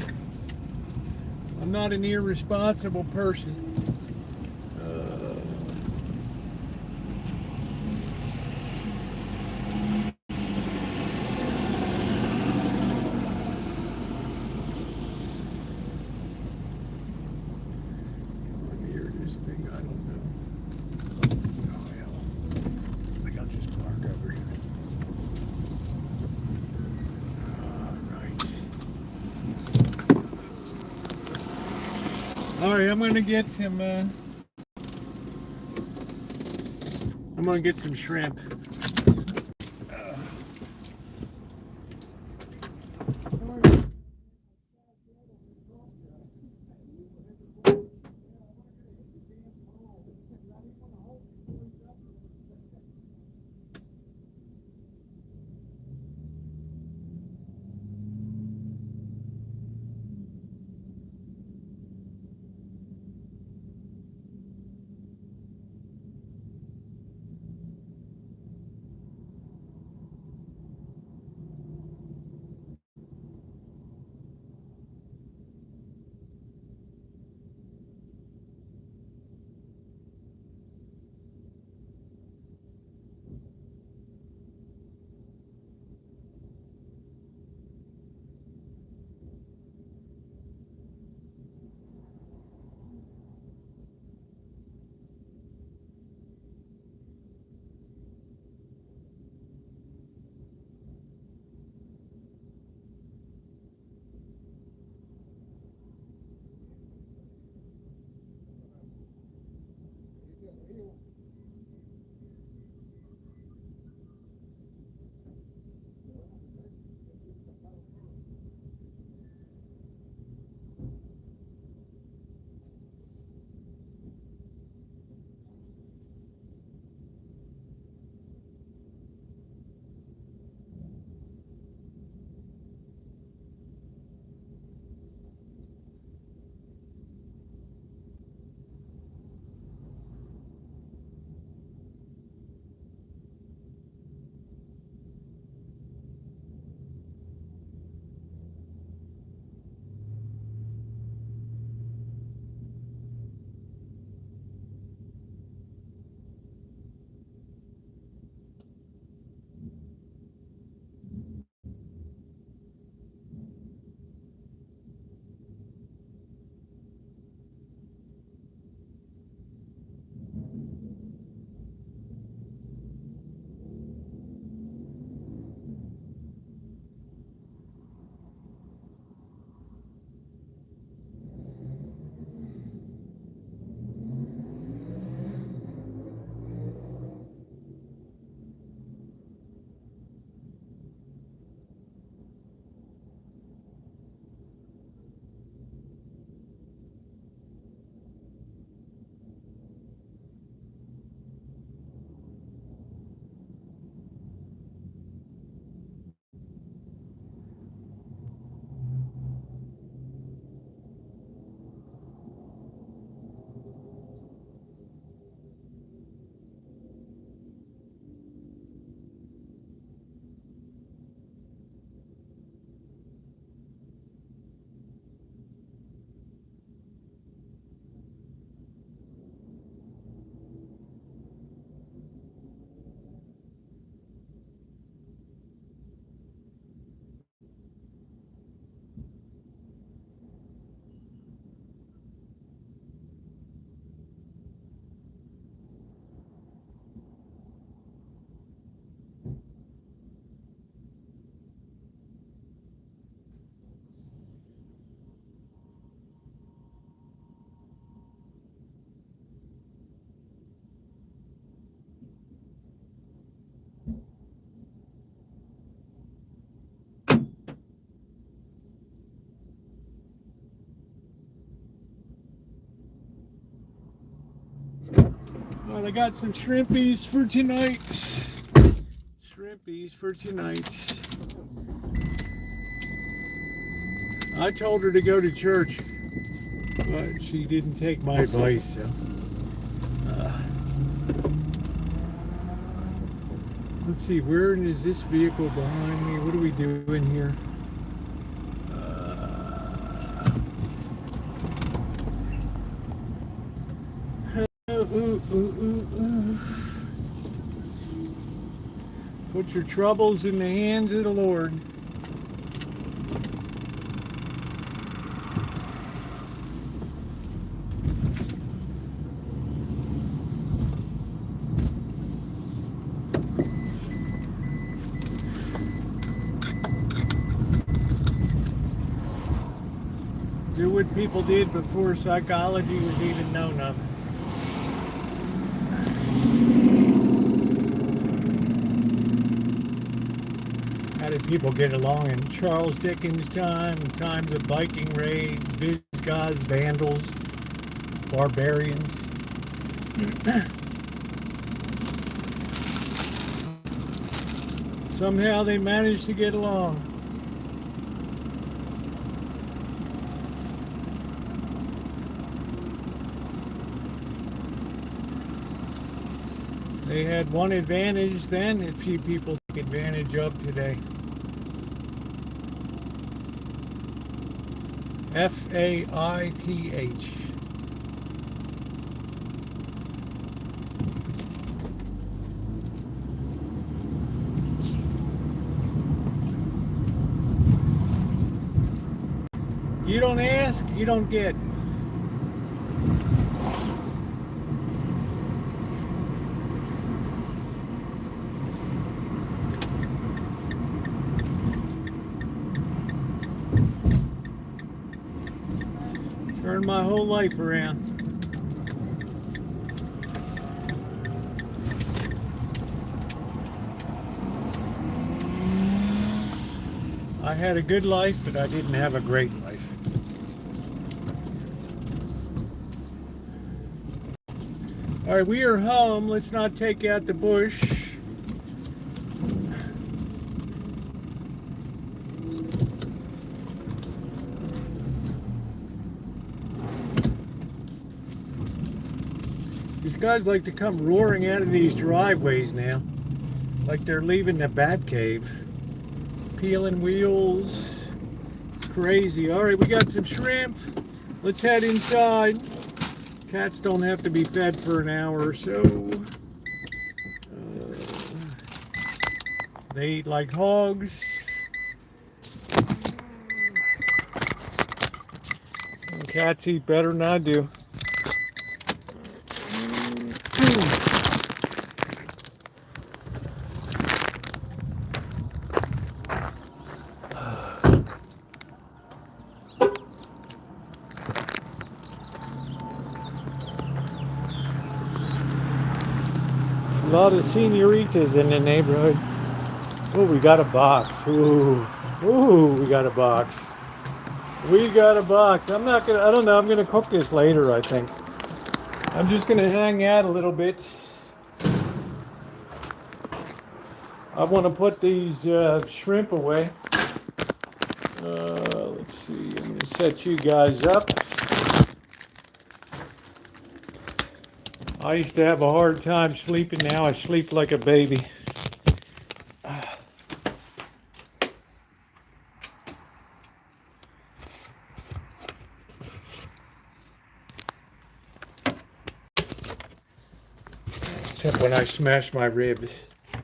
Speaker 1: I'm not an irresponsible person. Alright, I'm gonna get some shrimp. I got some shrimpies for tonight. Shrimpies for tonight. I told her to go to church, but she didn't take my advice. So. Let's see, where is this vehicle behind me? What are we doing here? Put your troubles in the hands of the Lord. Do what people did before psychology was even known of. How did people get along in Charles Dickens' time, times of Viking raids, Visigoths, Vandals, barbarians? Somehow they managed to get along. They had one advantage then that few people take advantage of today. Faith. You don't ask, you don't get. Turned my whole life around. I had a good life, but I didn't have a great life. All right, we are home. Let's not take out the bush. These guys like to come roaring out of these driveways now, like they're leaving the bat cave. Peeling wheels. It's crazy. All right, we got some shrimp. Let's head inside. Cats don't have to be fed for an hour or so. They eat like hogs. And cats eat better than I do. A lot of senoritas in the neighborhood. Oh, we got a box. Ooh, we got a box. We got a box. I don't know, I'm gonna cook this later, I think. I'm just gonna hang out a little bit. I want to put these shrimp away. Let's see, I'm gonna set you guys up. I used to have a hard time sleeping. Now I sleep like a baby. Except when I smash my ribs. All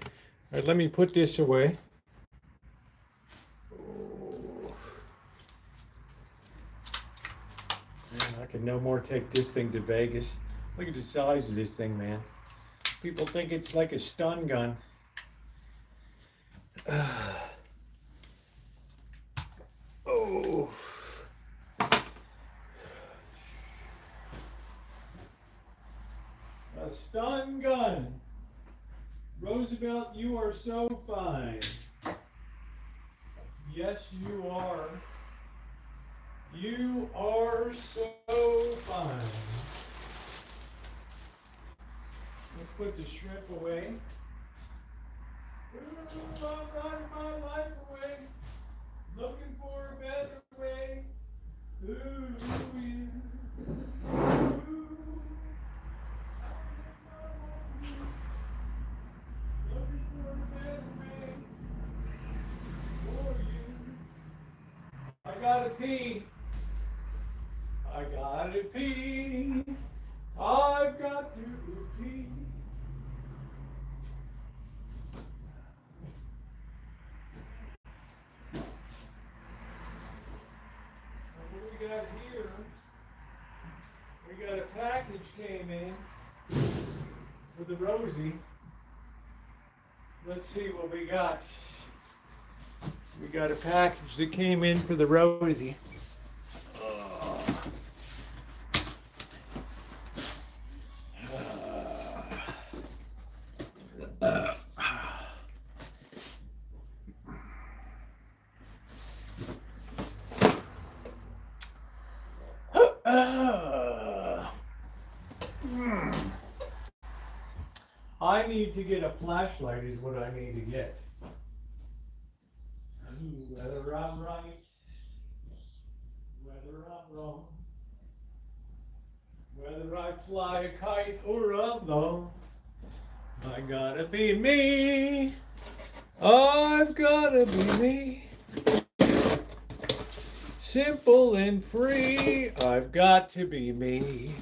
Speaker 1: right, let me put this away. I can no more take this thing to Vegas. Look at the size of this thing, man. People think it's like a stun gun. Oh. A stun gun. Roosevelt, you are so fine. Yes, you are. You are so fine. put the shrimp away. Ooh, I'm running my life away, looking for a better way. Ooh, yeah. Ooh. Looking for a better way for you. I gotta pee. I gotta pee. I've got to pee. What we got here? We got a package came in for the Rosie. Let's see what we got. We got a package that came in for the Rosie. I need to get a flashlight is what I need to get. Whether I'm right, whether I'm wrong, whether I fly a kite or I'm low, I gotta be me. I've gotta be me. Simple and free. I've got to be me.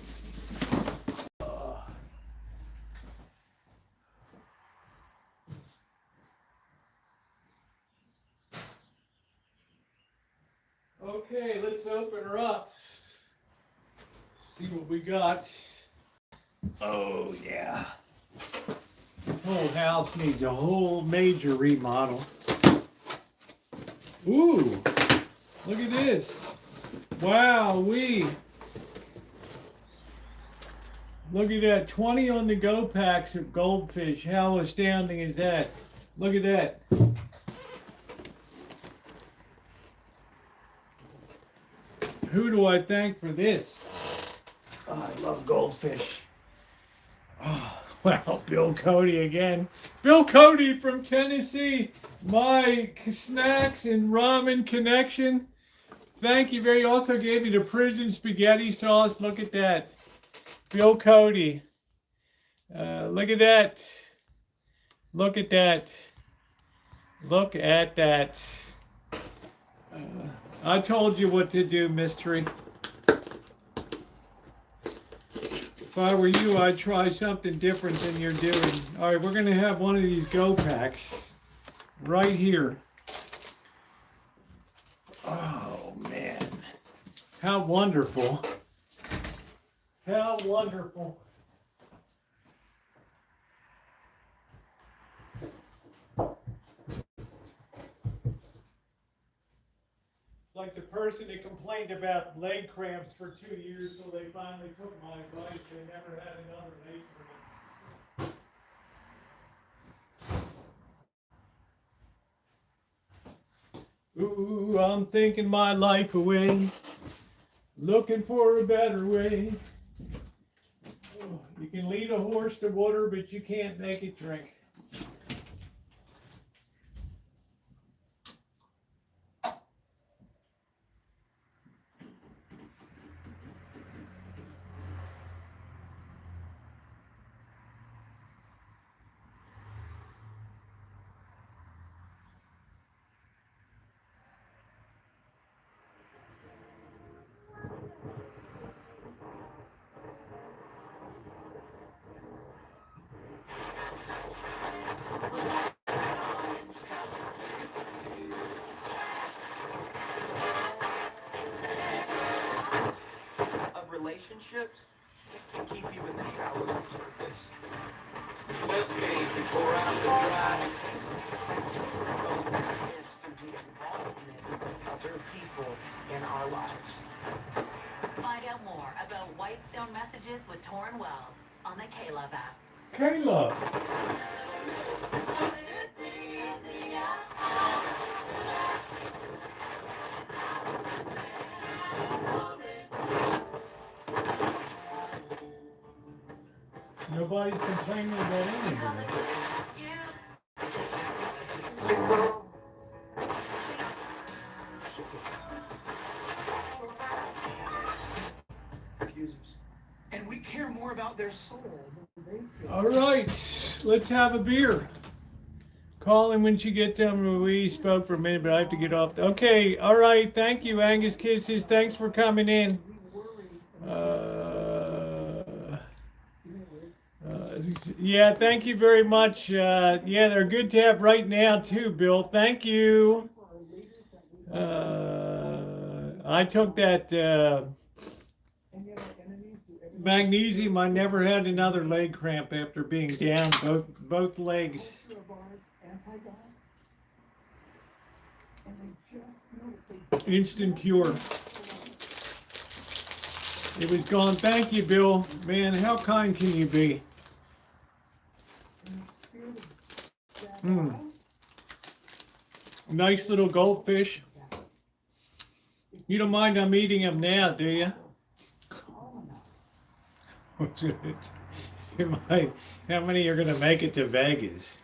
Speaker 1: Okay, let's open her up. See what we got. Oh, yeah. This whole house needs a whole major remodel. Ooh, look at this. Wow-wee. Look at that, 20 on the go packs of goldfish. How astounding is that? Look at that. Who do I thank for this? Oh, I love goldfish. Oh, well, Bill Cody again. Bill Cody from Tennessee. My snacks and ramen connection. Thank you very. Also gave me the prison spaghetti sauce. Look at that. Bill Cody. Look at that. Look at that. Look at that. I told you what to do, mystery. If I were you, I'd try something different than you're doing. All right, we're going to have one of these go packs right here. Oh, man. How wonderful. How wonderful. It's like the person that complained about leg cramps for 2 years till they finally took my advice. They never had another leg cramp. Ooh, I'm thinking my life away, looking for a better way. You can lead a horse to water, but you can't make it drink.
Speaker 5: Relationships can keep you in the shallow surface. Let's gaze before I'm dry. Is the involvement of other people in our lives.
Speaker 6: Find out more about Whitestone Messages with Torrin Wells on the K-Love app.
Speaker 1: K-Love. Nobody's complaining about anything.
Speaker 2: Abusers. And we care more about their soul than they feel.
Speaker 1: All right, let's have a beer. Call in when she gets on. We spoke for a minute, but I have to get off. Okay, all right. Thank you, Angus Kisses. Thanks for coming in. Yeah, thank you very much. Yeah, they're good to have right now too, Bill. Thank you. I took that magnesium. I never had another leg cramp after being down both legs. Instant cure. It was gone. Thank you, Bill. Man, how kind can you be? Nice little goldfish. You don't mind I'm eating them now, do you? How many are going to make it to Vegas?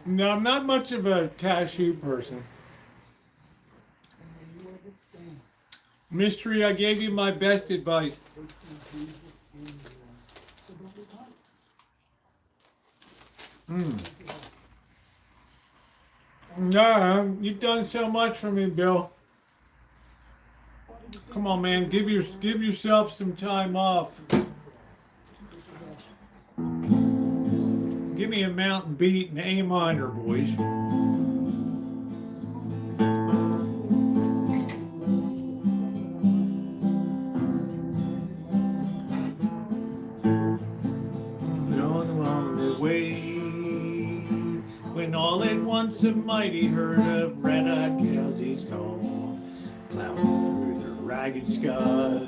Speaker 1: No, I'm not much of a cashew person. Mystery, I gave you my best advice. No, you've done so much for me, Bill. Come on, man, give yourself some time off. Give me a mountain beat and A minor, boys. On the way, when all at once a mighty herd of red-eyed cows he saw, plowing through the ragged skies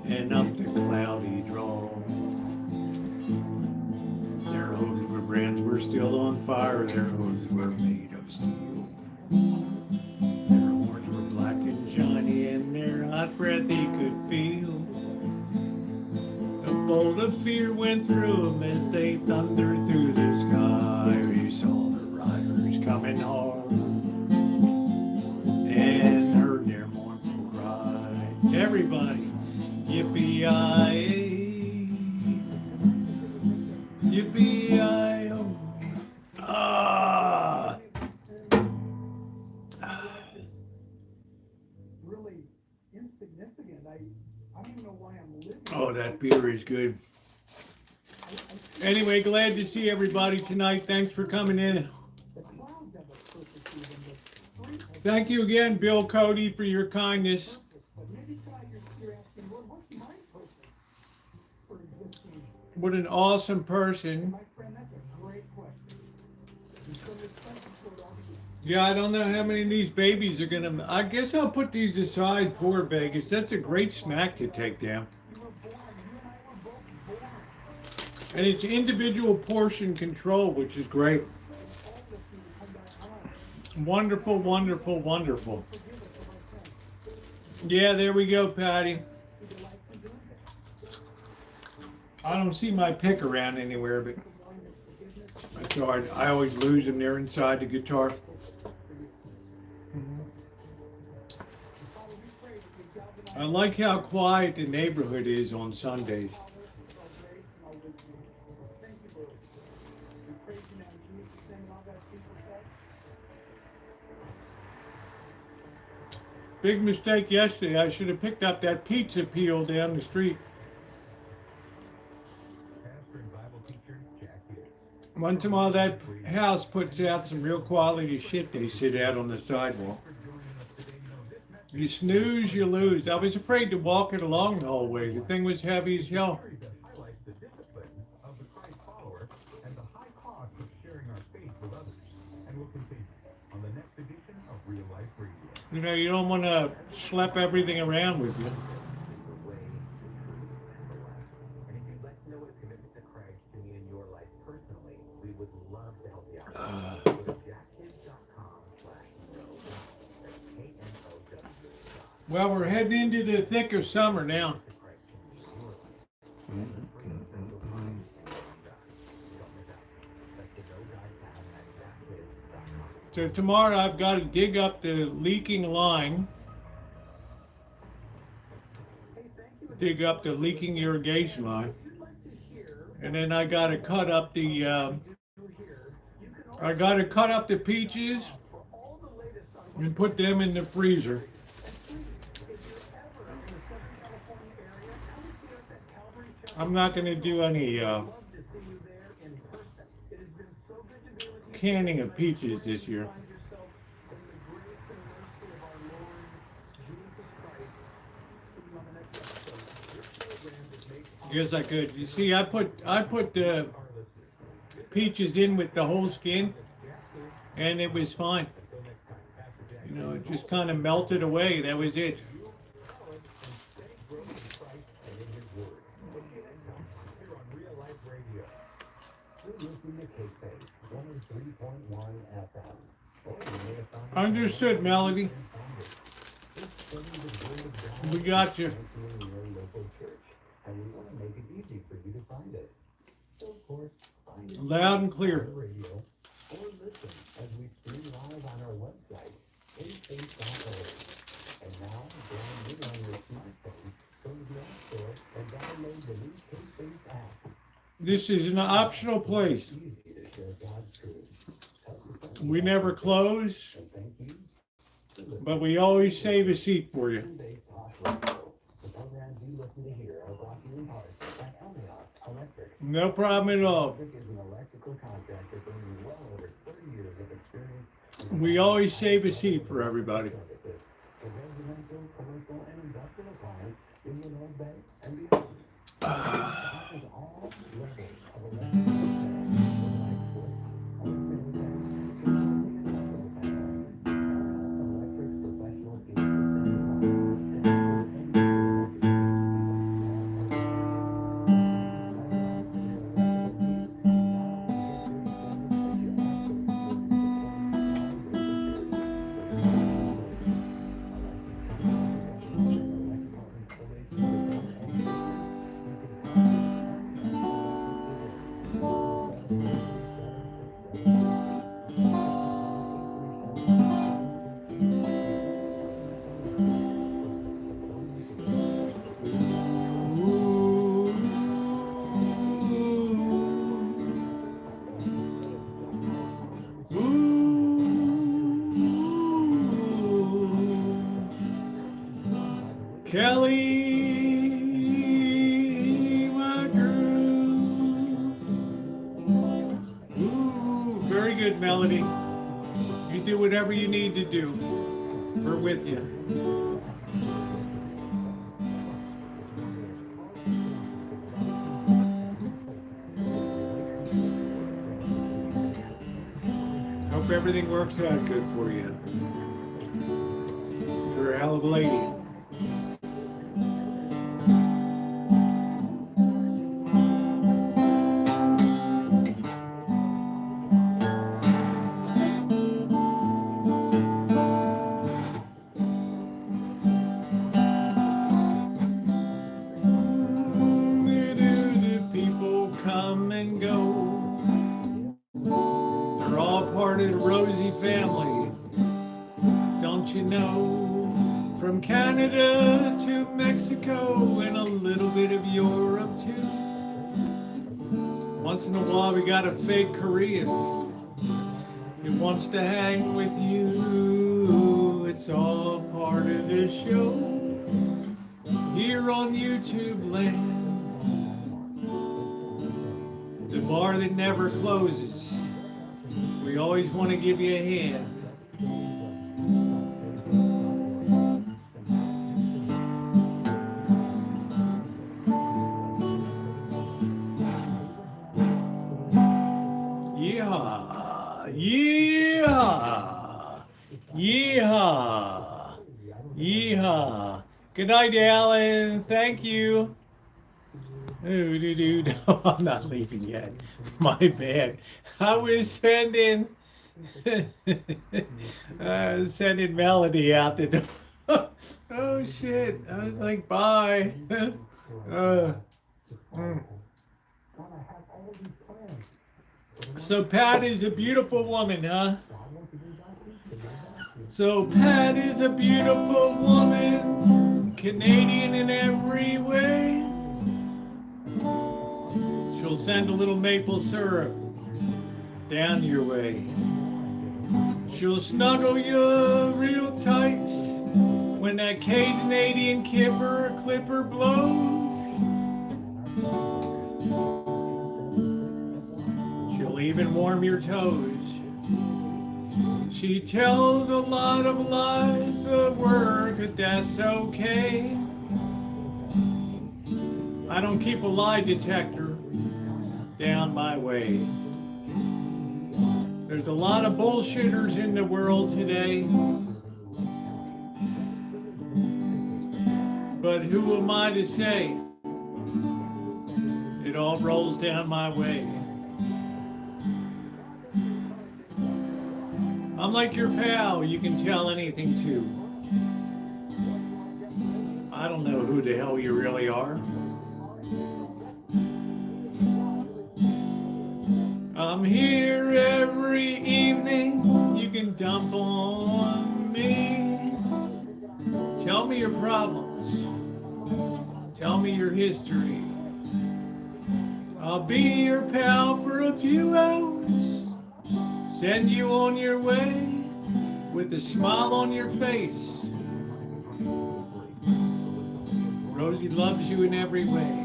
Speaker 1: and up the cloudy draw. Their hooves were brands were still on fire, their hooves were made of steel. Their horns were black and shiny, and their hot breath he could feel. A bolt of fear went through him as they thundered through the sky. He saw the riders coming hard and heard their mournful cry. Everybody, yippee-yi-yi, yippee-yi-yo. Ah!
Speaker 2: Really insignificant. I don't even know why I'm living.
Speaker 1: Oh, that beer is good. Anyway, glad to see everybody tonight. Thanks for coming in. Thank you again, Bill Cody, for your kindness. What an awesome person. Yeah, I don't know how many of these babies are gonna. I guess I'll put these aside for Vegas. That's a great snack to take down. And it's individual portion control, which is great. Wonderful, wonderful, wonderful. Yeah, there we go, Patty. I don't see my pick around anywhere, but that's hard. I always lose them. They're inside the guitar. I like how quiet the neighborhood is on Sundays. Big mistake yesterday. I should have picked up that pizza peel down the street. Once in a while, that house puts out some real quality shit they sit out on the sidewalk. You snooze, you lose. I was afraid to walk it along the whole way. The thing was heavy as hell. You know, you don't want to schlep everything around with you. Well, we're heading into the thick of summer now. So tomorrow I've got to dig up the leaking line, dig up the leaking irrigation line, and then I got to cut up the peaches and put them in the freezer. I'm not going to do any canning of peaches this year. Yes, I could. You see, I put the peaches in with the whole skin, and it was fine. You know, it just kind of melted away. That was it. Understood, Melody. We got you. Loud and clear. This is an optional place. We never close, but we always save a seat for you. No problem at all. We always save a seat for everybody. Kelly, my girl. Ooh, very good, Melody. You do whatever you need to do. We're with you. Hope everything works out good for you. You're a hell of a lady. Family, don't you know, from Canada to Mexico and a little bit of Europe too. Once in a while we got a fake Korean who wants to hang with you. It's all part of the show here on YouTube land, the bar that never closes. We always want to give you a hand. Yeehaw! Yeehaw! Yeehaw! Yeehaw! Good night, Alan. Thank you. No, I'm not leaving yet. My bad. I was sending sending Melody out the door. Oh shit! I was like, bye. uh, mm. So Pat is a beautiful woman, huh? So Pat is a beautiful woman, Canadian in every way. She'll send a little maple syrup down your way. She'll snuggle you real tight when that Canadian clipper blows. She'll even warm your toes. She tells a lot of lies at work, but that's okay. I don't keep a lie detector down my way. There's a lot of bullshitters in the world today. But who am I to say? It all rolls down my way. I'm like your pal, you can tell anything to. I don't know who the hell you really are. I'm here every evening, you can dump on me. Tell me your problems, tell me your history. I'll be your pal for a few hours. Send you on your way with a smile on your face. Rosie loves you in every way.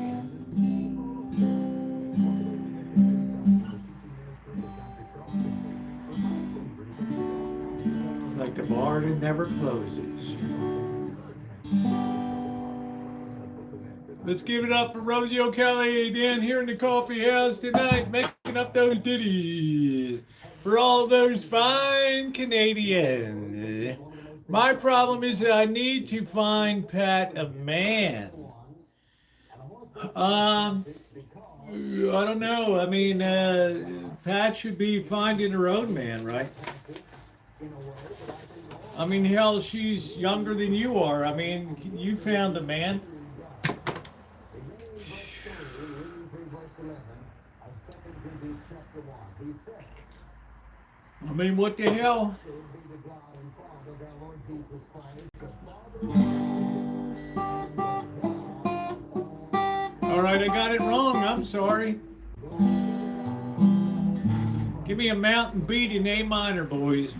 Speaker 1: It's like the bar that never closes. Let's give it up for Rosieokelly down here in the coffee house tonight, making up those ditties for all those fine Canadians. My problem is that I need to find Pat a man. I don't know. I mean, Pat should be finding her own man, right? I mean, hell, she's younger than you are. I mean, you found a man. I mean, what the hell? All right, I got it wrong. I'm sorry. Give me a mountain beat in A minor, boys.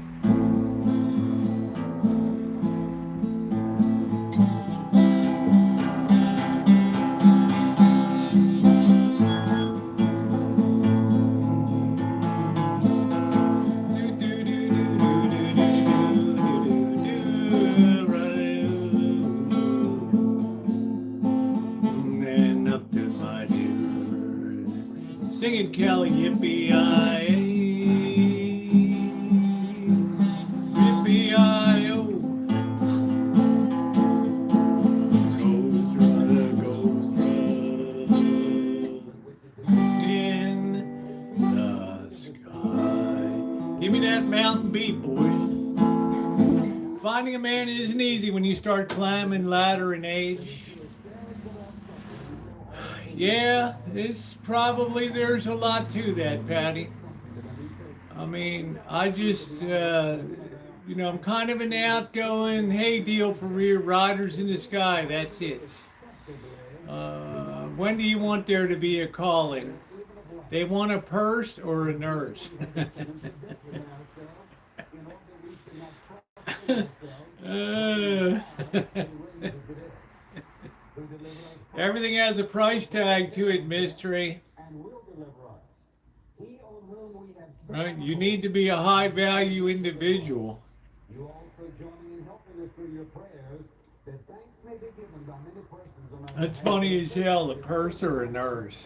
Speaker 1: Singing Kelly, yippee-yi-yi, yippee-yi-yo. Ghost rider in the sky. Give me that mountain beat, boys. Finding a man isn't easy when you start climbing ladder in age. Yeah, there's a lot to that, Patty. I mean, I just, I'm kind of an outgoing, hey deal for rear riders in the sky, that's it. When do you want there to be a calling? They want a purse or a nurse? Everything has a price tag to it, mystery. Right? You need to be a high value individual. That's funny as hell, a purse or a nurse.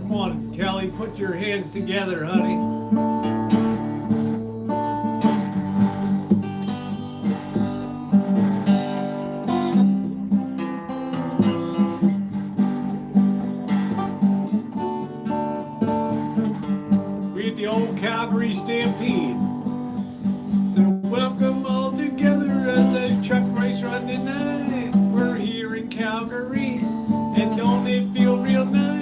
Speaker 1: Come on, Kelly, put your hands together, honey. We at the old Calgary Stampede. So welcome all together as a truck race run tonight. We're here in Calgary, and don't it feel real nice?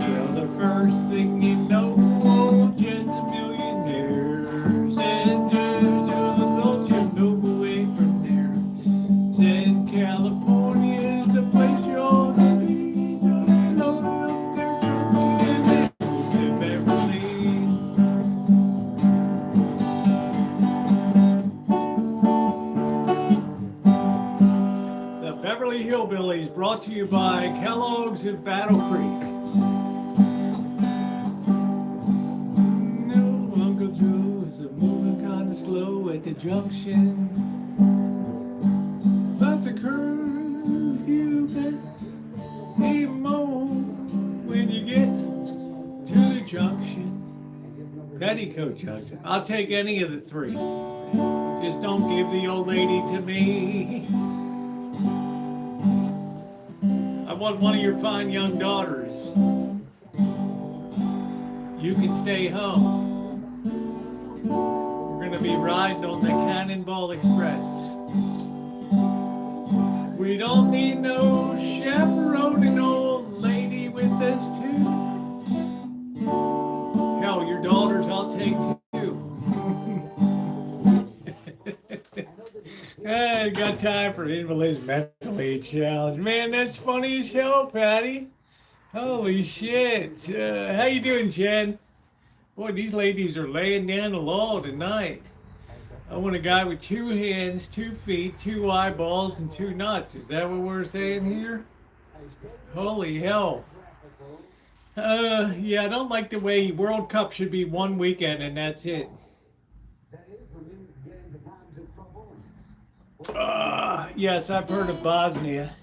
Speaker 1: Well, the first thing you know, old Jen's a millionaire. Said, don't you move away from there. Said, California's the place you ought to be. So they loaded up their truck and they moved to Beverly. The Beverly Hillbillies, brought to you by Kellogg's at Battle Creek. No, Uncle Joe is moving kind of slow at the junction. Lots of curves, you bet. Hey, Mo, when you get to the junction. Petticoat junction. I'll take any of the three. Just don't give the old lady to me. I want one of your fine young daughters. You can stay home. We're gonna be riding on the Cannonball Express. We don't need no chaperoning old lady with us too. Hell, your daughters I'll take too. I got time for invalid's mental aid challenge. Man, that's funny as hell, Patty. Holy shit. How you doing, Jen? Boy, these ladies are laying down the law tonight. I want a guy with 2 hands, 2 feet, 2 eyeballs, and 2 nuts. Is that what we're saying here? Holy hell. Yeah, I don't like the way World Cup should be 1 weekend and that's it. Yes, I've heard of Bosnia.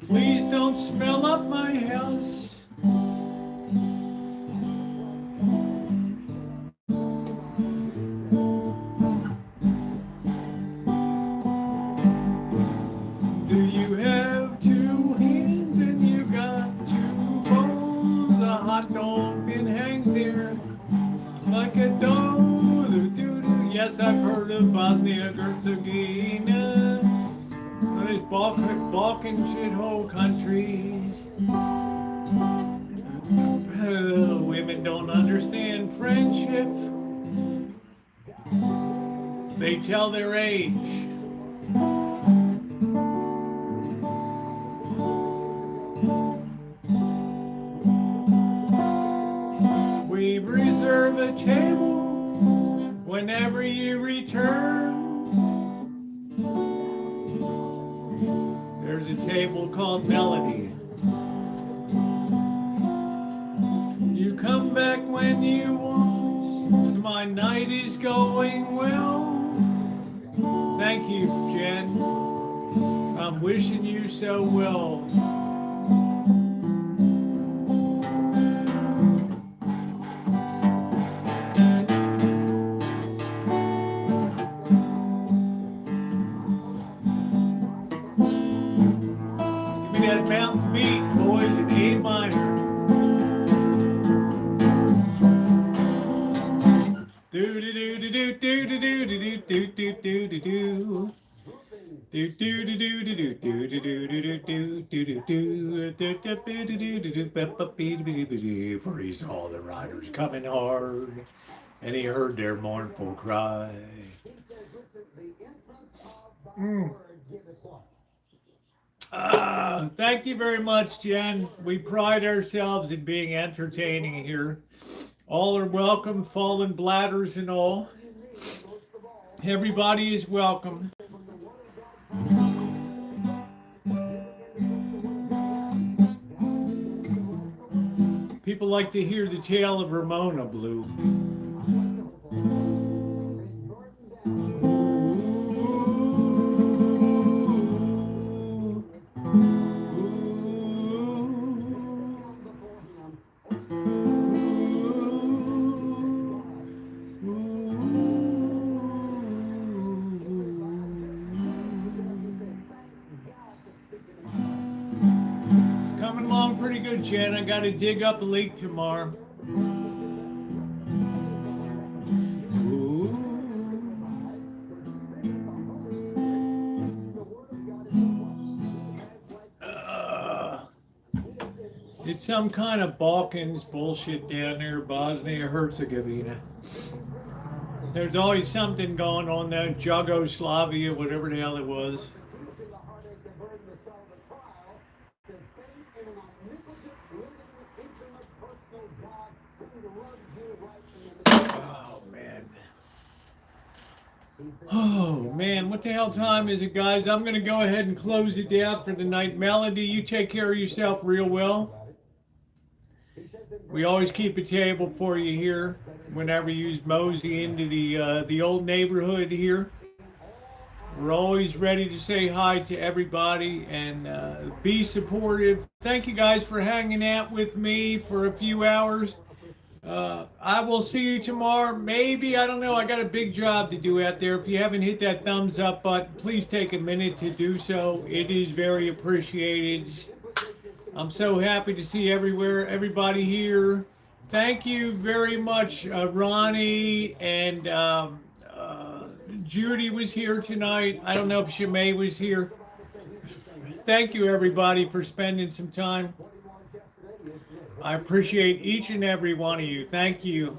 Speaker 1: Please don't smell up my house. Do you have 2 hands and you got 2 bones? A hot dog that hangs there like a dog. Yes, I've heard of Bosnia-Herzegovina. These Balkan shithole countries. Women don't understand friendship. They tell their age. We reserve a table whenever you return. There's a table called Melody. You come back when you want. My night is going well. Thank you, Jen. I'm wishing you so well. That mountain beat, boys, in A minor. Do do do do do do do do do do do do do do. Do do do do do do do do do do. For he saw the riders coming hard, and he heard their mournful cry. Thank you very much, Jen. We pride ourselves in being entertaining here. All are welcome, fallen bladders and all. Everybody is welcome. People like to hear the tale of Ramona Blue. Coming along pretty good, Jen. I got to dig up a leak tomorrow. It's some kind of Balkans bullshit down there, Bosnia Herzegovina. There's always something going on there, Yugoslavia, whatever the hell it was. Oh, man. Oh, man, what the hell time is it, guys? I'm going to go ahead and close it down for the night. Melody, you take care of yourself real well. We always keep a table for you here whenever you mosey into the old neighborhood here. We're always ready to say hi to everybody and be supportive. Thank you guys for hanging out with me for a few hours. I will see you tomorrow. Maybe, I don't know. I got a big job to do out there. If you haven't hit that thumbs up button, please take a minute to do so. It is very appreciated. I'm so happy to see everybody here. Thank you very much, Ronnie, and Judy was here tonight. I don't know if Shimei was here. Thank you, everybody, for spending some time. I appreciate each and every one of you. Thank you.